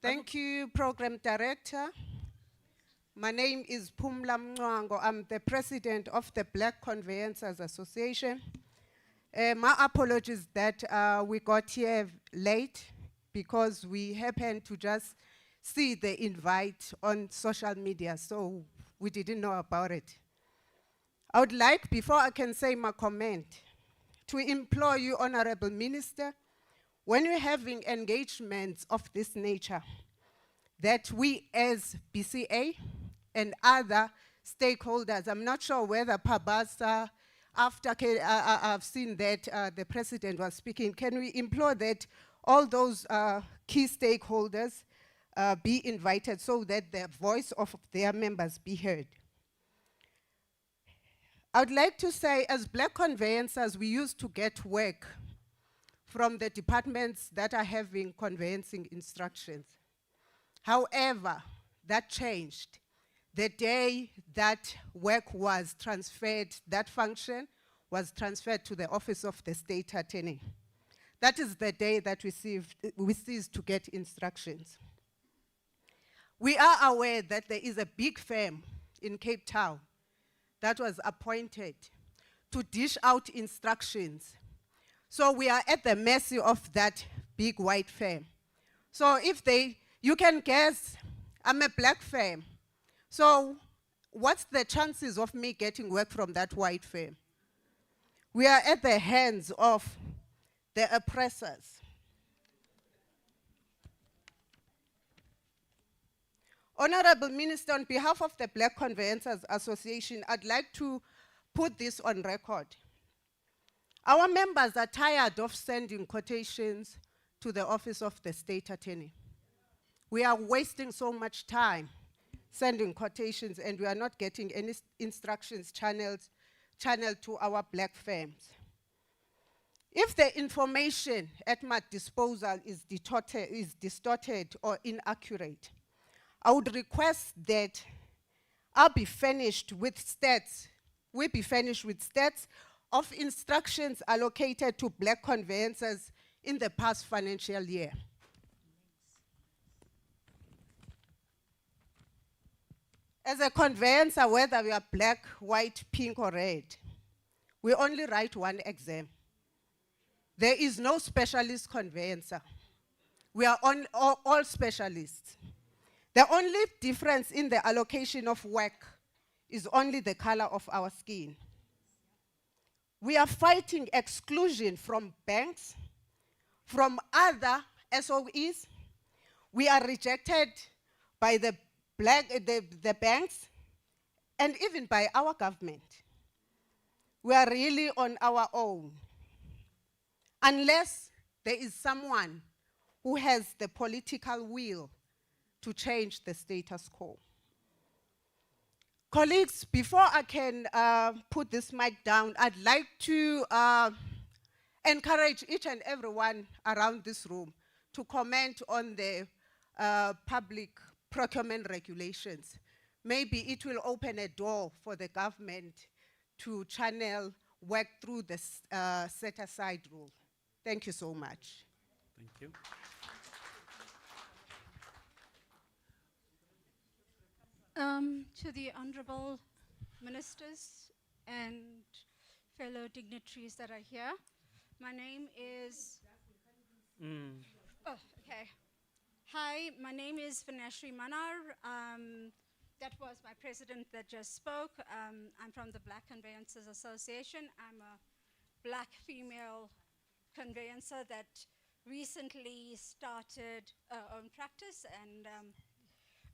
Thank you, Program Director. My name is Pumla Mngwango. I'm the president of the Black Conveyancers Association. My apologies that we got here late because we happened to just see the invite on social media, so we didn't know about it. I would like, before I can say my comment, to implore you, Honorable Minister, when you're having engagements of this nature, that we as BCA and other stakeholders, I'm not sure whether Pabasa, after I've seen that the President was speaking, can we implore that all those key stakeholders be invited so that the voice of their members be heard? I would like to say, as black conveyancers, we used to get work from the departments that are having conveyancing instructions. However, that changed. The day that work was transferred, that function was transferred to the Office of the State Attorney. That is the day that we ceased to get instructions. We are aware that there is a big firm in Cape Town that was appointed to dish out instructions. So we are at the mercy of that big white firm. So if you can guess, I'm a black firm. So what's the chances of me getting work from that white firm? We are at the hands of the oppressors. Honorable Minister, on behalf of the Black Conveyancers Association, I'd like to put this on record. Our members are tired of sending quotations to the Office of the State Attorney. We are wasting so much time sending quotations and we are not getting any instructions channeled to our black firms. If the information at my disposal is distorted or inaccurate, I would request that I'll be furnished with stats. We'll be furnished with stats of instructions allocated to black conveyancers in the past financial year. As a conveyancer, whether we are black, white, pink, or red, we only write one exam. There is no specialist conveyancer. We are all specialists. The only difference in the allocation of work is only the color of our skin. We are fighting exclusion from banks, from other SOEs. We are rejected by the banks and even by our government, we are really on our own. Unless there is someone who has the political will to change the status quo. Colleagues, before I can put this mic down, I'd like to encourage each and everyone around this room to comment on the public procurement regulations. Maybe it will open a door for the government to channel work through the set-aside rule. Thank you so much. Thank you. To the honorable ministers and fellow dignitaries that are here, my name is... Oh, okay. Hi, my name is Vanashri Manar. That was my president that just spoke. I'm from the Black Conveyancers Association. I'm a black female conveyancer that recently started own practice, and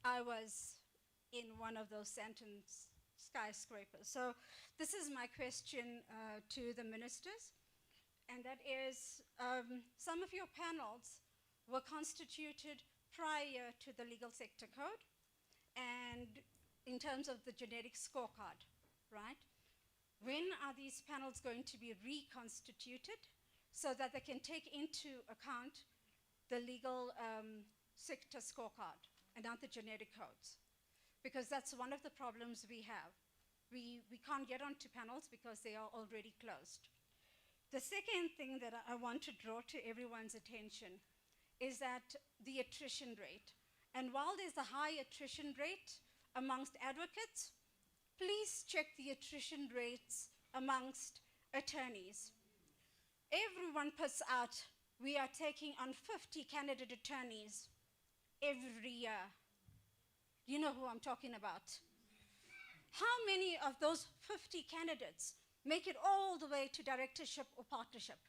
I was in one of those sentence skyscrapers. So this is my question to the ministers, and that is, some of your panels were constituted prior to the Legal Sector Code, and in terms of the genetic scorecard, right? When are these panels going to be reconstituted so that they can take into account the legal sector scorecard and not the genetic codes? Because that's one of the problems we have. We can't get onto panels because they are already closed. The second thing that I want to draw to everyone's attention is that the attrition rate. And while there's a high attrition rate amongst advocates, please check the attrition rates amongst attorneys. Everyone puts out, we are taking on 50 candidate attorneys every year. You know who I'm talking about. How many of those 50 candidates make it all the way to directorship or partnership?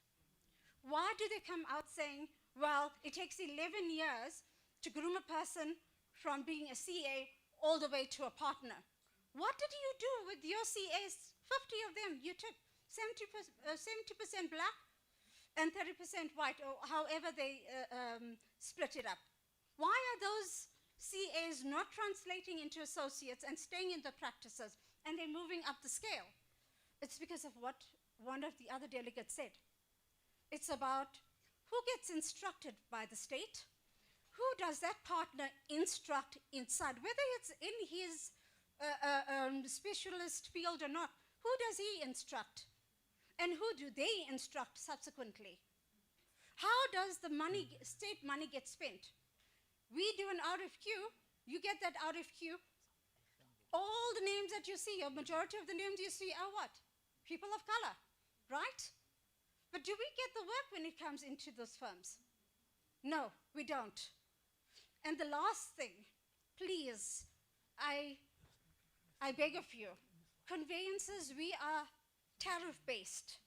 Why do they come out saying, well, it takes 11 years to groom a person from being a CA all the way to a partner? What did you do with your CAs? 50 of them, you took 70% black and 30% white, or however they split it up. Why are those CAs not translating into associates and staying in the practices, and they're moving up the scale? It's because of what one of the other delegates said. It's about who gets instructed by the state, who does that partner instruct inside, whether it's in his specialist field or not. Who does he instruct? And who do they instruct subsequently? How does the money, state money, get spent? We do an RFQ, you get that RFQ. All the names that you see, a majority of the names you see are what? People of color, right? But do we get the work when it comes into those firms? No, we don't. And the last thing, please, I beg of you, conveyances, we are tariff-based,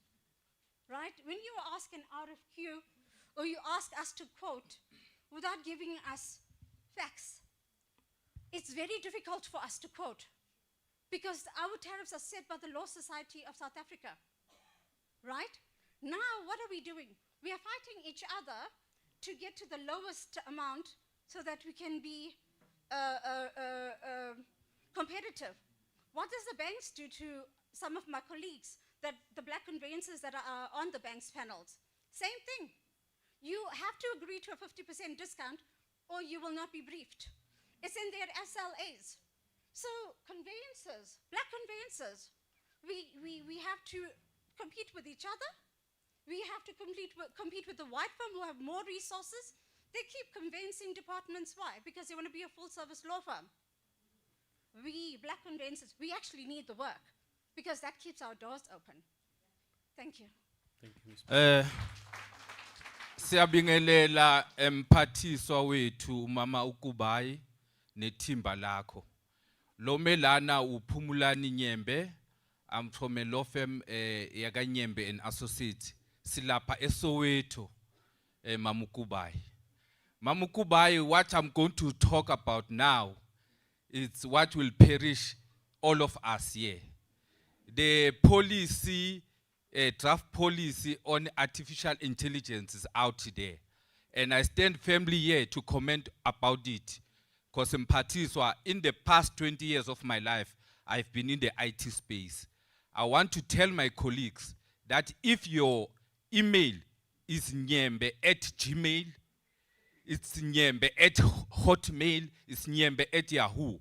right? When you ask an RFQ, or you ask us to quote without giving us facts, it's very difficult for us to quote because our tariffs are set by the Law Society of South Africa, right? Now, what are we doing? We are fighting each other to get to the lowest amount so that we can be competitive. What does the banks do to some of my colleagues, that the black conveyancers that are on the bank's panels? Same thing. You have to agree to a 50% discount or you will not be briefed. It's in their SLAs. So conveyancers, black conveyancers, we have to compete with each other. We have to compete with the white firm who have more resources. They keep conveyancing departments. Why? Because they want to be a full-service law firm. We, black conveyancers, we actually need the work because that keeps our doors open. Thank you. Thank you, Ms. Siyabingelela emphathiswa wethu Mmamoloko Kubayi nethimba lakho. Lo melana uPhumulani Nyembe, I'm from a law firm yaka Nyembe and Associates. Silapha eSoweto, Mmamoloko Kubayi. Mmamoloko Kubayi, what I'm going to talk about now, it's what will perish all of us here. The policy, draft policy on artificial intelligence is out there. And I stand firmly here to comment about it. Because in the past 20 years of my life, I've been in the IT space. I want to tell my colleagues that if your email is nyembe@gmail, it's nyembe@hotmail, it's nyembe@yahoo,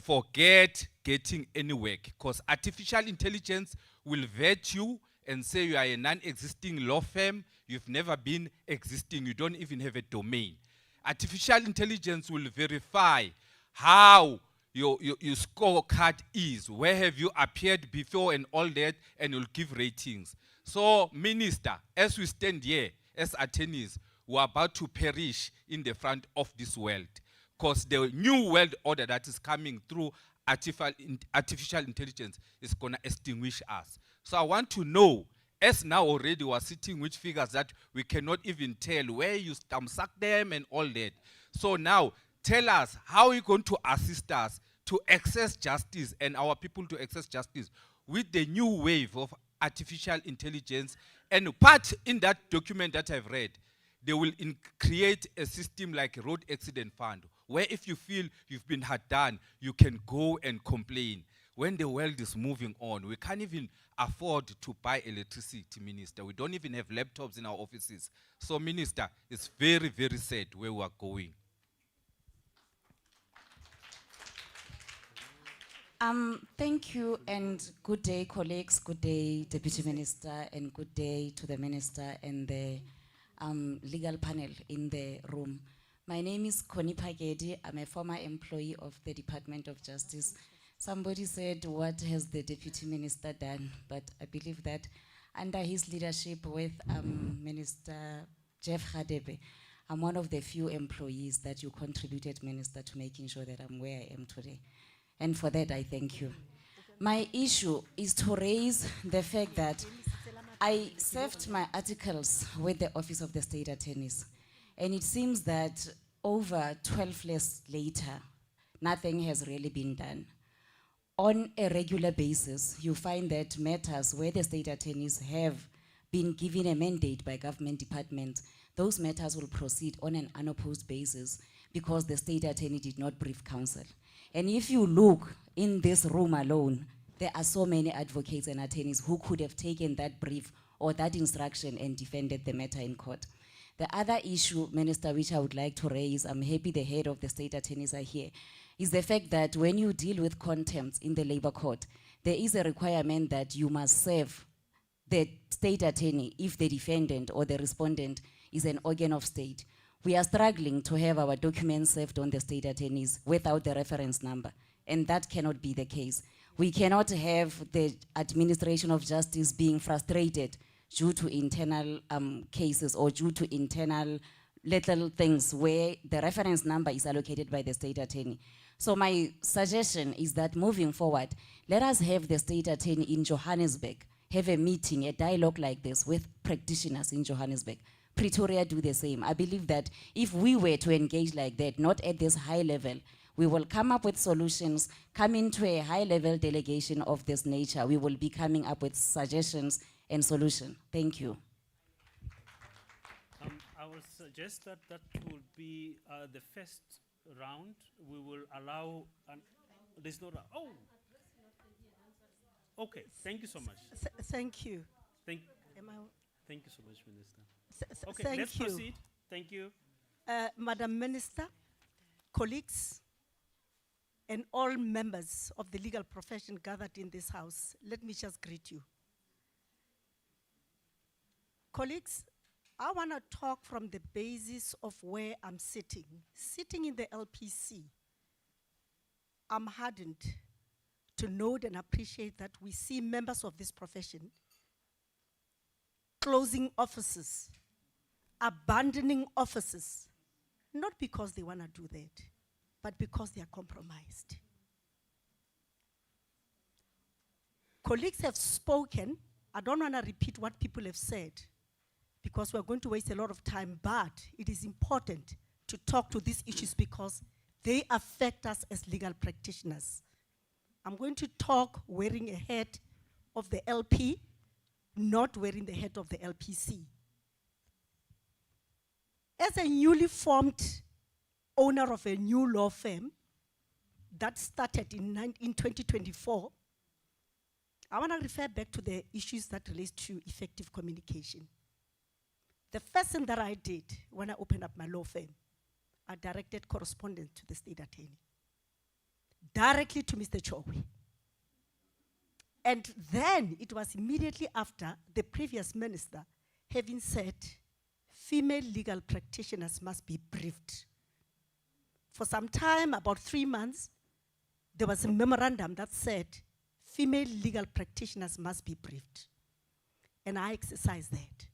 forget getting any work, because artificial intelligence will vet you and say you are a non-existing law firm, you've never been existing, you don't even have a domain. Artificial intelligence will verify how your scorecard is, where have you appeared before and all that, and you'll give ratings. So, Minister, as we stand here, as attorneys, we're about to perish in the front of this world, because the new world order that is coming through artificial intelligence is going to extinguish us. So I want to know, as now already we're sitting with figures that we cannot even tell where you suck them and all that. So now, tell us, how are you going to assist us to access justice and our people to access justice with the new wave of artificial intelligence? And part in that document that I've read, they will create a system like a road accident fund, where if you feel you've been hard done, you can go and complain. When the world is moving on, we can't even afford to buy electricity, Minister. We don't even have laptops in our offices. So, Minister, it's very, very sad where we are going. Thank you, and good day, colleagues, good day, Deputy Minister, and good day to the Minister and the legal panel in the room. My name is Connie Pagedi. I'm a former employee of the Department of Justice. Somebody said, what has the Deputy Minister done? But I believe that under his leadership with Minister Jeff Radebe, I'm one of the few employees that you contributed, Minister, to making sure that I'm where I am today. And for that, I thank you. My issue is to raise the fact that I served my articles with the Office of the State Attorneys. And it seems that over 12 years later, nothing has really been done. On a regular basis, you find that matters where the state attorneys have been given a mandate by government departments, those matters will proceed on an unopposed basis because the state attorney did not brief counsel. And if you look in this room alone, there are so many advocates and attorneys who could have taken that brief or that instruction and defended the matter in court. The other issue, Minister, which I would like to raise, I'm happy the head of the state attorneys are here, is the fact that when you deal with contempt in the labor court, there is a requirement that you must serve the state attorney if the defendant or the respondent is an organ of state. We are struggling to have our documents served on the state attorneys without the reference number, and that cannot be the case. We cannot have the administration of justice being frustrated due to internal cases or due to internal little things where the reference number is allocated by the state attorney. So my suggestion is that moving forward, let us have the state attorney in Johannesburg have a meeting, a dialogue like this with practitioners in Johannesburg. Pretoria do the same. I believe that if we were to engage like that, not at this high level, we will come up with solutions, come into a high-level delegation of this nature. We will be coming up with suggestions and solutions. Thank you. I will suggest that that will be the first round. We will allow, there's no round. Oh! Okay, thank you so much. Thank you. Thank you so much, Minister. Okay, thank let's you. proceed. Thank you. Madam Minister, colleagues, and all members of the legal profession gathered in this house, let me just greet you. Colleagues, I want to talk from the basis of where I'm sitting. Sitting in the LPC, I'm hardened to note and appreciate that we see members of this profession closing offices, abandoning offices, not because they want to do that, but because they are compromised. Colleagues have spoken. I don't want to repeat what people have said because we're going to waste a lot of time, but it is important to talk to these issues because they affect us as legal practitioners. I'm going to talk wearing a hat of the LP, not wearing the hat of the LPC. As a newly formed owner of a new law firm that started in 2024, I want to refer back to the issues that relate to effective communication. The first thing that I did when I opened up my law firm, I directed correspondence to the state attorney, directly to Mr. Chowe. And then it was immediately after the previous minister having said, female legal practitioners must be briefed. For some time, about 3 months, there was a memorandum that said, female legal practitioners must be briefed. And I exercised that.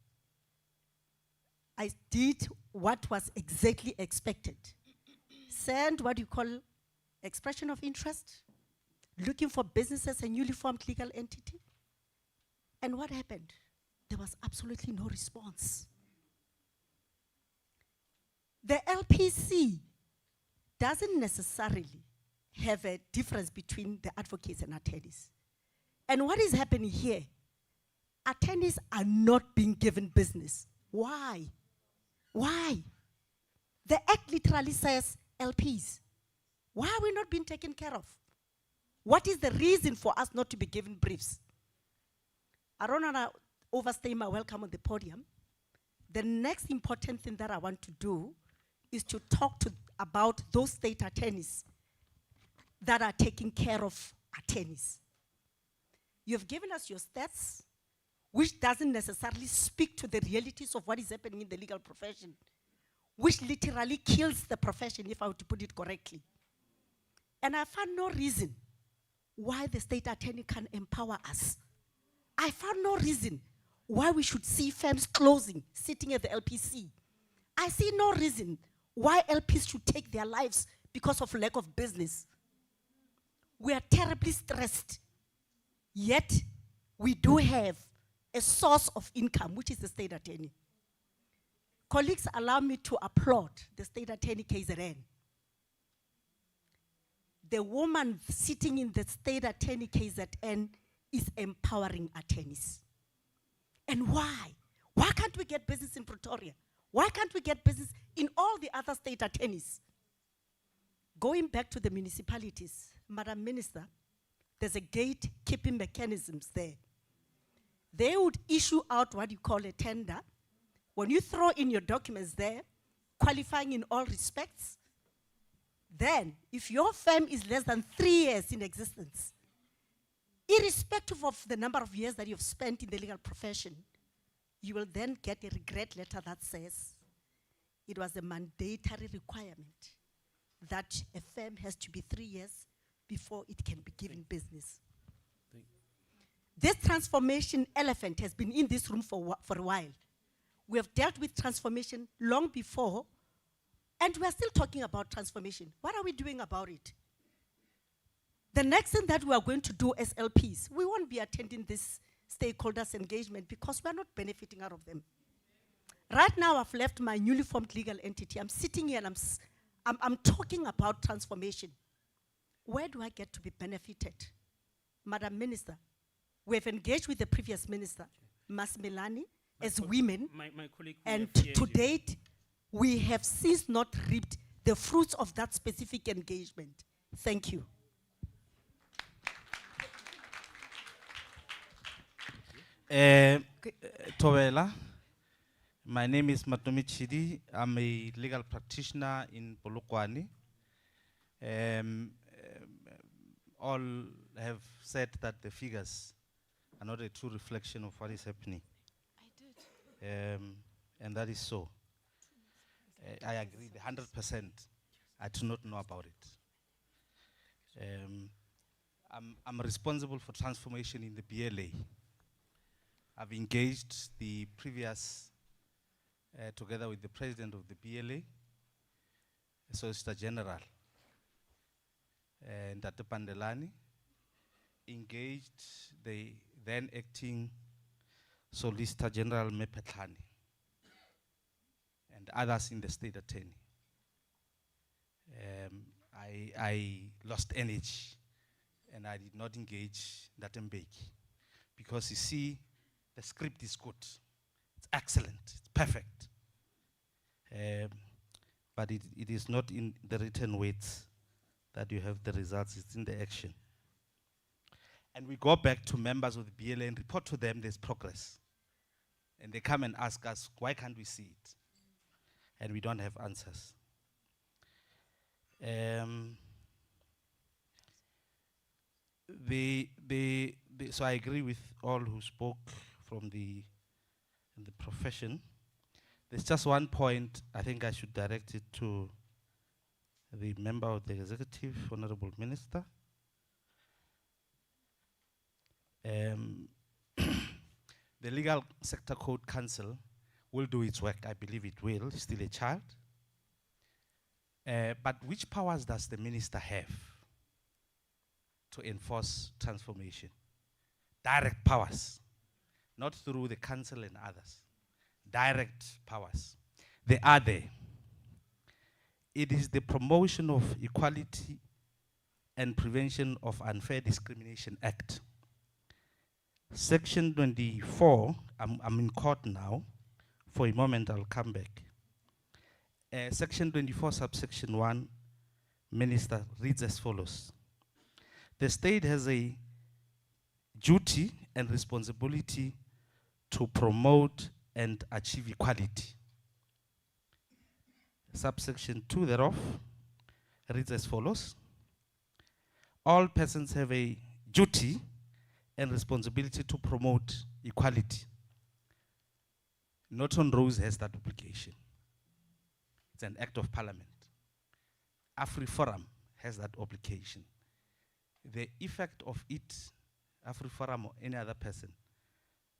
I did what was exactly expected. Send what you call expression of interest, looking for businesses and newly formed legal entity. And what happened? There was absolutely no response. The LPC doesn't necessarily have a difference between the advocates and attorneys. And what is happening here? Attorneys are not being given business. Why? Why? The Act literally says LPs. Why are we not being taken care of? What is the reason for us not to be given briefs? I don't want to overstay my welcome on the podium. The next important thing that I want to do is to talk about those state attorneys that are taking care of attorneys. You've given us your stats, which doesn't necessarily speak to the realities of what is happening in the legal profession, which literally kills the profession, if I were to put it correctly. And I found no reason why the state attorney can empower us. I found no reason why we should see firms closing, sitting at the LPC. I see no reason why LPs should take their lives because of lack of business. We are terribly stressed, yet we do have a source of income, which is the state attorney. Colleagues, allow me to applaud the state attorney KZN. The woman sitting in the state attorney KZN is empowering attorneys. And why? Why can't we get business in Pretoria? Why can't we get business in all the other state attorneys? Going back to the municipalities, Madam Minister, there's a gatekeeping mechanisms there. They would issue out what you call a tender. When you throw in your documents there, qualifying in all respects, then if your firm is less than 3 years in existence, irrespective of the number of years that you've spent in the legal profession, you will then get a regret letter that says it was a mandatory requirement that a firm has to be 3 years before it can be given business. This transformation elephant has been in this room for a while. We have dealt with transformation long before, and we are still talking about transformation. What are we doing about it? The next thing that we are going to do as LPs, we won't be attending this stakeholders engagement because we are not benefiting out of them. Right now, I've left my newly formed legal entity. I'm sitting here and I'm talking about transformation. Where do I get to be benefited? Madam Minister, we have engaged with the previous minister, Mas Melani, as women, my colleague, and to date, we have since not reaped the fruits of that specific engagement. Thank you. Tobela, my name is Matomi Chidi. I'm a legal practitioner in Polokwane. All have said that the figures are not a true reflection of what is happening. I did. And that is so. I agree 100%. I do not know about it. I'm responsible for transformation in the BLA. I've engaged the previous, together with the president of the BLA, Solicitor General, and Dr. Pandelani, engaged the then acting Solicitor General Mepetlani, and others in the state attorney. I lost energy and I did not engage Datembeki because you see, the script is good. It's excellent. It's perfect. But it is not in the written words that you have the results. It's in the action. And we go back to members of the BLA and report to them there's progress. And they come and ask us, why can't we see it? And we don't have answers. So I agree with all who spoke from the profession. There's just one point I think I should direct it to the member of the executive, Honorable Minister. The Legal Sector Code Council will do its work. I believe it will. It's still a child. But which powers does the minister have to enforce transformation? Direct powers, not through the council and others. Direct powers. They are there. It is the Promotion of Equality and Prevention of Unfair Discrimination Act. Section 24, I'm in court now. For a moment, I'll come back. Section 24, subsection 1, Minister, reads as follows. The state has a duty and responsibility to promote and achieve equality. Subsection 2 thereof reads as follows. All persons have a duty and responsibility to promote equality. Norton Rose has that obligation. It's an act of parliament. AfriForum has that obligation. The effect of it, AfriForum or any other person,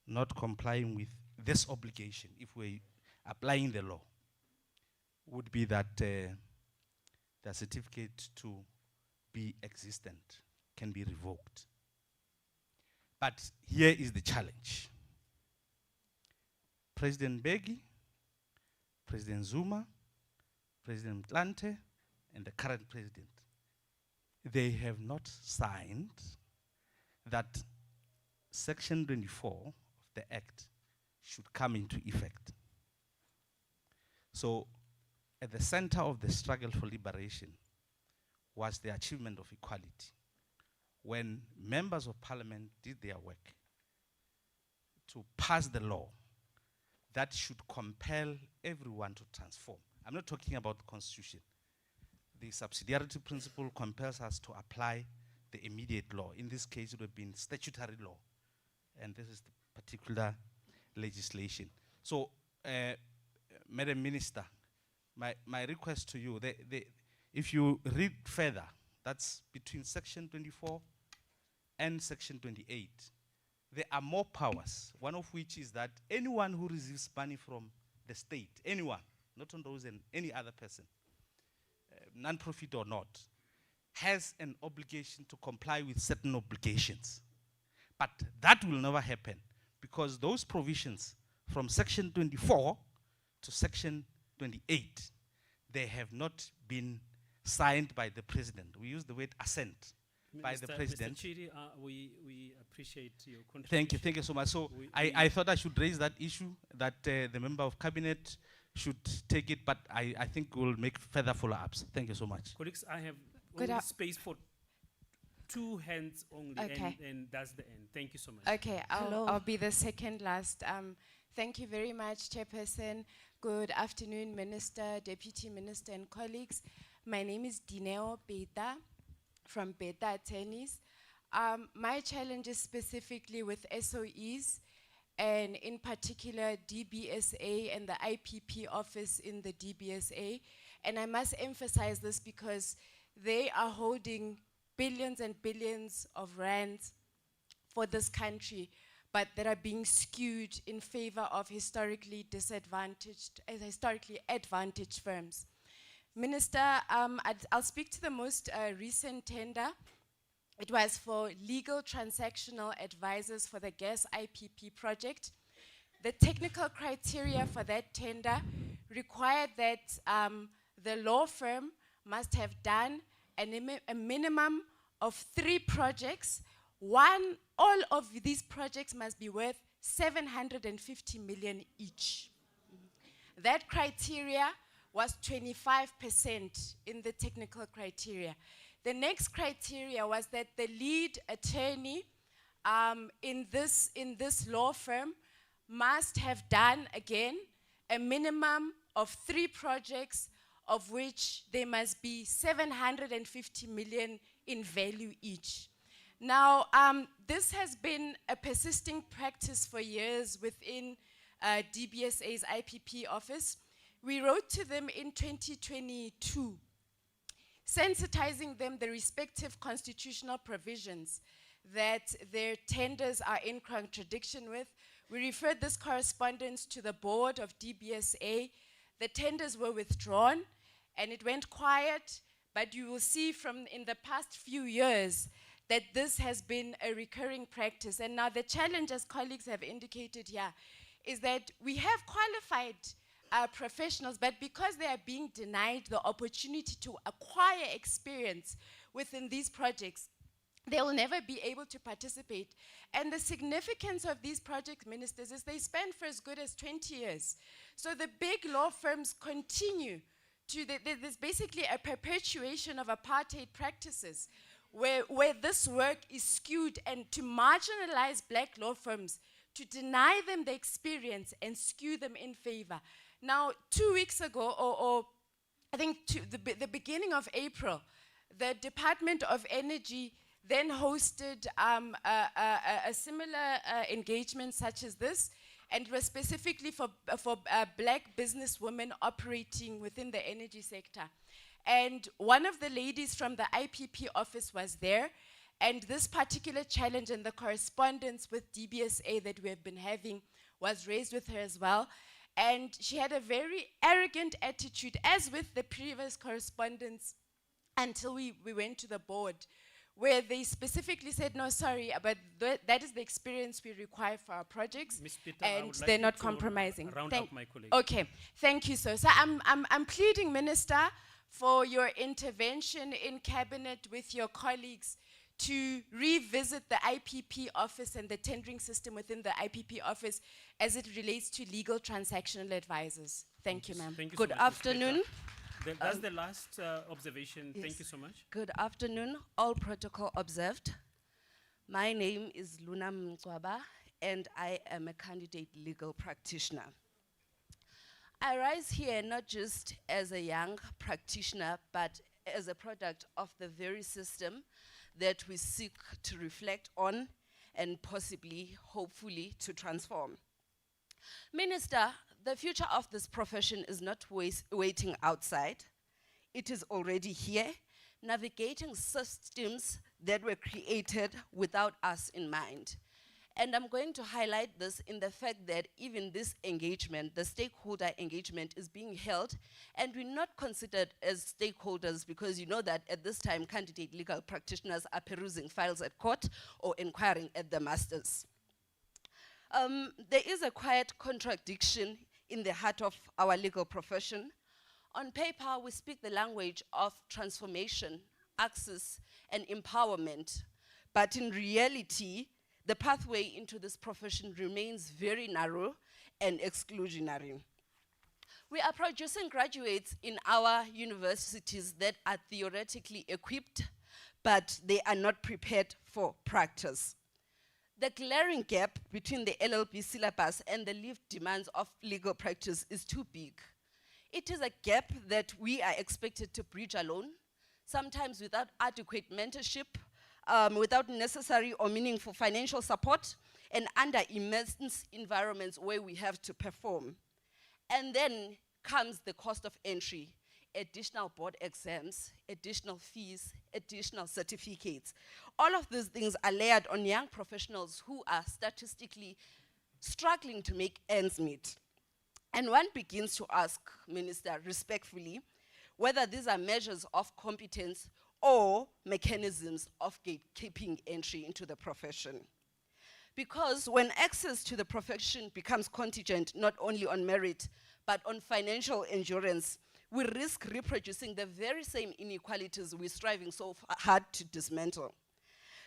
not complying with this obligation, if we're applying the law, would be that the certificate to be existent can be revoked. But here is the challenge. President Begi, President Zuma, President Mtlante, and the current president, they have not signed that Section 24 of the Act should come into effect. So, at the center of the struggle for liberation was the achievement of equality. When members of parliament did their work to pass the law that should compel everyone to transform. I'm not talking about the constitution. The subsidiarity principle compels us to apply the immediate law. In this case, it would have been statutory law. And this is the particular legislation. So, Madam Minister, my request to you, if you read further, that's between Section 24 and Section 28. There are more powers, one of which is that anyone who receives money from the state, anyone, not on those and any other person, non-profit or not, has an obligation to comply with certain obligations. But that will never happen because those provisions from Section 24 to Section 28, they have not been signed by the president. We use the word assent by the president. Mr. Chidi, we appreciate your contribution. Thank you so much. So I thought I should raise that issue, that the member of cabinet should take it, but I think we'll make further follow-ups. Thank you so much. Colleagues, I have only space for 2 hands only, Okay. and that's the end. Thank you so much. Okay, I'll be the second last. Thank you very much, Chairperson. Good afternoon, Minister, Deputy Minister, and colleagues. My name is Dineo Beta from Beta Attorneys. My challenge is specifically with SOEs, and in particular DBSA and the IPP office in the DBSA. And I must emphasize this because they are holding billions and billions of rands for this country, but that are being skewed in favor of historically advantaged firms. Minister, I'll speak to the most recent tender. It was for legal transactional advisors for the gas IPP project. The technical criteria for that tender required that the law firm must have done a minimum of 3 projects. All of these projects must be worth 750 million each. That criteria was 25% in the technical criteria. The next criteria was that the lead attorney in this law firm must have done, again, a minimum of 3 projects, of which there must be 750 million in value each. Now, this has been a persisting practice for years within DBSA's IPP office. We wrote to them in 2022, sensitizing them the respective constitutional provisions that their tenders are in contradiction with. We referred this correspondence to the board of DBSA. The tenders were withdrawn and it went quiet, but you will see from in the past few years that this has been a recurring practice. And now the challenge, as colleagues have indicated here, is that we have qualified professionals, but because they are being denied the opportunity to acquire experience within these projects, they will never be able to participate. And the significance of these project ministers is they span for as good as 20 years. So the big law firms continue to, there's basically a perpetuation of apartheid practices where this work is skewed, and to marginalize black law firms, to deny them the experience and skew them in favor. Now, 2 weeks ago, or I think the beginning of April, the Department of Energy then hosted a similar engagement such as this, and it was specifically for black businesswomen operating within the energy sector. And one of the ladies from the IPP office was there, and this particular challenge and the correspondence with DBSA that we have been having was raised with her as well. And she had a very arrogant attitude, as with the previous correspondence, until we went to the board, where they specifically said, no, sorry, but that is the experience we require for our projects, Ms. Peter, and like they're not to compromising. round up my colleague. Okay, thank you, sir. So I'm pleading, Minister, for your intervention in cabinet with your colleagues to revisit the IPP office and the tendering system within the IPP office as it relates to legal transactional advisors. Thank you, ma'am. Thank you Good so much, Ms. afternoon. Peter. That's the last observation. Yes. Thank you so much. Good afternoon, all protocol observed. My name is Luna Mngcwaba, and I am a candidate legal practitioner. I rise here not just as a young practitioner, but as a product of the very system that we seek to reflect on and possibly, hopefully, to transform. Minister, the future of this profession is not waiting outside. It is already here, navigating systems that were created without us in mind. And I'm going to highlight this in the fact that even this engagement, the stakeholder engagement, is being held, and we're not considered as stakeholders because you know that at this time, candidate legal practitioners are perusing files at court or inquiring at the masters. There is a quiet contradiction in the heart of our legal profession. On paper, we speak the language of transformation, access, and empowerment, but in reality, the pathway into this profession remains very narrow and exclusionary. We are producing graduates in our universities that are theoretically equipped, but they are not prepared for practice. The glaring gap between the LLB syllabus and the lived demands of legal practice is too big. It is a gap that we are expected to bridge alone, sometimes without adequate mentorship, without necessary or meaningful financial support, and under immense environments where we have to perform. And then comes the cost of entry, additional board exams, additional fees, additional certificates. All of these things are layered on young professionals who are statistically struggling to make ends meet. And one begins to ask, Minister, respectfully, whether these are measures of competence or mechanisms of gatekeeping entry into the profession. Because when access to the profession becomes contingent not only on merit, but on financial endurance, we risk reproducing the very same inequalities we're striving so hard to dismantle.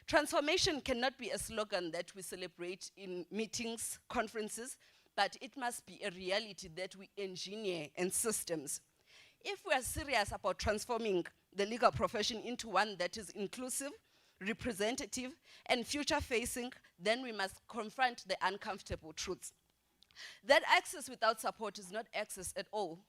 Transformation cannot be a slogan that we celebrate in meetings, conferences, but it must be a reality that we engineer in systems. If we are serious about transforming the legal profession into one that is inclusive, representative, and future-facing, then we must confront the uncomfortable truths. That access without support is not access at all.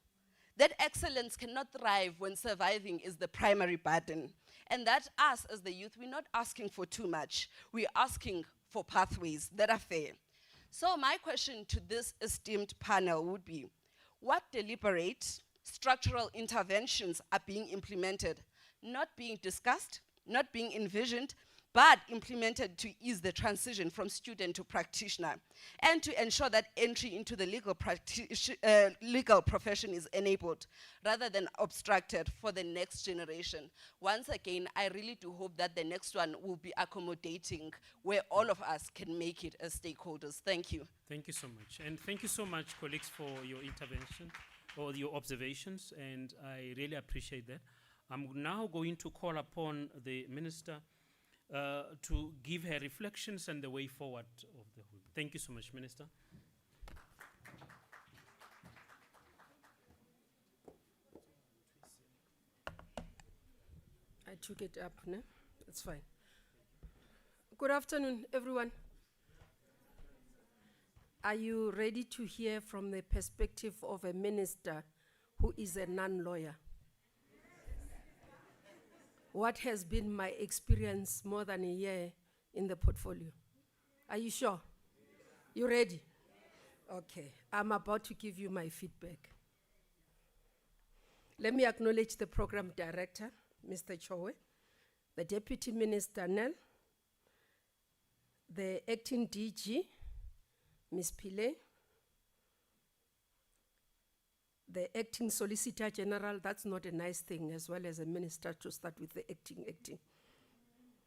That excellence cannot thrive when surviving is the primary burden. And that us as the youth, we're not asking for too much. We're asking for pathways that are fair. So my question to this esteemed panel would be, what deliberate structural interventions are being implemented, not being discussed, not being envisioned, but implemented to ease the transition from student to practitioner, and to ensure that entry into the legal profession is enabled rather than obstructed for the next generation. Once again, I really do hope that the next one will be accommodating, where all of us can make it as stakeholders. Thank you. Thank you so much. And thank you so much, colleagues, for your intervention or your observations, and I really appreciate that. I'm now going to call upon the Minister to give her reflections and the way forward of the whole. Thank you so much, Minister. I took it up, no? That's fine. Good afternoon, everyone. Are you ready to hear from the perspective of a minister who is a non-lawyer? What has been my experience more than a year in the portfolio? Are you sure? You ready? Okay, I'm about to give you my feedback. Let me acknowledge the program director, Mr. Chowe, the Deputy Minister Nel, the acting DG, Ms. Pile, the acting Solicitor General. That's not a nice thing, as well as a minister to start with the acting.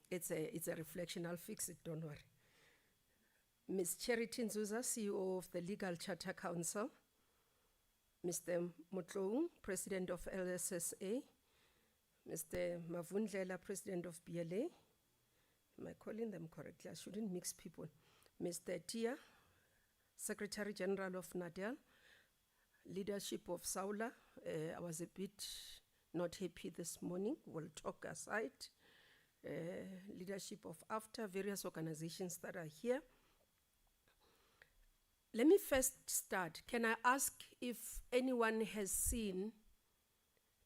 It's a reflection. I'll fix it, don't worry. Ms. Charity Nzuza, CEO of the Legal Charter Council, Mr. Motlou, President of LSSA, Mr. Mavundlela, President of BLA. Am I calling them correctly? I shouldn't mix people. Mr. Tia, Secretary General of NADEL, leadership of Saula. I was a bit not happy this morning. We'll talk aside. Leadership of AFTA, various organizations that are here. Let me first start. Can I ask if anyone has seen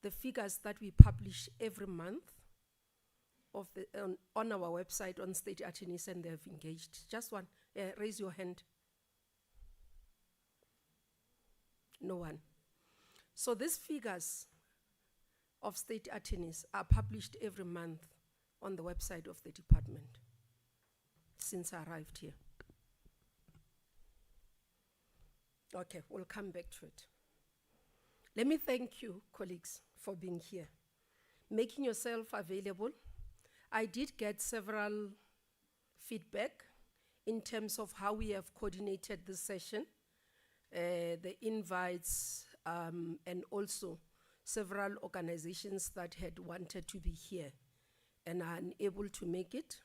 the figures that we publish every month of the, on our website on state attorneys and they've engaged? Just one. Raise your hand. No one. So these figures of state attorneys are published every month on the website of the department since I arrived here. Okay, we'll come back to it. Let me thank you, colleagues, for being here, making yourself available. I did get several feedback in terms of how we have coordinated this session. The invites, and also several organizations that had wanted to be here and are unable to make it.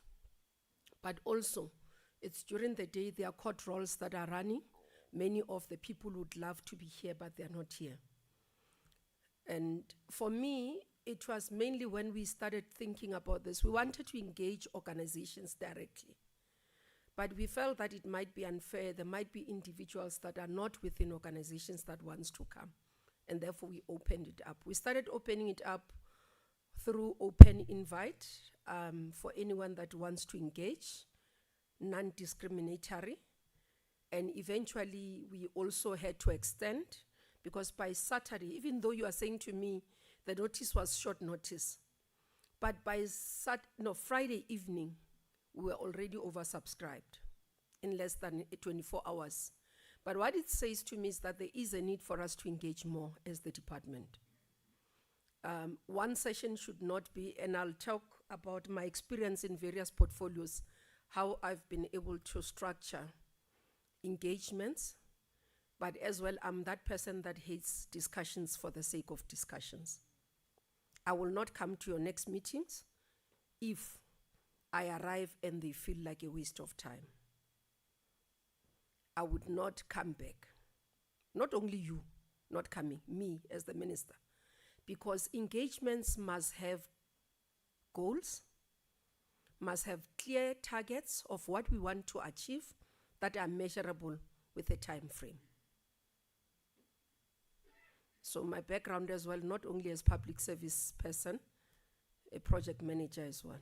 But also, it's during the day, there are court roles that are running. Many of the people would love to be here, but they're not here. And for me, it was mainly when we started thinking about this, we wanted to engage organizations directly. But we felt that it might be unfair. There might be individuals that are not within organizations that wants to come. And therefore, we opened it up. We started opening it up through open invite for anyone that wants to engage, non-discriminatory. And eventually, we also had to extend, because by Saturday, even though you are saying to me the notice was short notice, but by Friday evening, we were already oversubscribed in less than 24 hours. But what it says to me is that there is a need for us to engage more as the department. One session should not be, and I'll talk about my experience in various portfolios, how I've been able to structure engagements but as well, I'm that person that hates discussions for the sake of discussions. I will not come to your next meetings if I arrive and they feel like a waste of time. I would not come back. Not only you not coming, me as the minister, because engagements must have goals, must have clear targets of what we want to achieve that are measurable with a time frame. So my background as well, not only as public service person, a project manager as well.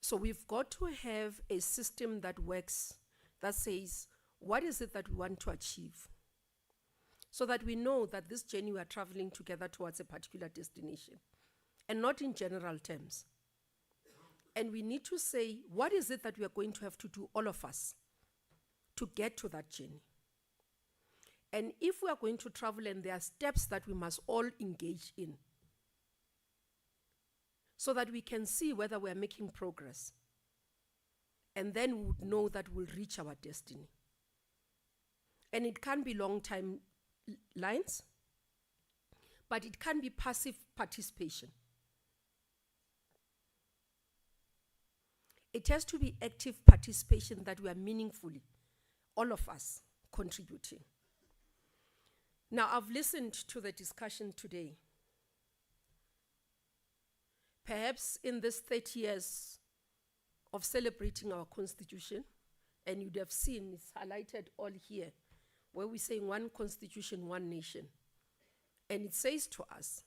So we've got to have a system that works, that says, what is it that we want to achieve? So that we know that this journey we are traveling together towards a particular destination, and not in general terms. And we need to say, what is it that we are going to have to do, all of us, to get to that journey? And if we are going to travel and there are steps that we must all engage in, so that we can see whether we are making progress. And then we would know that we'll reach our destiny. And it can be long time lines, but it can be passive participation. It has to be active participation that we are meaningfully, all of us, contributing. Now, I've listened to the discussion today. Perhaps in this 30 years of celebrating our constitution, and you'd have seen it's highlighted all here, where we say one constitution, one nation. And it says to us,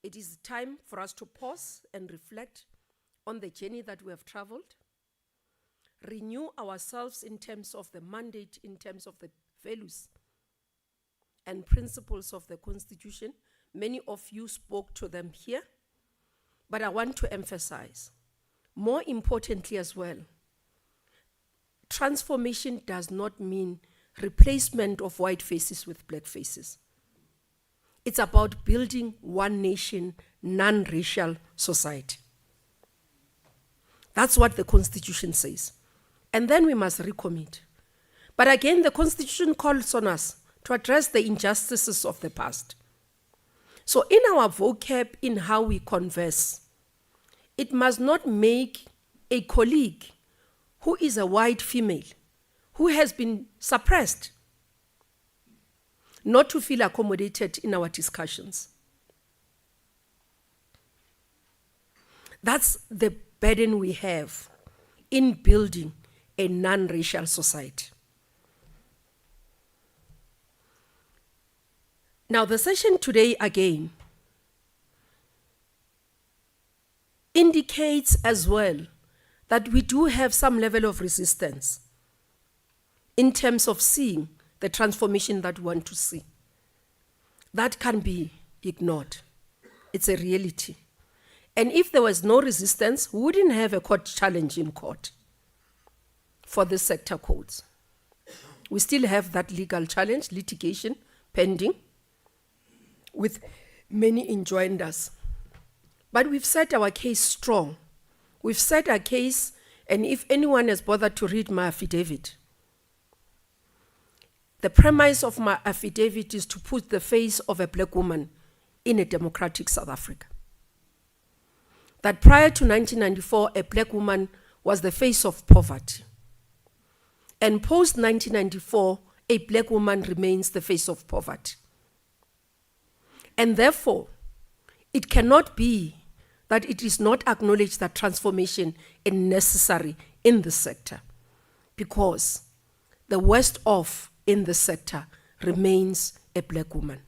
it is time for us to pause and reflect on the journey that we have traveled, renew ourselves in terms of the mandate, in terms of the values and principles of the Constitution. Many of you spoke to them here, but I want to emphasize, more importantly as well, transformation does not mean replacement of white faces with black faces. It's about building one nation, non-racial society. That's what the Constitution says. And then we must recommit. But again, the Constitution calls on us to address the injustices of the past. So in our vocab, in how we converse, it must not make a colleague who is a white female, who has been suppressed, not to feel accommodated in our discussions. That's the burden we have in building a non-racial society. Now, the session today again indicates as well that we do have some level of resistance in terms of seeing the transformation that we want to see. That can be ignored. It's a reality. And if there was no resistance, we wouldn't have a court challenge in court for the sector codes. We still have that legal challenge, litigation pending, with many enjoinders. But we've set our case strong. We've set our case, and if anyone has bothered to read my affidavit, the premise of my affidavit is to put the face of a black woman in a democratic South Africa. That prior to 1994, a black woman was the face of poverty. And post-1994, a black woman remains the face of poverty. And therefore, it cannot be that it is not acknowledged that transformation is necessary in the sector, because the worst off in the sector remains a black woman.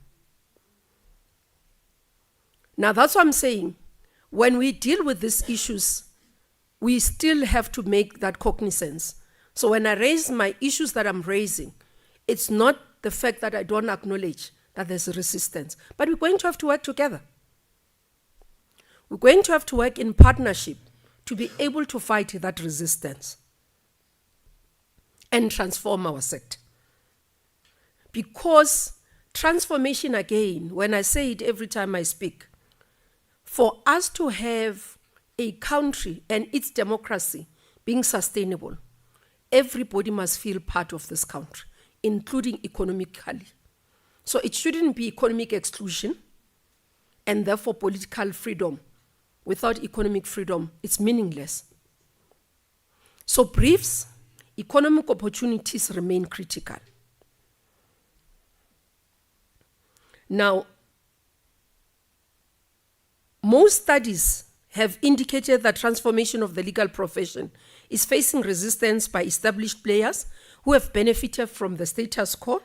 Now that's what I'm saying. When we deal with these issues, we still have to make that cognizance. So when I raise my issues that I'm raising, it's not the fact that I don't acknowledge that there's a resistance, but we're going to have to work together. We're going to have to work in partnership to be able to fight that resistance and transform our sector. Because transformation, again, when I say it every time I speak, for us to have a country and its democracy being sustainable, everybody must feel part of this country including economically. So it shouldn't be economic exclusion and therefore political freedom. Without economic freedom, it's meaningless. So briefs, economic opportunities remain critical. Now, most studies have indicated that transformation of the legal profession is facing resistance by established players who have benefited from the status quo,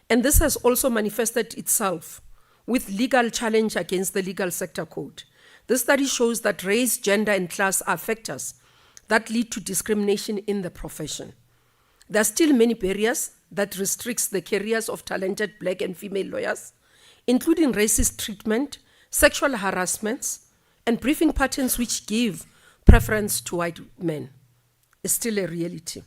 and this has also manifested itself with legal challenge against the legal sector code. This study shows that race, gender, and class are factors that lead to discrimination in the profession. There are still many barriers that restricts the careers of talented black and female lawyers, including racist treatment, sexual harassments, and briefing patterns which give preference to white men. Is still a reality.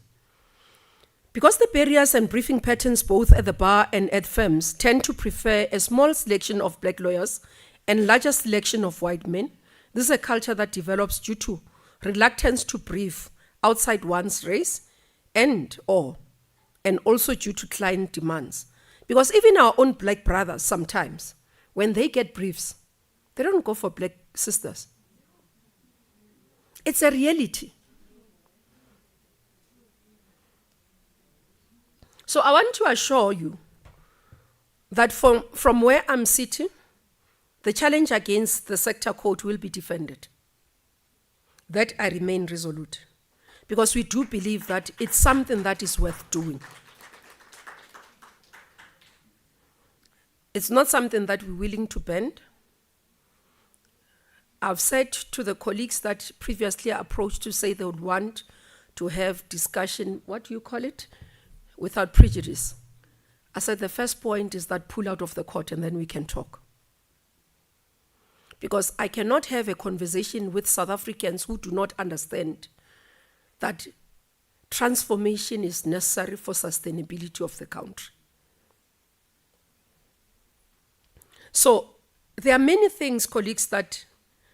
Because the barriers and briefing patterns both at the bar and at firms tend to prefer a small selection of black lawyers and larger selection of white men, this is a culture that develops due to reluctance to brief outside one's race and also due to client demands. Because even our own black brothers sometimes, when they get briefs, they don't go for black sisters. It's a reality. So I want to assure you that from where I'm sitting, the challenge against the sector code will be defended. That I remain resolute, because we do believe that it's something that is worth doing. It's not something that we're willing to bend. I've said to the colleagues that previously approached to say they would want to have discussion, what do you call it? Without prejudice. I said the first point is that pull out of the court and then we can talk. Because I cannot have a conversation with South Africans who do not understand that transformation is necessary for sustainability of the country. So there are many things, colleagues, that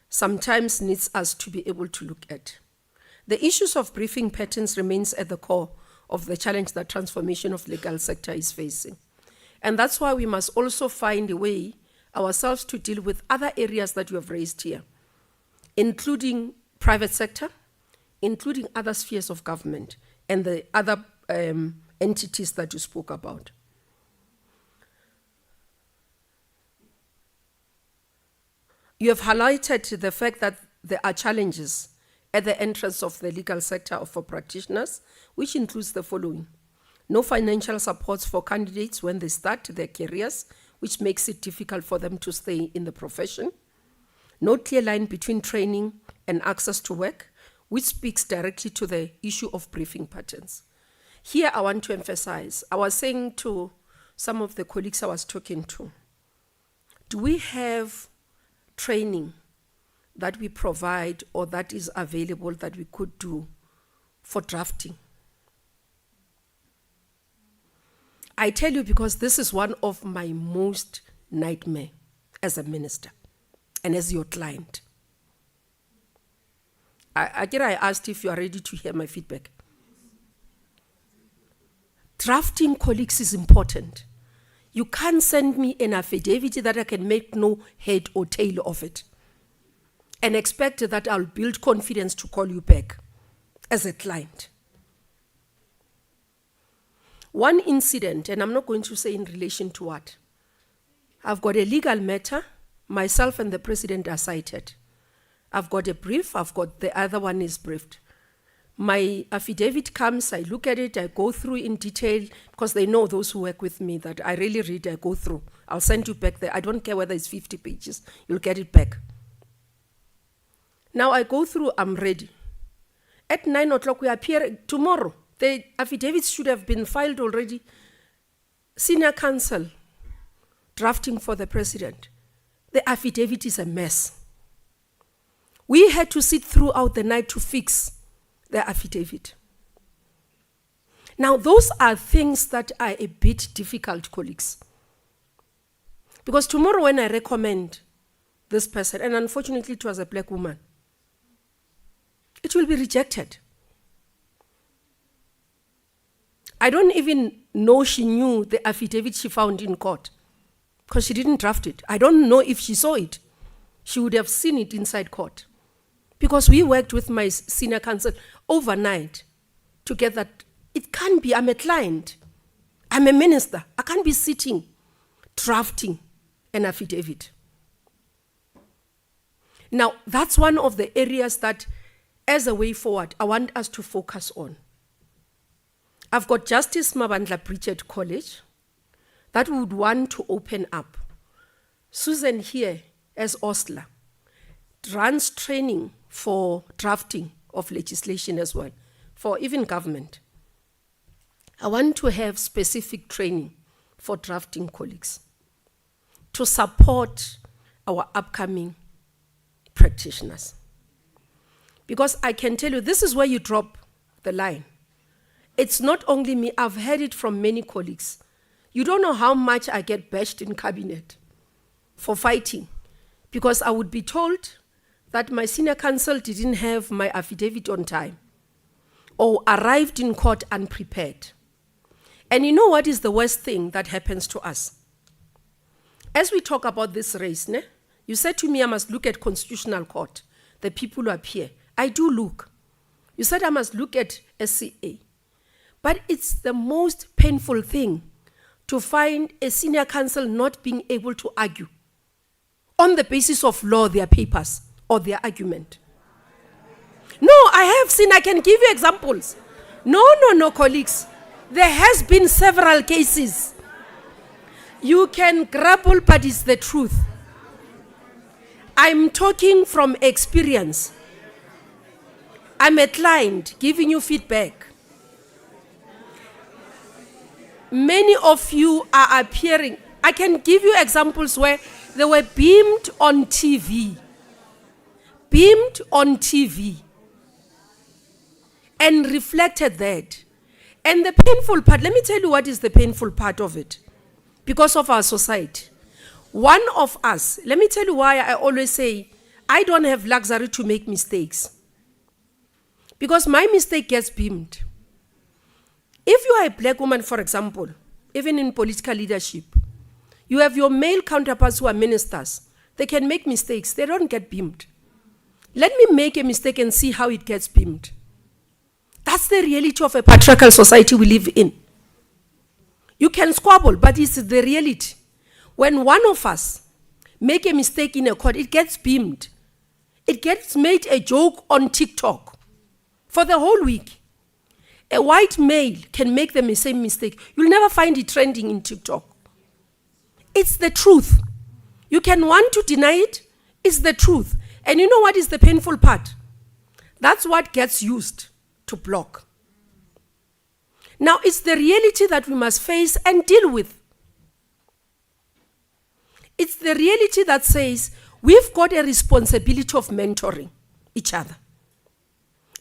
sometimes needs us to be able to look at. The issues of briefing patterns remains at the core of the challenge that transformation of legal sector is facing. And that's why we must also find a way ourselves to deal with other areas that you have raised here, including private sector, including other spheres of government, and the other entities that you spoke about. You have highlighted the fact that there are challenges at the entrance of the legal sector for practitioners, which includes the following: no financial supports for candidates when they start their careers, which makes it difficult for them to stay in the profession; no clear line between training and access to work, which speaks directly to the issue of briefing patterns. Here I want to emphasize, I was saying to some of the colleagues I was talking to, do we have training that we provide or that is available that we could do for drafting? I tell you, because this is one of my most nightmare as a minister and as your client. I asked if you are ready to hear my feedback. Drafting, colleagues, is important. You can't send me an affidavit that I can make no head or tail of it and expect that I'll build confidence to call you back as a client. One incident, and I'm not going to say in relation to what. I've got a legal matter, myself and the president are cited. I've got a brief, I've got the other one is briefed. My affidavit comes, I look at it, I go through in detail, because they know, those who work with me, that I really read, I go through. I'll send you back there. I don't care whether it's 50 pages, you'll get it back. Now I go through, I'm ready. At 9 o'clock, we appear tomorrow. The affidavits should have been filed already. Senior counsel, drafting for the president. The affidavit is a mess. We had to sit throughout the night to fix the affidavit. Now, those are things that are a bit difficult, colleagues. Because tomorrow when I recommend this person, and unfortunately it was a black woman, it will be rejected. I don't even know she knew the affidavit she found in court because she didn't draft it. I don't know if she saw it. She would have seen it inside court because we worked with my senior counsel overnight to get that. It can't be, I'm a client. I'm a minister. I can't be sitting drafting an affidavit. Now, that's one of the areas that, as a way forward, I want us to focus on. I've got Justice Mabandla Bridget College that would want to open up. Susan here, as Ostler, runs training for drafting of legislation as well, for even government. I want to have specific training for drafting colleagues to support our upcoming practitioners. Because I can tell you, this is where you drop the line. It's not only me, I've heard it from many colleagues. You don't know how much I get bashed in cabinet for fighting, because I would be told that my senior counsel didn't have my affidavit on time or arrived in court unprepared. And you know what is the worst thing that happens to us? As we talk about this race, you said to me I must look at Constitutional Court, the people who appear. I do look. You said I must look at SCA. But it's the most painful thing to find a senior counsel not being able to argue on the basis of law their papers or their argument. No, I have seen, I can give you examples. No, colleagues. There has been several cases. You can grapple, but it's the truth. I'm talking from experience. I'm a client giving you feedback. Many of you are appearing. I can give you examples where they were beamed on TV. Beamed on TV. And reflected that. And the painful part, let me tell you what is the painful part of it. Because of our society. One of us, let me tell you why I always say, I don't have luxury to make mistakes. Because my mistake gets beamed. If you are a black woman, for example, even in political leadership, you have your male counterparts who are ministers. They can make mistakes. They don't get beamed. Let me make a mistake and see how it gets beamed. That's the reality of a patriarchal society we live in. You can squabble, but it's the reality. When one of us make a mistake in a court, it gets beamed. It gets made a joke on TikTok for the whole week. A white male can make the same mistake. You'll never find it trending in TikTok. It's the truth. You can want to deny it. It's the truth. And you know what is the painful part? That's what gets used to block. Now, it's the reality that we must face and deal with. It's the reality that says we've got a responsibility of mentoring each other.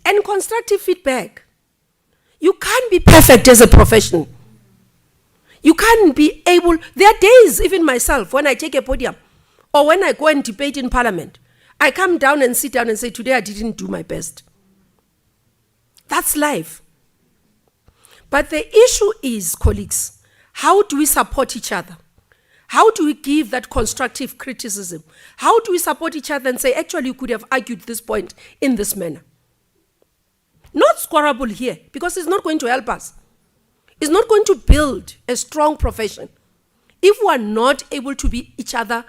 And constructive feedback. You can't be perfect as a professional. You can't be able, there are days, even myself, when I take a podium, or when I go and debate in parliament, I come down and sit down and say, today I didn't do my best. That's life. But the issue is, colleagues, how do we support each other? How do we give that constructive criticism? How do we support each other and say, actually, you could have argued this point in this manner? Not squabble here, because it's not going to help us. It's not going to build a strong profession if we are not able to be each other's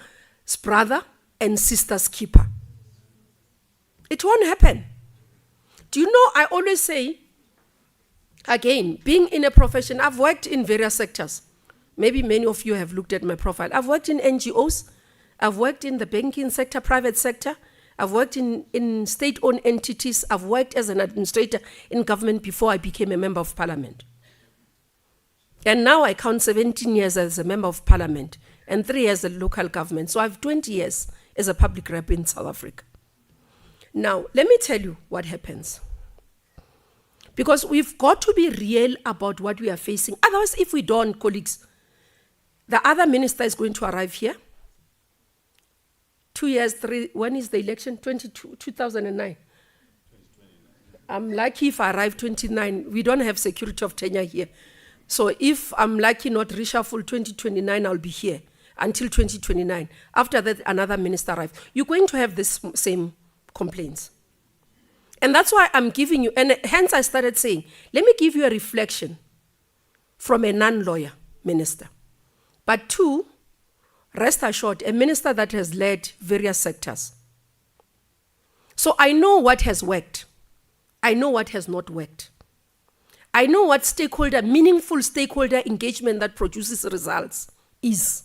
brother and sister's keeper. It won't happen. Do you know, I always say, again, being in a profession, I've worked in various sectors. Maybe many of you have looked at my profile. I've worked in NGOs. I've worked in the banking sector, private sector. I've worked in state-owned entities. I've worked as an administrator in government before I became a member of parliament. And now I count 17 years as a member of parliament and 3 years as a local government. So I have 20 years as a public rep in South Africa. Now, let me tell you what happens. Because we've got to be real about what we are facing. Otherwise, if we don't, colleagues, the other minister is going to arrive here. 2 years, 3, when is the election? 2009. I'm lucky if I arrive 29. We don't have security of tenure here. So if I'm lucky not reshuffle 2029, I'll be here until 2029. After that, another minister arrives. You're going to have this same complaints. And that's why I'm giving you, and hence I started saying, let me give you a reflection from a non-lawyer minister. But two, rest assured, a minister that has led various sectors. So I know what has worked. I know what has not worked. I know what meaningful stakeholder engagement that produces results is.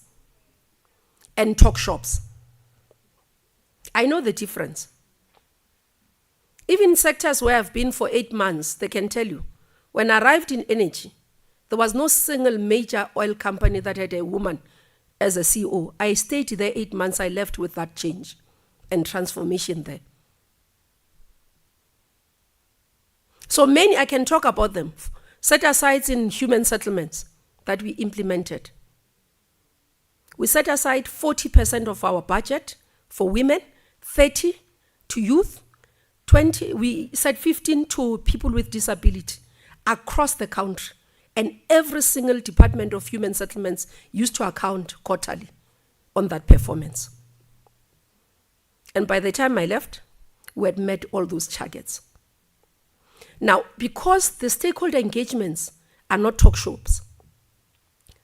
And talk shops. I know the difference. Even sectors where I've been for 8 months, they can tell you, when I arrived in energy, there was no single major oil company that had a woman as a CEO. I stayed there 8 months, I left with that change and transformation there. So many, I can talk about them. Set-asides in human settlements that we implemented. We set aside 40% of our budget for women, 30% to youth, 20%, we said 15% to people with disability across the country. And every single department of human settlements used to account quarterly on that performance. And by the time I left, we had met all those targets. Now, because the stakeholder engagements are not talk shops,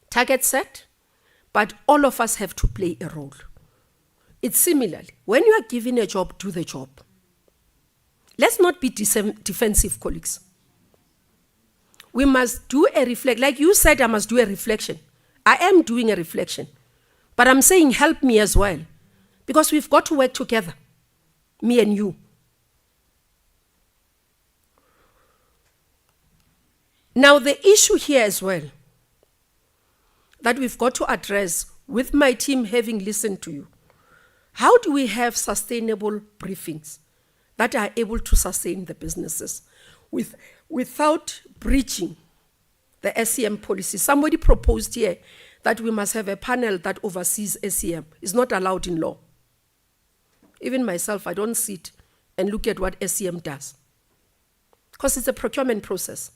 target set, but all of us have to play a role. It's similarly, when you are given a job, do the job. Let's not be defensive, colleagues. We must do a reflect. Like you said, I must do a reflection. I am doing a reflection. But I'm saying help me as well. Because we've got to work together, me and you. Now, the issue here as well, that we've got to address with my team having listened to you, how do we have sustainable briefings that are able to sustain the businesses without breaching the SEM policy? Somebody proposed here that we must have a panel that oversees SEM. It's not allowed in law. Even myself, I don't sit and look at what SEM does, because it's a procurement process.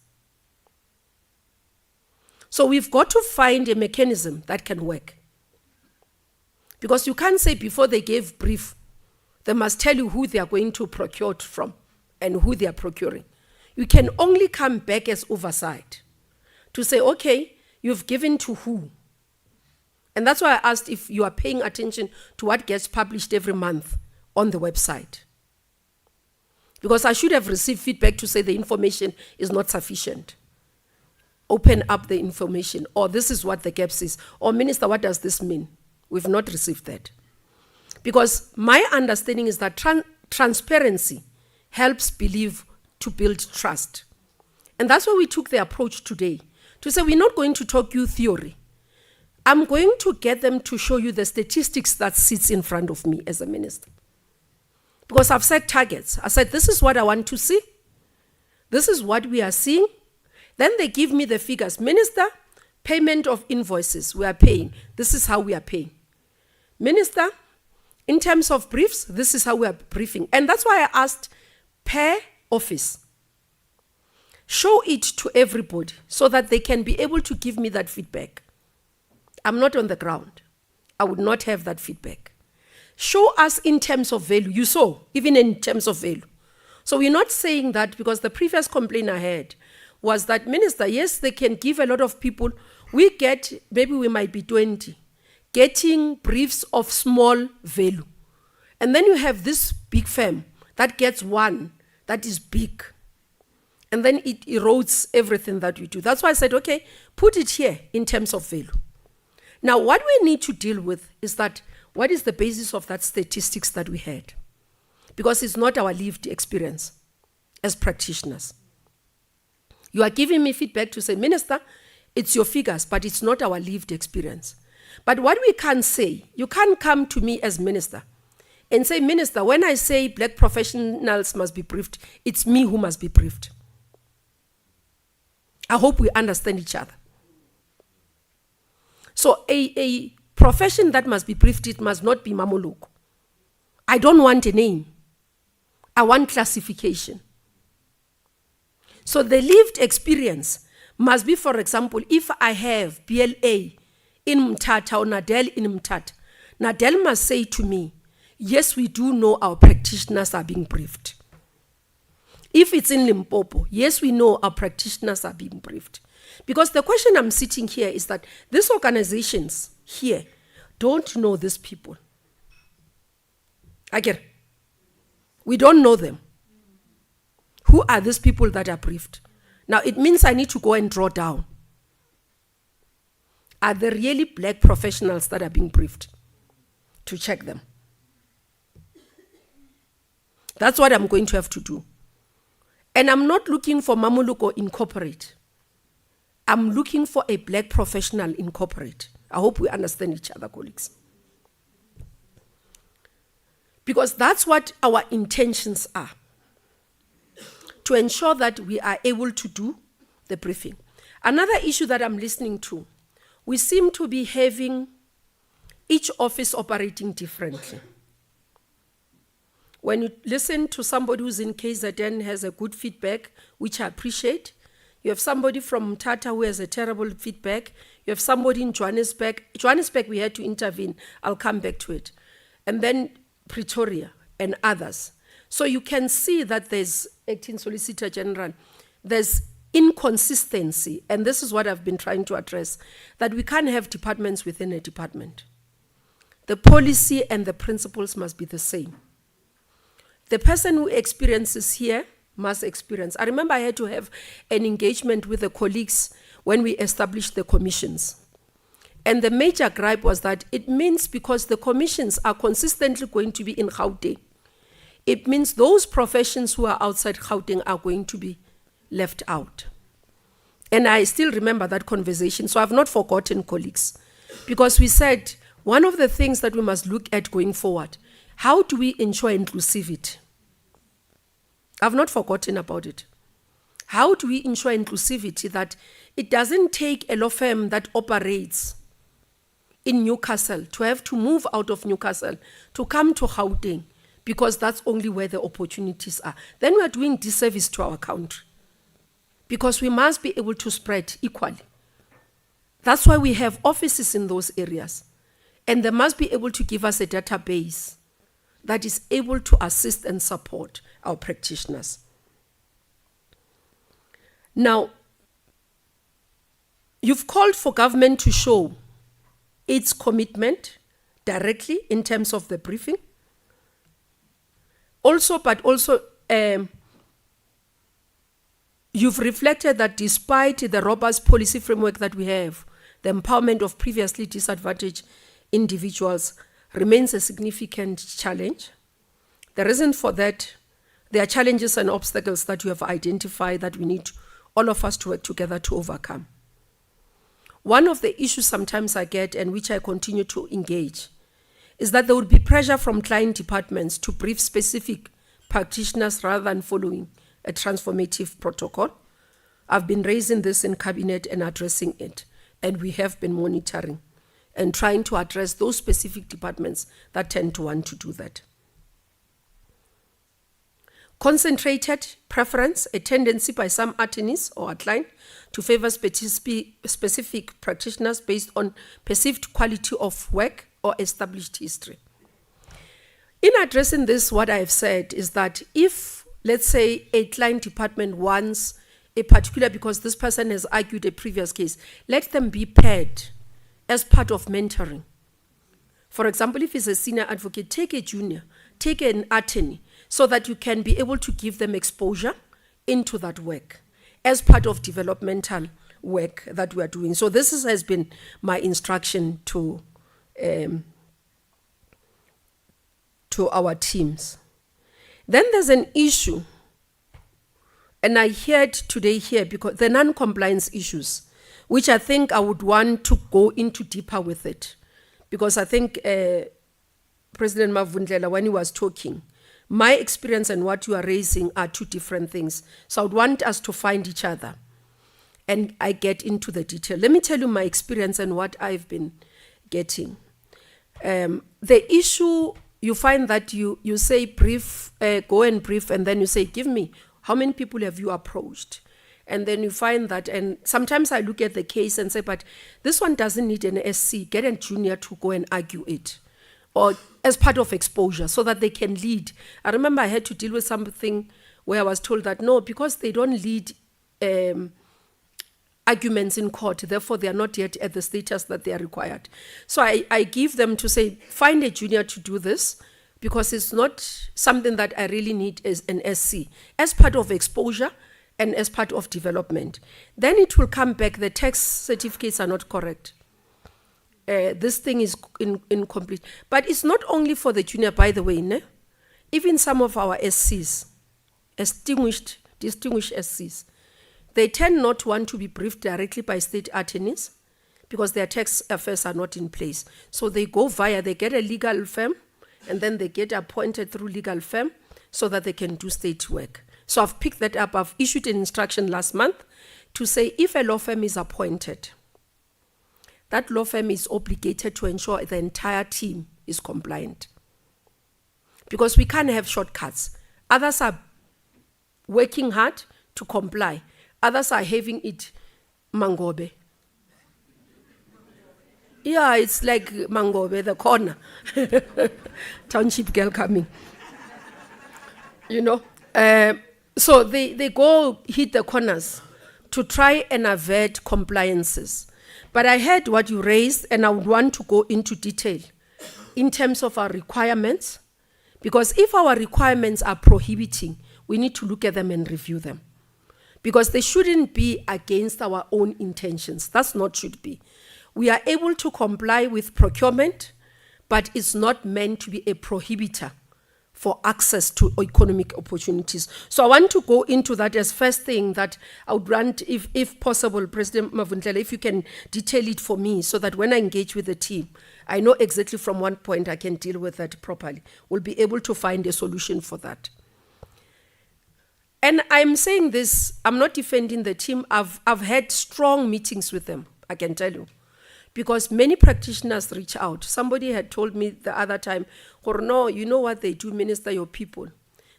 So we've got to find a mechanism that can work. Because you can't say before they gave brief, they must tell you who they are going to procure from and who they are procuring. You can only come back as oversight to say, okay, you've given to who? And that's why I asked if you are paying attention to what gets published every month on the website. Because I should have received feedback to say the information is not sufficient. Open up the information, or this is what the gaps is, or Minister, what does this mean? We've not received that. Because my understanding is that transparency helps believe to build trust. And that's why we took the approach today, to say we're not going to talk you theory. I'm going to get them to show you the statistics that sits in front of me as a minister. Because I've set targets. I said, this is what I want to see. This is what we are seeing. Then they give me the figures. Minister, payment of invoices, we are paying. This is how we are paying. Minister, in terms of briefs, this is how we are briefing. And that's why I asked per office. Show it to everybody so that they can be able to give me that feedback. I'm not on the ground. I would not have that feedback. Show us in terms of value. You saw, even in terms of value. So we're not saying that, because the previous complaint I had was that, Minister, yes, they can give a lot of people. We get, maybe we might be 20, getting briefs of small value. And then you have this big firm that gets one that is big. And then it erodes everything that we do. That's why I said, okay, put it here in terms of value. Now, what we need to deal with is that, what is the basis of that statistics that we had? Because it's not our lived experience as practitioners. You are giving me feedback to say, Minister, it's your figures, but it's not our lived experience. But what we can say, you can't come to me as minister and say, Minister, when I say black professionals must be briefed, it's me who must be briefed. I hope we understand each other. So a profession that must be briefed, it must not be Mmamoloko. I don't want a name. I want classification. So the lived experience must be, for example, if I have BLA in Mthatha or Nadel in Mthatha, Nadel must say to me, yes, we do know our practitioners are being briefed. If it's in Limpopo, yes, we know our practitioners are being briefed. Because the question I'm sitting here is that these organizations here don't know these people. Again, we don't know them. Who are these people that are briefed? Now, it means I need to go and draw down. Are there really black professionals that are being briefed? To check them. That's what I'm going to have to do. And I'm not looking for Mmamoloko Incorporate. I'm looking for a black professional incorporate. I hope we understand each other, colleagues. Because that's what our intentions are. To ensure that we are able to do the briefing. Another issue that I'm listening to, we seem to be having each office operating differently. When you listen to somebody who's in KZN has a good feedback, which I appreciate. You have somebody from Mthatha who has a terrible feedback. You have somebody in Johannesburg. Johannesburg, we had to intervene. I'll come back to it. And then Pretoria and others. So you can see that there's, Acting Solicitor General, there's inconsistency, and this is what I've been trying to address, that we can't have departments within a department. The policy and the principles must be the same. The person who experiences here must experience. I remember I had to have an engagement with the colleagues when we established the commissions. And the major gripe was that it means because the commissions are consistently going to be in Gauteng, it means those professions who are outside Gauteng are going to be left out. And I still remember that conversation, so I've not forgotten, colleagues, because we said one of the things that we must look at going forward, how do we ensure inclusivity? I've not forgotten about it. How do we ensure inclusivity that it doesn't take a law firm that operates in Newcastle to have to move out of Newcastle to come to Gauteng because that's only where the opportunities are? Then we are doing disservice to our country because we must be able to spread equally. That's why we have offices in those areas, and they must be able to give us a database that is able to assist and support our practitioners. Now, you've called for government to show its commitment directly in terms of the briefing. Also, you've reflected that despite the robust policy framework that we have, the empowerment of previously disadvantaged individuals remains a significant challenge. The reason for that, there are challenges and obstacles that you have identified that we need all of us to work together to overcome. One of the issues sometimes I get, and which I continue to engage, is that there would be pressure from client departments to brief specific practitioners rather than following a transformative protocol. I've been raising this in cabinet and addressing it, and we have been monitoring and trying to address those specific departments that tend to want to do that. Concentrated preference, a tendency by some attorneys or clients to favor specific practitioners based on perceived quality of work or established history. In addressing this, what I've said is that if, let's say, a client department wants a particular, because this person has argued a previous case, let them be paired as part of mentoring. For example, if it's a senior advocate, take a junior, take an attorney, so that you can be able to give them exposure into that work as part of developmental work that we are doing. So this has been my instruction to our teams. Then there's an issue, and I heard today here, because the non-compliance issues, which I think I would want to go into deeper with it, because I think President Mavundlela, when he was talking, my experience and what you are raising are two different things. So I would want us to find each other and I get into the detail. Let me tell you my experience and what I've been getting. The issue, you find that you say brief, go and brief, and then you say, give me, how many people have you approached? And then you find that, and sometimes I look at the case and say, but this one doesn't need an SC, get a junior to go and argue it, or as part of exposure, so that they can lead. I remember I had to deal with something where I was told that, no, because they don't lead arguments in court, therefore they are not yet at the status that they are required. So I give them to say, find a junior to do this, because it's not something that I really need as an SC, as part of exposure and as part of development. Then it will come back, the tax certificates are not correct. This thing is incomplete. But it's not only for the junior, by the way, ne? Even some of our SCs, distinguished SCs, they tend not to want to be briefed directly by state attorneys because their tax affairs are not in place. So they go they get a legal firm, and then they get appointed through legal firm so that they can do state work. So I've picked that up. I've issued an instruction last month to say if a law firm is appointed, that law firm is obligated to ensure the entire team is compliant. Because we can't have shortcuts. Others are working hard to comply. Others are having it mangobe. Yeah, it's like mangobe, the corner. Township girl coming. You know? So they go hit the corners to try and avert compliances. But I heard what you raised, and I would want to go into detail in terms of our requirements, because if our requirements are prohibiting, we need to look at them and review them. Because they shouldn't be against our own intentions. That's not should be. We are able to comply with procurement, but it's not meant to be a prohibitor for access to economic opportunities. So I want to go into that as first thing that I would want, if possible, President Mavundlela, if you can detail it for me so that when I engage with the team, I know exactly from one point I can deal with that properly. We'll be able to find a solution for that. And I'm saying this, I'm not defending the team. I've had strong meetings with them, I can tell you. Because many practitioners reach out. Somebody had told me the other time, no, you know what they do, Minister, your people?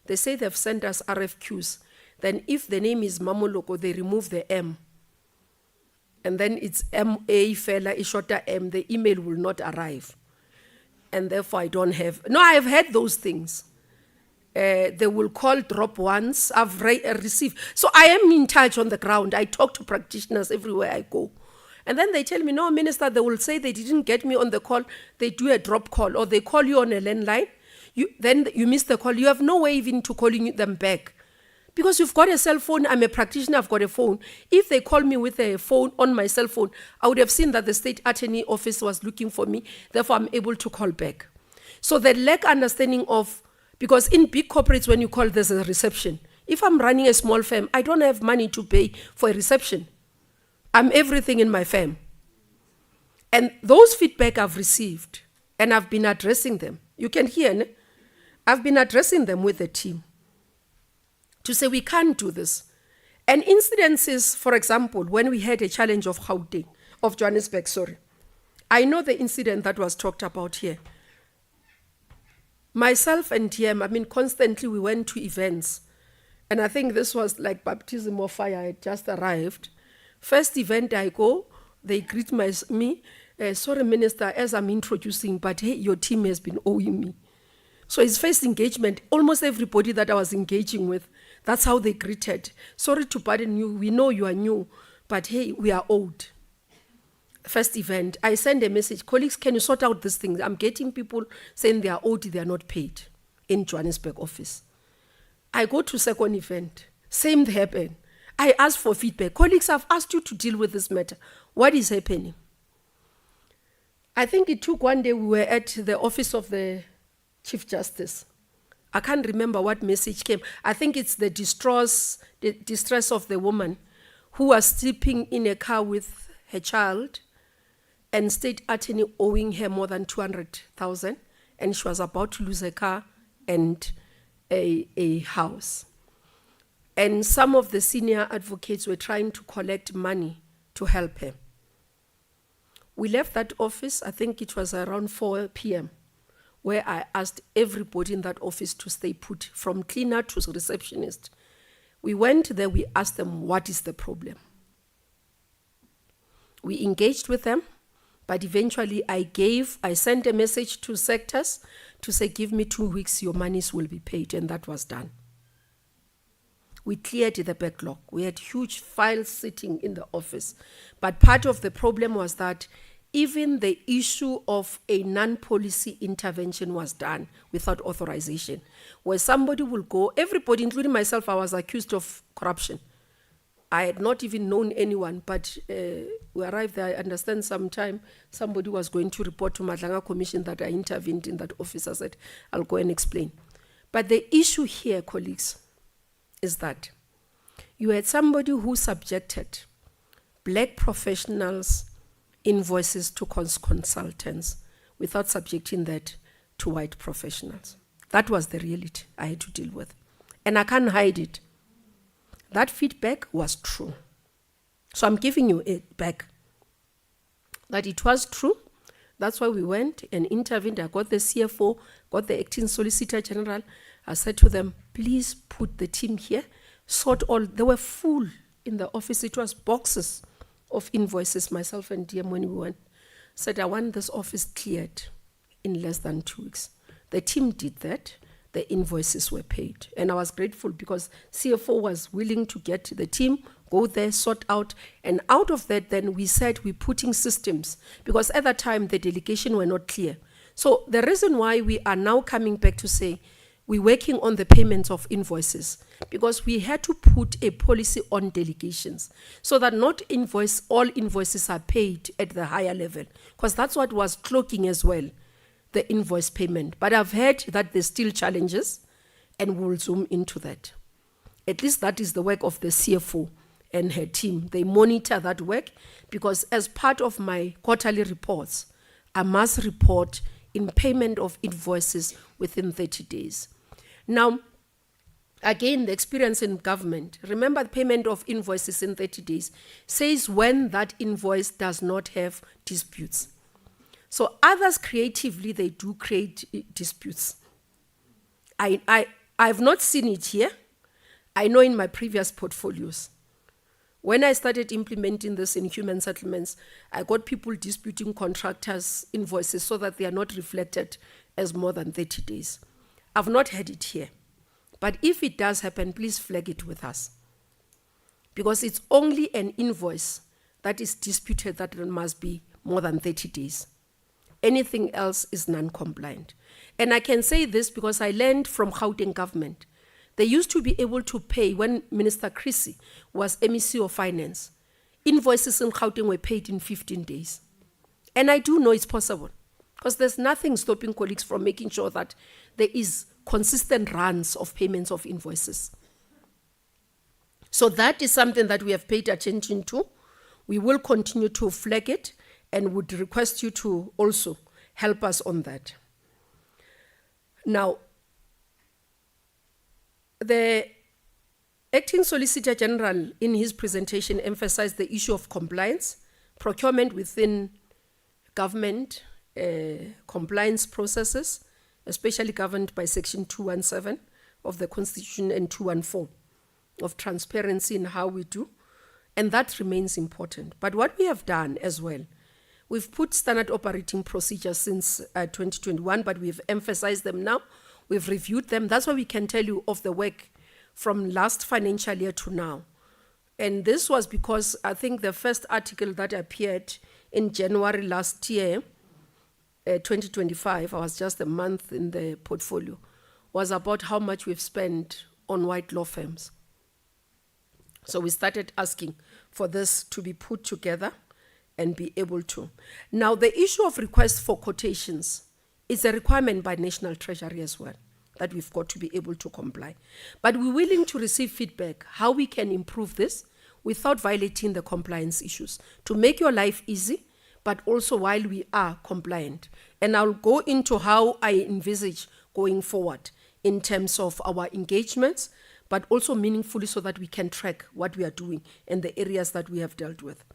They say they've sent us RFQs. Then if the name is Mmamoloko, they remove the M. And then it's M-A fella, a shorter M, the email will not arrive. And therefore I don't have, no, I've had those things. They will call, drop once, I've received. So I am in touch on the ground. I talk to practitioners everywhere I go. And then they tell me, no, Minister, they will say they didn't get me on the call. They do a drop call, or they call you on a landline. Then you miss the call. You have no way even to calling them back. Because you've got a cell phone. I'm a practitioner. I've got a phone. If they call me with a phone on my cell phone, I would have seen that the state attorney office was looking for me. Therefore, I'm able to call back. So the lack understanding of, because in big corporates, when you call, there's a reception. If I'm running a small firm, I don't have money to pay for a reception. I'm everything in my firm. And those feedback I've received, and I've been addressing them. You can hear, ne? I've been addressing them with the team to say we can't do this. And incidences, for example, when we had a challenge of Gauteng, of Johannesburg, sorry. I know the incident that was talked about here. Myself and TM, constantly we went to events. And I think this was like baptism of fire. I had just arrived. First event I go, they greet me, sorry, Minister, as I'm introducing, but hey, your team has been owing me. So it's first engagement. Almost everybody that I was engaging with, that's how they greeted. Sorry to pardon you, we know you are new, but hey, we are owed. First event, I send a message, colleagues, can you sort out this thing? I'm getting people saying they are owed, they are not paid in Johannesburg office. I go to second event, same happened. I asked for feedback. Colleagues, I've asked you to deal with this matter. What is happening? I think it took one day we were at the office of the Chief Justice. I can't remember what message came. I think it's the distress of the woman who was sleeping in a car with her child and state attorney owing her more than 200,000, and she was about to lose her car and a house. And some of the senior advocates were trying to collect money to help her. We left that office, I think it was around 4 p.m., where I asked everybody in that office to stay put, from cleaner to receptionist. We went there, we asked them, what is the problem? We engaged with them, but eventually I sent a message to sectors to say, give me 2 weeks, your monies will be paid, and that was done. We cleared the backlog. We had huge files sitting in the office. But part of the problem was that even the issue of a non-policy intervention was done without authorization, where somebody will go, everybody, including myself, I was accused of corruption. I had not even known anyone, but we arrived there. I understand sometime somebody was going to report to Madlanga Commission that I intervened in that office. I said, I'll go and explain. But the issue here, colleagues, is that you had somebody who subjected black professionals' invoices to consultants without subjecting that to white professionals. That was the reality I had to deal with. And I can't hide it. That feedback was true. So I'm giving you it back. That it was true. That's why we went and intervened. I got the CFO, got the acting Solicitor General. I said to them, please put the team here, sort all. They were full in the office. It was boxes of invoices, myself and DM when we went. Said, I want this office cleared in less than 2 weeks. The team did that. The invoices were paid. And I was grateful because CFO was willing to get the team, go there, sort out. And out of that, then we said we're putting systems, because at that time, the delegation were not clear. So the reason why we are now coming back to say we're working on the payments of invoices, because we had to put a policy on delegations so that not all invoices are paid at the higher level, because that's what was cloaking as well, the invoice payment. But I've heard that there's still challenges, and we'll zoom into that. At least that is the work of the CFO and her team. They monitor that work, because as part of my quarterly reports, I must report in payment of invoices within 30 days. Now, again, the experience in government, remember the payment of invoices in 30 days says when that invoice does not have disputes. So others creatively, they do create disputes. I've not seen it here. I know in my previous portfolios. When I started implementing this in human settlements, I got people disputing contractors' invoices so that they are not reflected as more than 30 days. I've not had it here. But if it does happen, please flag it with us. Because it's only an invoice that is disputed that it must be more than 30 days. Anything else is non-compliant. And I can say this because I learned from Gauteng government. They used to be able to pay, when Minister Chrissy was MEC of Finance, invoices in Gauteng were paid in 15 days. And I do know it's possible, because there's nothing stopping colleagues from making sure that there is consistent runs of payments of invoices. So that is something that we have paid attention to. We will continue to flag it and would request you to also help us on that. Now, the Acting Solicitor General in his presentation emphasized the issue of compliance, procurement within government compliance processes, especially governed by Section 217 of the Constitution and 214 of transparency in how we do, and that remains important. But what we have done as well, we've put standard operating procedures since 2021, but we've emphasized them now. We've reviewed them. That's why we can tell you of the work from last financial year to now. And this was because I think the first article that appeared in January last year, 2025, I was just a month in the portfolio, was about how much we've spent on white law firms. So we started asking for this to be put together and be able to. Now, the issue of request for quotations is a requirement by National Treasury as well, that we've got to be able to comply. But we're willing to receive feedback how we can improve this without violating the compliance issues, to make your life easy, but also while we are compliant. And I'll go into how I envisage going forward in terms of our engagements, but also meaningfully so that we can track what we are doing and the areas that we have dealt with.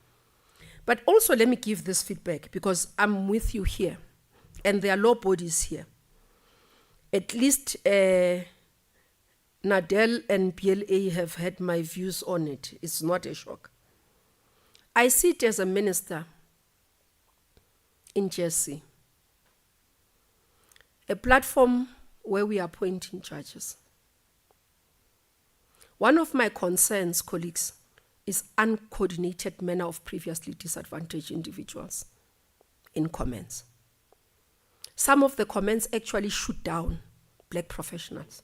But also let me give this feedback, because I'm with you here, and there are law bodies here. At least Nadel and PLA have had my views on it. It's not a shock. I sit as a minister in Jersey, a platform where we are appointing judges. One of my concerns, colleagues, is uncoordinated manner of previously disadvantaged individuals in comments. Some of the comments actually shoot down black professionals.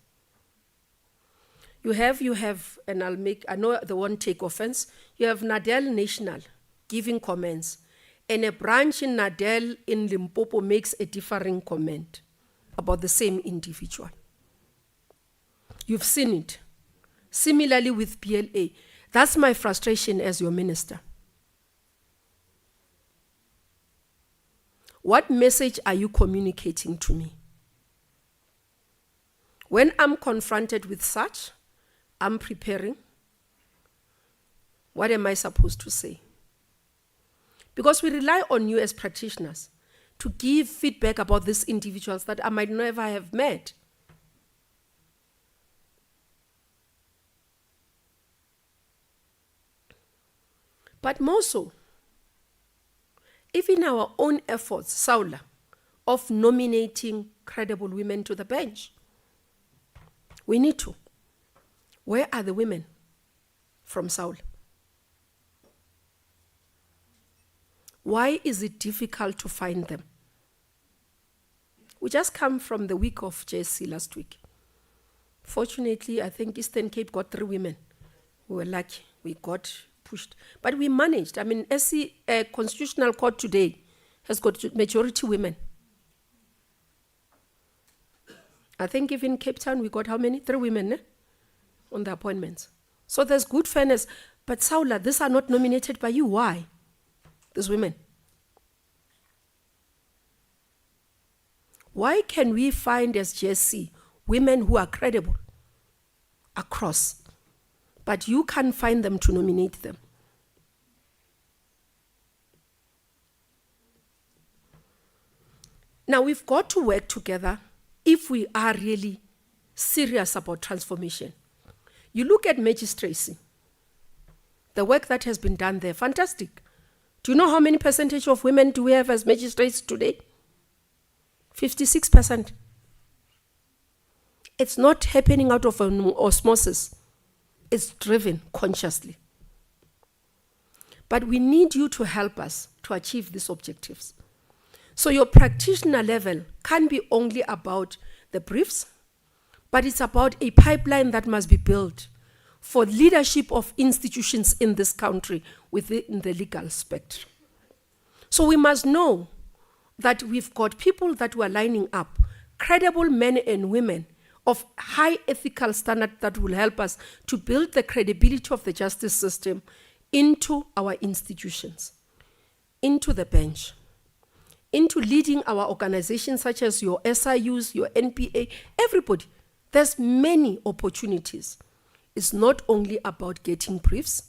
You have, and I know they won't take offense, you have Nadel National giving comments, and a branch in Nadel in Limpopo makes a differing comment about the same individual. You've seen it. Similarly with PLA. That's my frustration as your minister. What message are you communicating to me? When I'm confronted with such, I'm preparing. What am I supposed to say? Because we rely on you as practitioners to give feedback about these individuals that I might never have met. But more so, even our own efforts, Saula, of nominating credible women to the bench, we need to. Where are the women from Saul? Why is it difficult to find them? We just come from the week of JSC last week. Fortunately, I think Eastern Cape got 3 women. We were lucky. We got pushed. But we managed. I mean, SC Constitutional Court today has got majority women. I think even Cape Town, we got how many? 3 women on the appointments. So there's good fairness. But Saula, these are not nominated by you. Why? These women. Why can we find as JSC women who are credible across, but you can't find them to nominate them? Now we've got to work together if we are really serious about transformation. You look at magistracy, the work that has been done there, fantastic. Do you know how many percentage of women do we have as magistrates today? 56%. It's not happening out of an osmosis. It's driven consciously. But we need you to help us to achieve these objectives. So your practitioner level can't be only about the briefs, but it's about a pipeline that must be built for leadership of institutions in this country within the legal spectrum. So we must know that we've got people that were lining up, credible men and women of high ethical standard that will help us to build the credibility of the justice system into our institutions, into the bench, into leading our organizations such as your SIUs, your NPA, everybody. There's many opportunities. It's not only about getting briefs,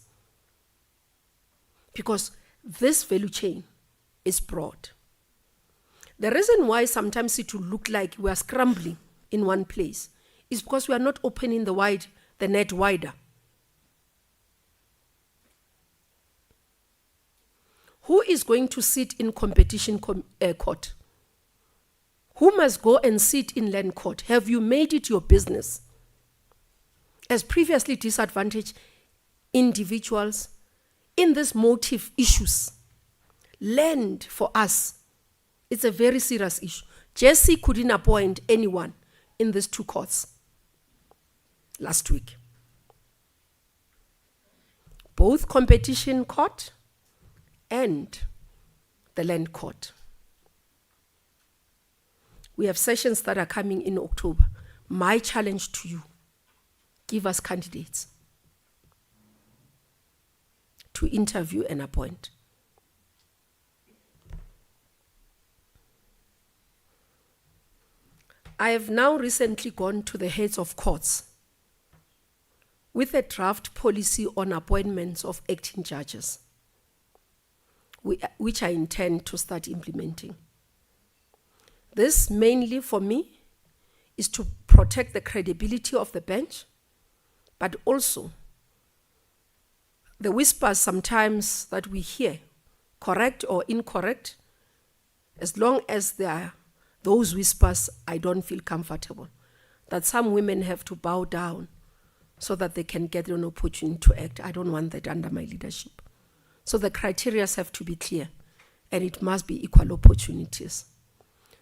because this value chain is broad. The reason why sometimes it will look like we are scrambling in one place is because we are not opening the net wider. Who is going to sit in competition court? Who must go and sit in land court? Have you made it your business? As previously disadvantaged individuals in these motive issues, land for us, it's a very serious issue. Jesse couldn't appoint anyone in these 2 courts last week. Both competition court and the land court. We have sessions that are coming in October. My challenge to you, give us candidates to interview and appoint. I have now recently gone to the heads of courts with a draft policy on appointments of acting judges, which I intend to start implementing. This mainly for me is to protect the credibility of the bench but also the whispers sometimes that we hear, correct or incorrect, as long as there are those whispers, I don't feel comfortable. That some women have to bow down so that they can get an opportunity to act. I don't want that under my leadership. So the criteria have to be clear, and it must be equal opportunities.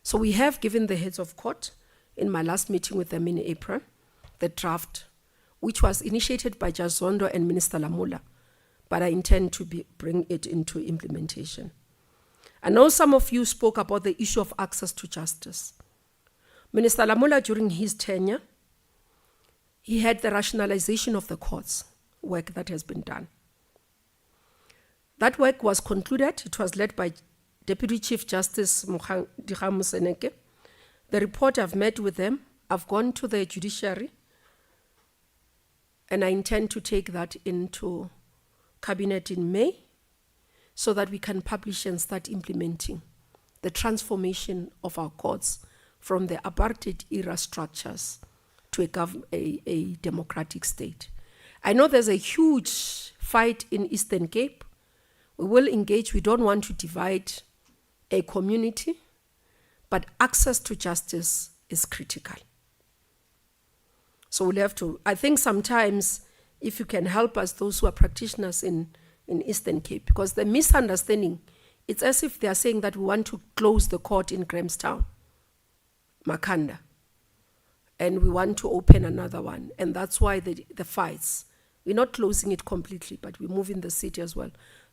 So we have given the heads of court, in my last meeting with them in April, the draft, which was initiated by Judge Zondo and Minister Lamula, but I intend to bring it into implementation. I know some of you spoke about the issue of access to justice. Minister Lamula, during his tenure, he had the rationalization of the courts, work that has been done. That work was concluded. It was led by Deputy Chief Justice Dikgang Moseneke. The report, I've met with them. I've gone to the judiciary, and I intend to take that into Cabinet in May so that we can publish and start implementing the transformation of our courts from the apartheid era structures to a democratic state. I know there's a huge fight in Eastern Cape. We will engage. We don't want to divide a community, but access to justice is critical. So we'll have to, I think sometimes if you can help us, those who are practitioners in Eastern Cape, because the misunderstanding, it's as if they are saying that we want to close the court in Grahamstown, Makanda, and we want to open another one. And that's why the fights. We're not closing it completely, but we're moving the city as well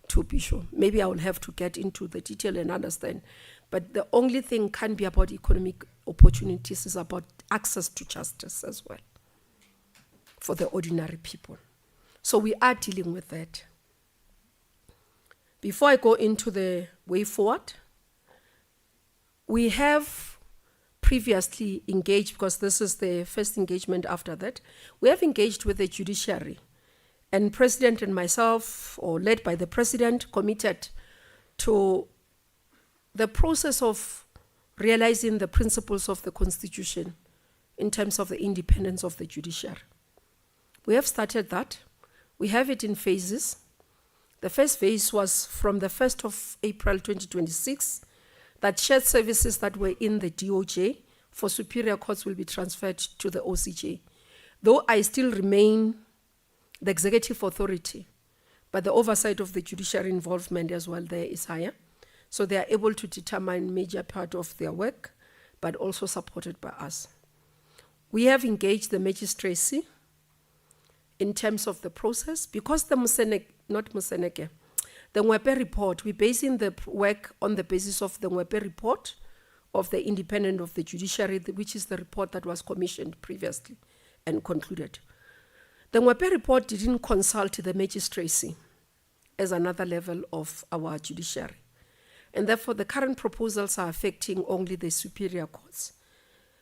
to Bisho. Maybe I will have to get into the detail and understand. But the only thing can't be about economic opportunities, is about access to justice as well for the ordinary people. So we are dealing with that. Before I go into the way forward, we have previously engaged, because this is the first engagement after that, we have engaged with the judiciary, and President and myself, or led by the President, committed to the process of realizing the principles of the Constitution in terms of the independence of the judiciary. We have started that. We have it in phases. The first phase was from the 1st of April 2026, that shared services that were in the DOJ for superior courts will be transferred to the OCJ. Though I still remain the executive authority, but the oversight of the judiciary involvement as well there is higher. So they are able to determine major part of their work, but also supported by us. We have engaged the magistracy in terms of the process, because the the Ngwepe report, we're basing the work on the basis of the Ngwepe report of the independence of the judiciary, which is the report that was commissioned previously and concluded. The Ngwepe report didn't consult the magistracy as another level of our judiciary. And therefore, the current proposals are affecting only the superior courts.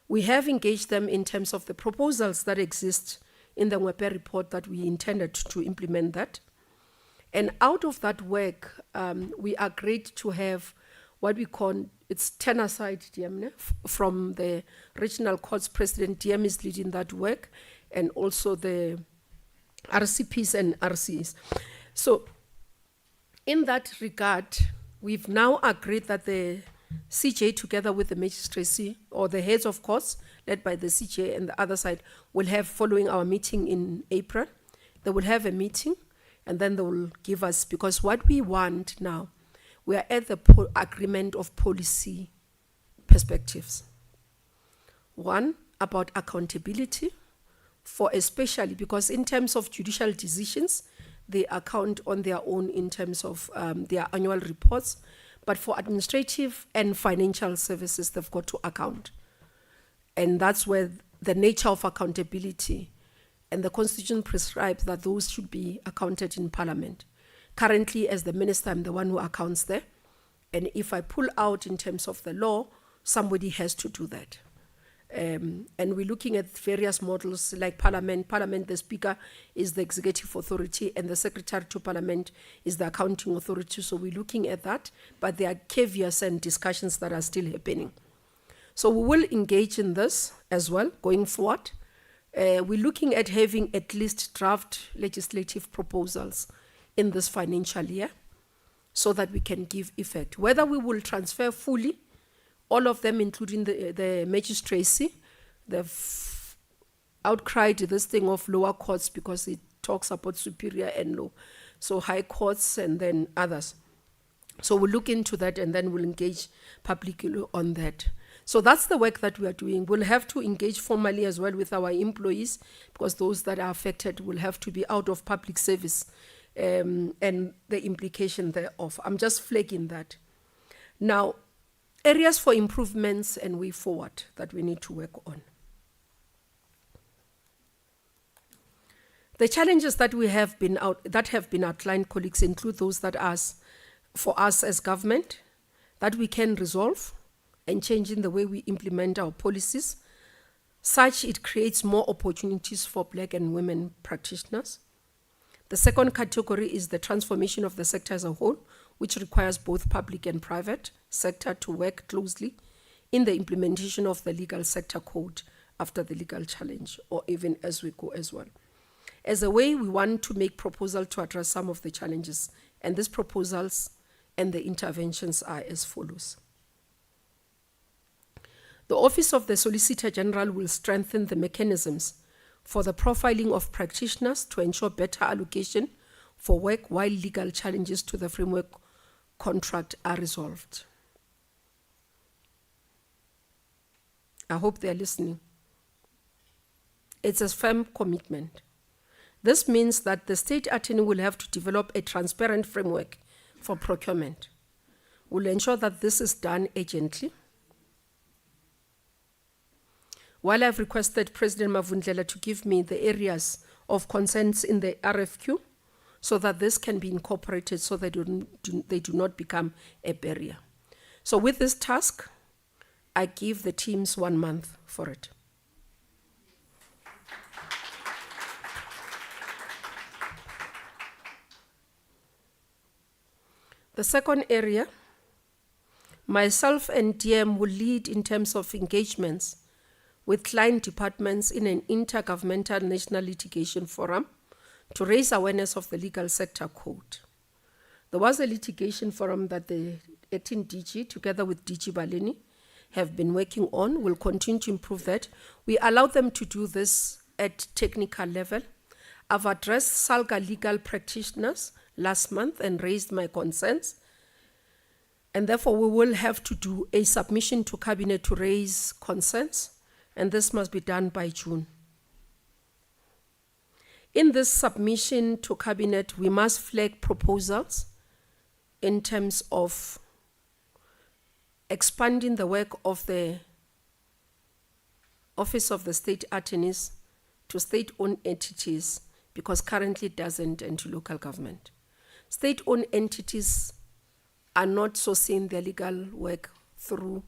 We have engaged them in terms of the proposals that exist in the Ngwepe report that we intended to implement that. And out of that work, we agreed to have what we call, it's ten-aside DM, from the regional courts president. DM is leading that work, and also the RCPs and RCs. So in that regard, we've now agreed that the CJ, together with the magistracy, or the heads of courts, led by the CJ and the other side, will have, following our meeting in April, they will have a meeting, and then they will give us, because what we want now, we are at the agreement of policy perspectives. One, about accountability, for especially, because in terms of judicial decisions, they account on their own in terms of their annual reports, but for administrative and financial services, they've got to account. And that's where the nature of accountability, and the Constitution prescribes that those should be accounted in Parliament. Currently, as the minister, I'm the one who accounts there. And if I pull out in terms of the law, somebody has to do that. And we're looking at various models like Parliament. Parliament, the Speaker is the executive authority, and the Secretary to Parliament is the accounting authority. So we're looking at that, but there are caveats and discussions that are still happening. So we will engage in this as well going forward. We're looking at having at least draft legislative proposals in this financial year so that we can give effect. Whether we will transfer fully, all of them, including the magistracy, they've outcried this thing of lower courts because it talks about superior and low. So high courts and then others. So we'll look into that and then we'll engage publicly on that. So that's the work that we are doing. We'll have to engage formally as well with our employees because those that are affected will have to be out of public service and the implication thereof. I'm just flagging that. Now, areas for improvements and way forward that we need to work on. The challenges that have been outlined, colleagues, include those that for us as government, that we can resolve and change in the way we implement our policies, such it creates more opportunities for Black and women practitioners. The second category is the transformation of the sector as a whole, which requires both public and private sector to work closely in the implementation of the legal sector code after the legal challenge, or even as we go as well. As a way, we want to make proposals to address some of the challenges, and these proposals and the interventions are as follows. The Office of the Solicitor General will strengthen the mechanisms for the profiling of practitioners to ensure better allocation for work while legal challenges to the framework contract are resolved. I hope they are listening. It's a firm commitment. This means that the state attorney will have to develop a transparent framework for procurement. We'll ensure that this is done urgently. While I've requested President Mavundlela to give me the areas of concerns in the RFQ so that this can be incorporated so they do not become a barrier. So with this task, I give the teams 1 month for it. The second area, myself and DM will lead in terms of engagements with client departments in an intergovernmental national litigation forum to raise awareness of the legal sector code. There was a litigation forum that the 18 DG, together with DG Balini, have been working on. We'll continue to improve that. We allowed them to do this at technical level. I've addressed SALGA legal practitioners last month and raised my concerns. And therefore, we will have to do a submission to Cabinet to raise concerns, and this must be done by June. In this submission to Cabinet, we must flag proposals in terms of expanding the work of the Office of the State Attorneys to state-owned entities, because currently it doesn't, and to local government. State-owned entities are not sourcing their legal work through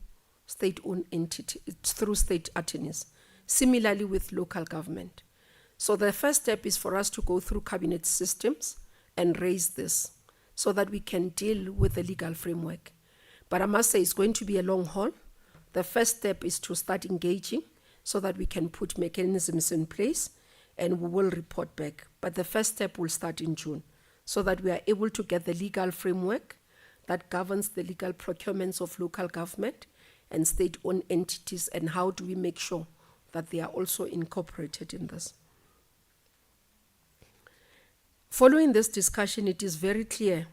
state-owned entities, through state attorneys. Similarly with local government. So the first step is for us to go through Cabinet systems and raise this so that we can deal with the legal framework. But I must say it's going to be a long haul. The first step is to start engaging so that we can put mechanisms in place and we will report back. But the first step will start in June so that we are able to get the legal framework that governs the legal procurements of local government and state-owned entities, and how do we make sure that they are also incorporated in this. Following this discussion, it is very clear,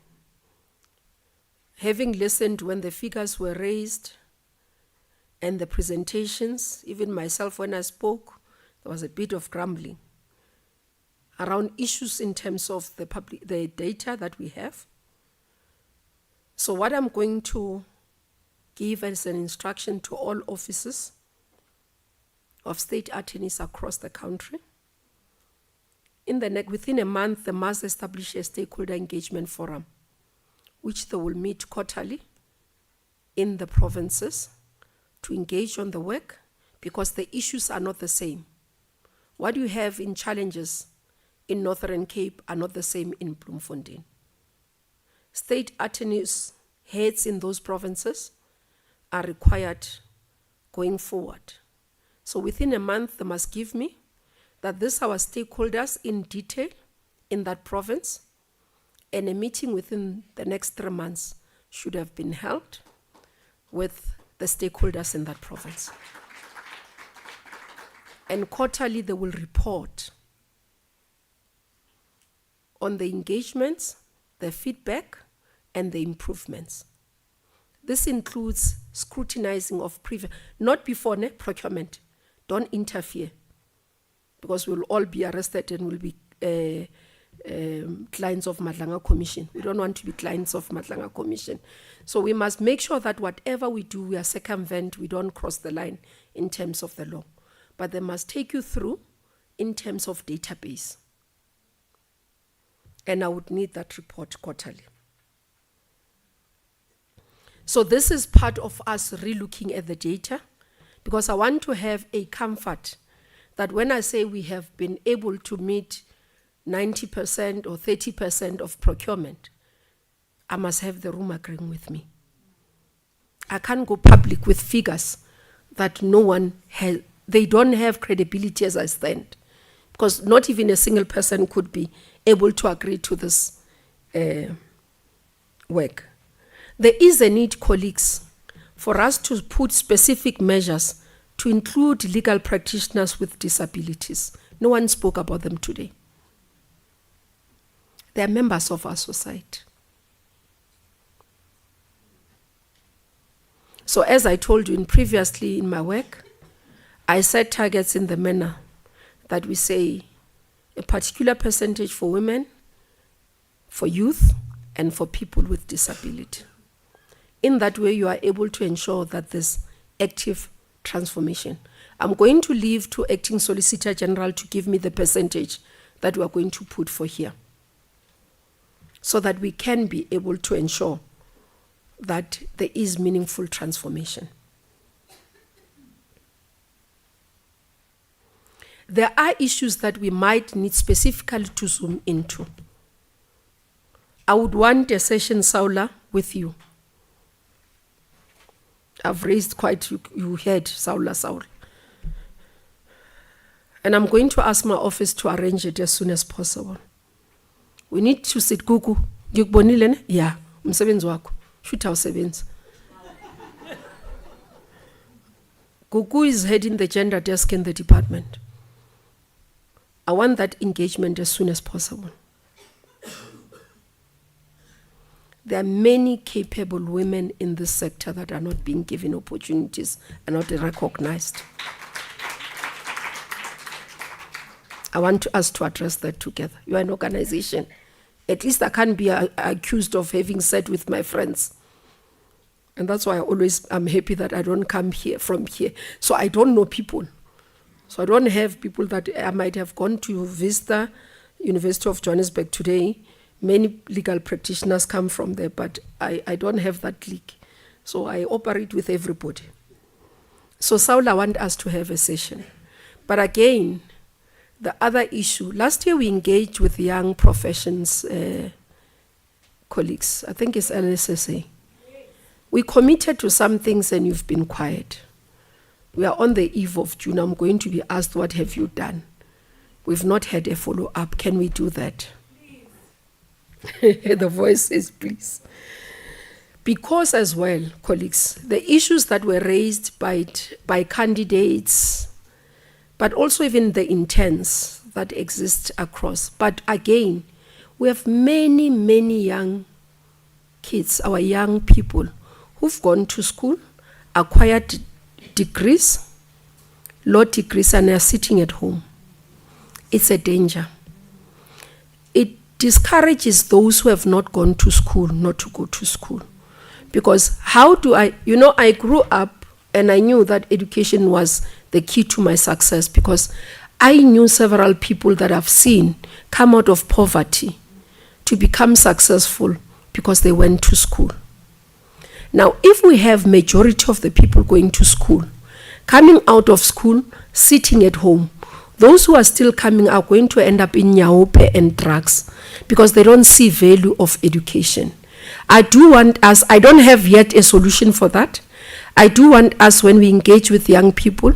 having listened when the figures were raised and the presentations, even myself when I spoke, there was a bit of grumbling around issues in terms of the data that we have. So what I'm going to give as an instruction to all offices of state attorneys across the country, within a month, they must establish a stakeholder engagement forum, which they will meet quarterly in the provinces to engage on the work, because the issues are not the same. What you have in challenges in Northern Cape are not the same in Bloemfontein. State attorneys, heads in those provinces are required going forward. So within a month, they must give me that these our stakeholders in detail in that province, and a meeting within the next 3 months should have been held with the stakeholders in that province. And quarterly they will report on the engagements, the feedback, and the improvements. This includes scrutinizing of previous, not before procurement. Don't interfere, because we'll all be arrested and we'll be clients of Madlanga Commission. We don't want to be clients of Madlanga Commission. So we must make sure that whatever we do, we are circumvent, we don't cross the line in terms of the law. But they must take you through in terms of database. And I would need that report quarterly. So this is part of us relooking at the data, because I want to have a comfort that when I say we have been able to meet 90% or 30% of procurement, I must have the room agreeing with me. I can't go public with figures that no one has, they don't have credibility as I stand, because not even a single person could be able to agree to this work. There is a need, colleagues, for us to put specific measures to include legal practitioners with disabilities. No one spoke about them today. They are members of our society. So as I told you previously in my work, I set targets in the manner that we say a particular percentage for women, for youth, and for people with disability. In that way, you are able to ensure that there's active transformation. I'm going to leave to Acting Solicitor General to give me the percentage that we are going to put for here, so that we can be able to ensure that there is meaningful transformation. There are issues that we might need specifically to zoom into. I would want a session, Saula, with you. I've raised quite, you heard Saula. And I'm going to ask my office to arrange it as soon as possible. We need to sit Gugu. Yukbonile ne? Yeah. Msebenzi wako. Shoot our sevens. Gugu is heading the gender desk in the department. I want that engagement as soon as possible. There are many capable women in this sector that are not being given opportunities and not recognized. I want us to address that together. You are an organization. At least I can't be accused of having sat with my friends. And that's why I'm happy that I don't come here from here. So I don't know people. So I don't have people that I might have gone to Vista, University of Johannesburg today. Many legal practitioners come from there, but I don't have that league. So I operate with everybody. So Saul, I want us to have a session. But again, the other issue, last year we engaged with young professions colleagues. I think it's LSSA. We committed to some things and you've been quiet. We are on the eve of June. I'm going to be asked, what have you done? We've not had a follow-up. Can we do that? The voice says, please. Because as well, colleagues, the issues that were raised by candidates, but also even the intents that exist across. But again, we have many, many young kids, our young people, who've gone to school, acquired degrees, law degrees, and are sitting at home. It's a danger. It discourages those who have not gone to school not to go to school. Because how do I grew up and I knew that education was the key to my success, because I knew several people that I've seen come out of poverty to become successful because they went to school. Now, if we have majority of the people going to school, coming out of school, sitting at home, those who are still coming are going to end up in nyaope and drugs because they don't see value of education. I do want us, I don't have yet a solution for that. I do want us, when we engage with young people,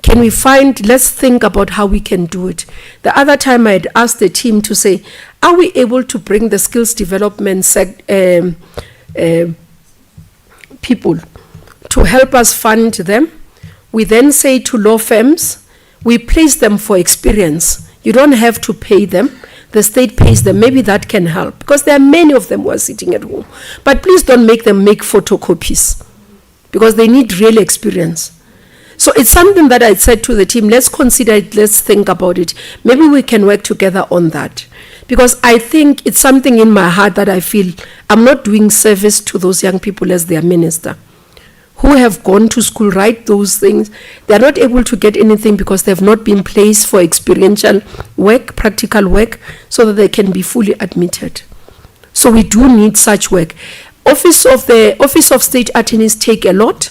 can we find, let's think about how we can do it. The other time I had asked the team to say, are we able to bring the skills development people to help us fund them? We then say to law firms, we place them for experience. You don't have to pay them. The state pays them. Maybe that can help, because there are many of them who are sitting at home. But please don't make them make photocopies, because they need real experience. So it's something that I said to the team, let's consider it, let's think about it. Maybe we can work together on that. Because I think it's something in my heart that I feel I'm not doing service to those young people as their minister, who have gone to school, write those things. They're not able to get anything because they've not been placed for experiential work, practical work, so that they can be fully admitted. So we do need such work. Office of State Attorneys take a lot,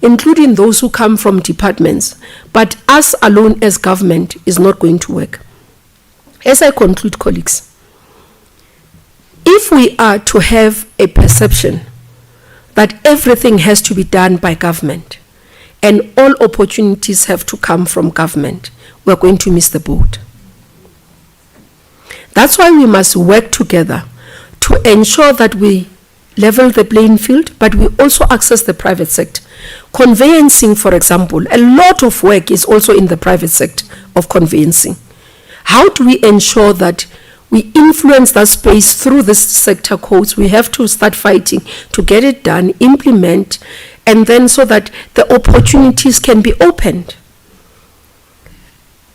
including those who come from departments. But us alone as government is not going to work. As I conclude, colleagues, if we are to have a perception that everything has to be done by government and all opportunities have to come from government, we're going to miss the boat. That's why we must work together to ensure that we level the playing field, but we also access the private sector. Conveyancing, for example, a lot of work is also in the private sector of conveyancing. How do we ensure that we influence that space through the sector codes? We have to start fighting to get it done, implement, and then so that the opportunities can be opened.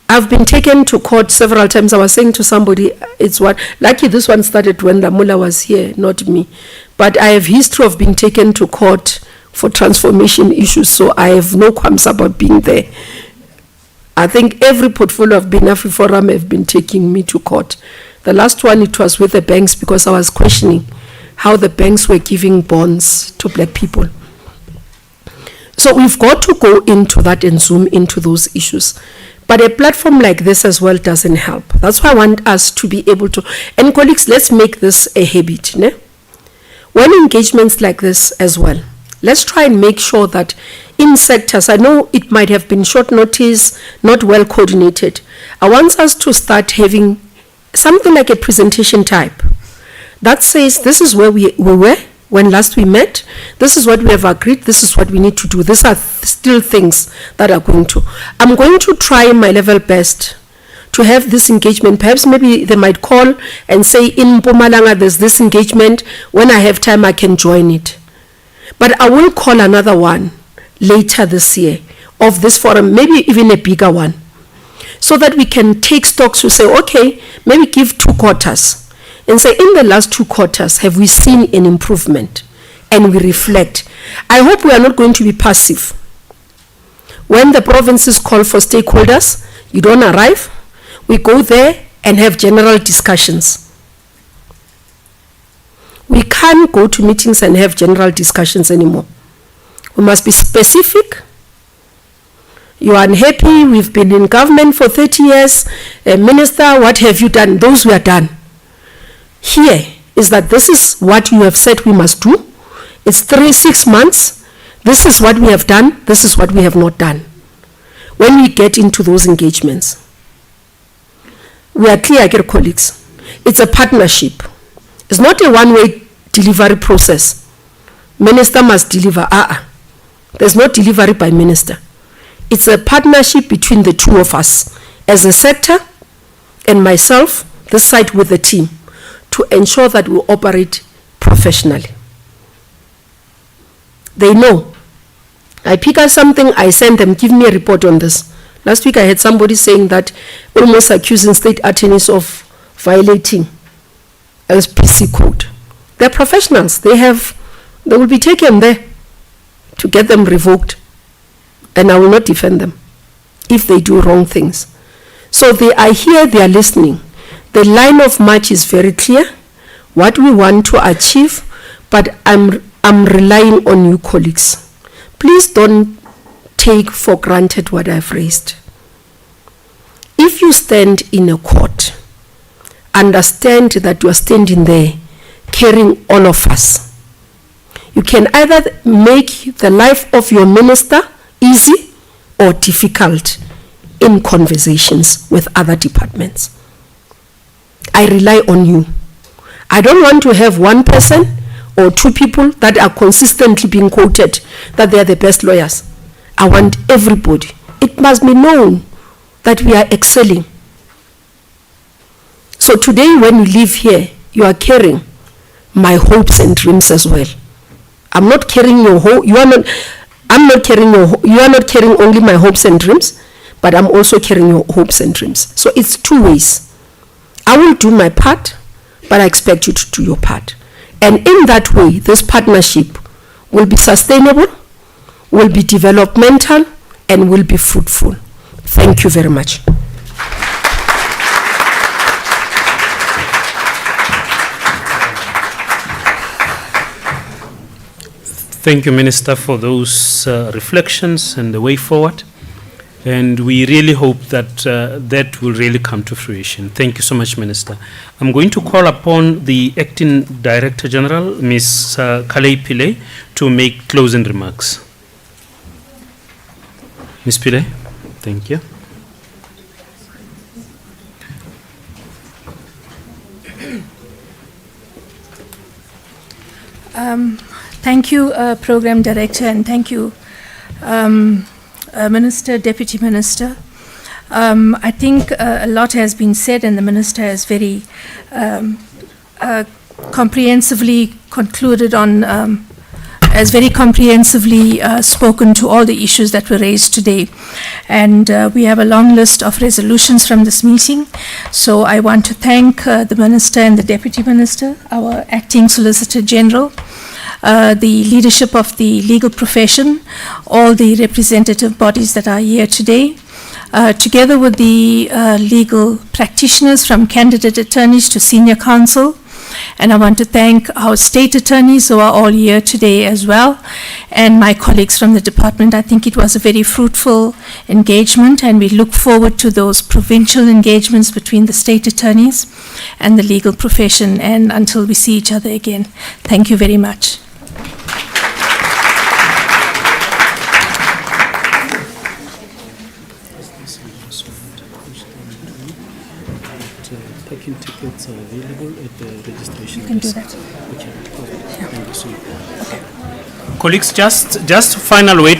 I've been taken to court several times. I was saying to somebody, it's what, lucky this one started when Lamula was here, not me. But I have history of being taken to court for transformation issues, so I have no qualms about being there. I think every portfolio of Binafi Forum have been taking me to court. The last one, it was with the banks, because I was questioning how the banks were giving bonds to black people. So we've got to go into that and zoom into those issues. But a platform like this as well doesn't help. That's why I want us to be able to, and colleagues, let's make this a habit. Ne? When engagements like this as well, let's try and make sure that in sectors, I know it might have been short notice, not well coordinated. I want us to start having something like a presentation type that says, this is where we were when last we met, this is what we have agreed, this is what we need to do. These are still things that are going to. I'm going to try my level best to have this engagement. Perhaps maybe they might call and say, in Mpumalanga there's this engagement, when I have time I can join it. But I will call another one later this year of this forum, maybe even a bigger one, so that we can take stocks to say, okay, maybe give 2 quarters and say, in the last 2 quarters, have we seen an improvement? And we reflect. I hope we are not going to be passive. When the provinces call for stakeholders, you don't arrive. We go there and have general discussions. We can't go to meetings and have general discussions anymore. We must be specific. You are unhappy, we've been in government for 30 years. Minister, what have you done? Those we are done. Here is that this is what you have said we must do. It's 6 months. This is what we have done. This is what we have not done. When we get into those engagements, we are clear, dear colleagues. It's a partnership. It's not a one-way delivery process. Minister must deliver. There's no delivery by minister. It's a partnership between the two of us, as a sector and myself, this side with the team, to ensure that we operate professionally. They know. I pick up something, I send them, give me a report on this. Last week I had somebody saying that, almost accusing state attorneys of violating LPC code. They're professionals. They will be taken there to get them revoked. And I will not defend them if they do wrong things. So they are here, they are listening. The line of march is very clear, what we want to achieve, but I'm relying on you, colleagues. Please don't take for granted what I've raised. If you stand in a court, understand that you are standing there carrying all of us. You can either make the life of your minister easy or difficult in conversations with other departments. I rely on you. I don't want to have one person or two people that are consistently being quoted that they are the best lawyers. I want everybody. It must be known that we are excelling. So today when you leave here, you are carrying my hopes and dreams as well. I'm not carrying your you are not carrying only my hopes and dreams, but I'm also carrying your hopes and dreams. So it's two ways. I will do my part, but I expect you to do your part. And in that way, this partnership will be sustainable, will be developmental, and will be fruitful. Thank you very much. Thank you, Minister, for those reflections and the way forward. And we really hope that that will really come to fruition. Thank you so much, Minister. I'm going to call upon the Acting Director General, Ms. Kalei Pillay, to make closing remarks. Ms. Pillay, thank you. Thank you, Program Director, and thank you, Minister, Deputy Minister. I think a lot has been said, and the Minister has very comprehensively concluded on, has very comprehensively spoken to all the issues that were raised today. And we have a long list of resolutions from this meeting. So I want to thank the Minister and the Deputy Minister, our Acting Solicitor General, the leadership of the legal profession, all the representative bodies that are here today, together with the legal practitioners from candidate attorneys to senior counsel. And I want to thank our state attorneys who are all here today as well, and my colleagues from the department. I think it was a very fruitful engagement, and we look forward to those provincial engagements between the state attorneys and the legal profession, and until we see each other again. Thank you very much. Parking tickets are available at the registration. You can do that. Okay. Thank you so much. Okay. Colleagues, just final word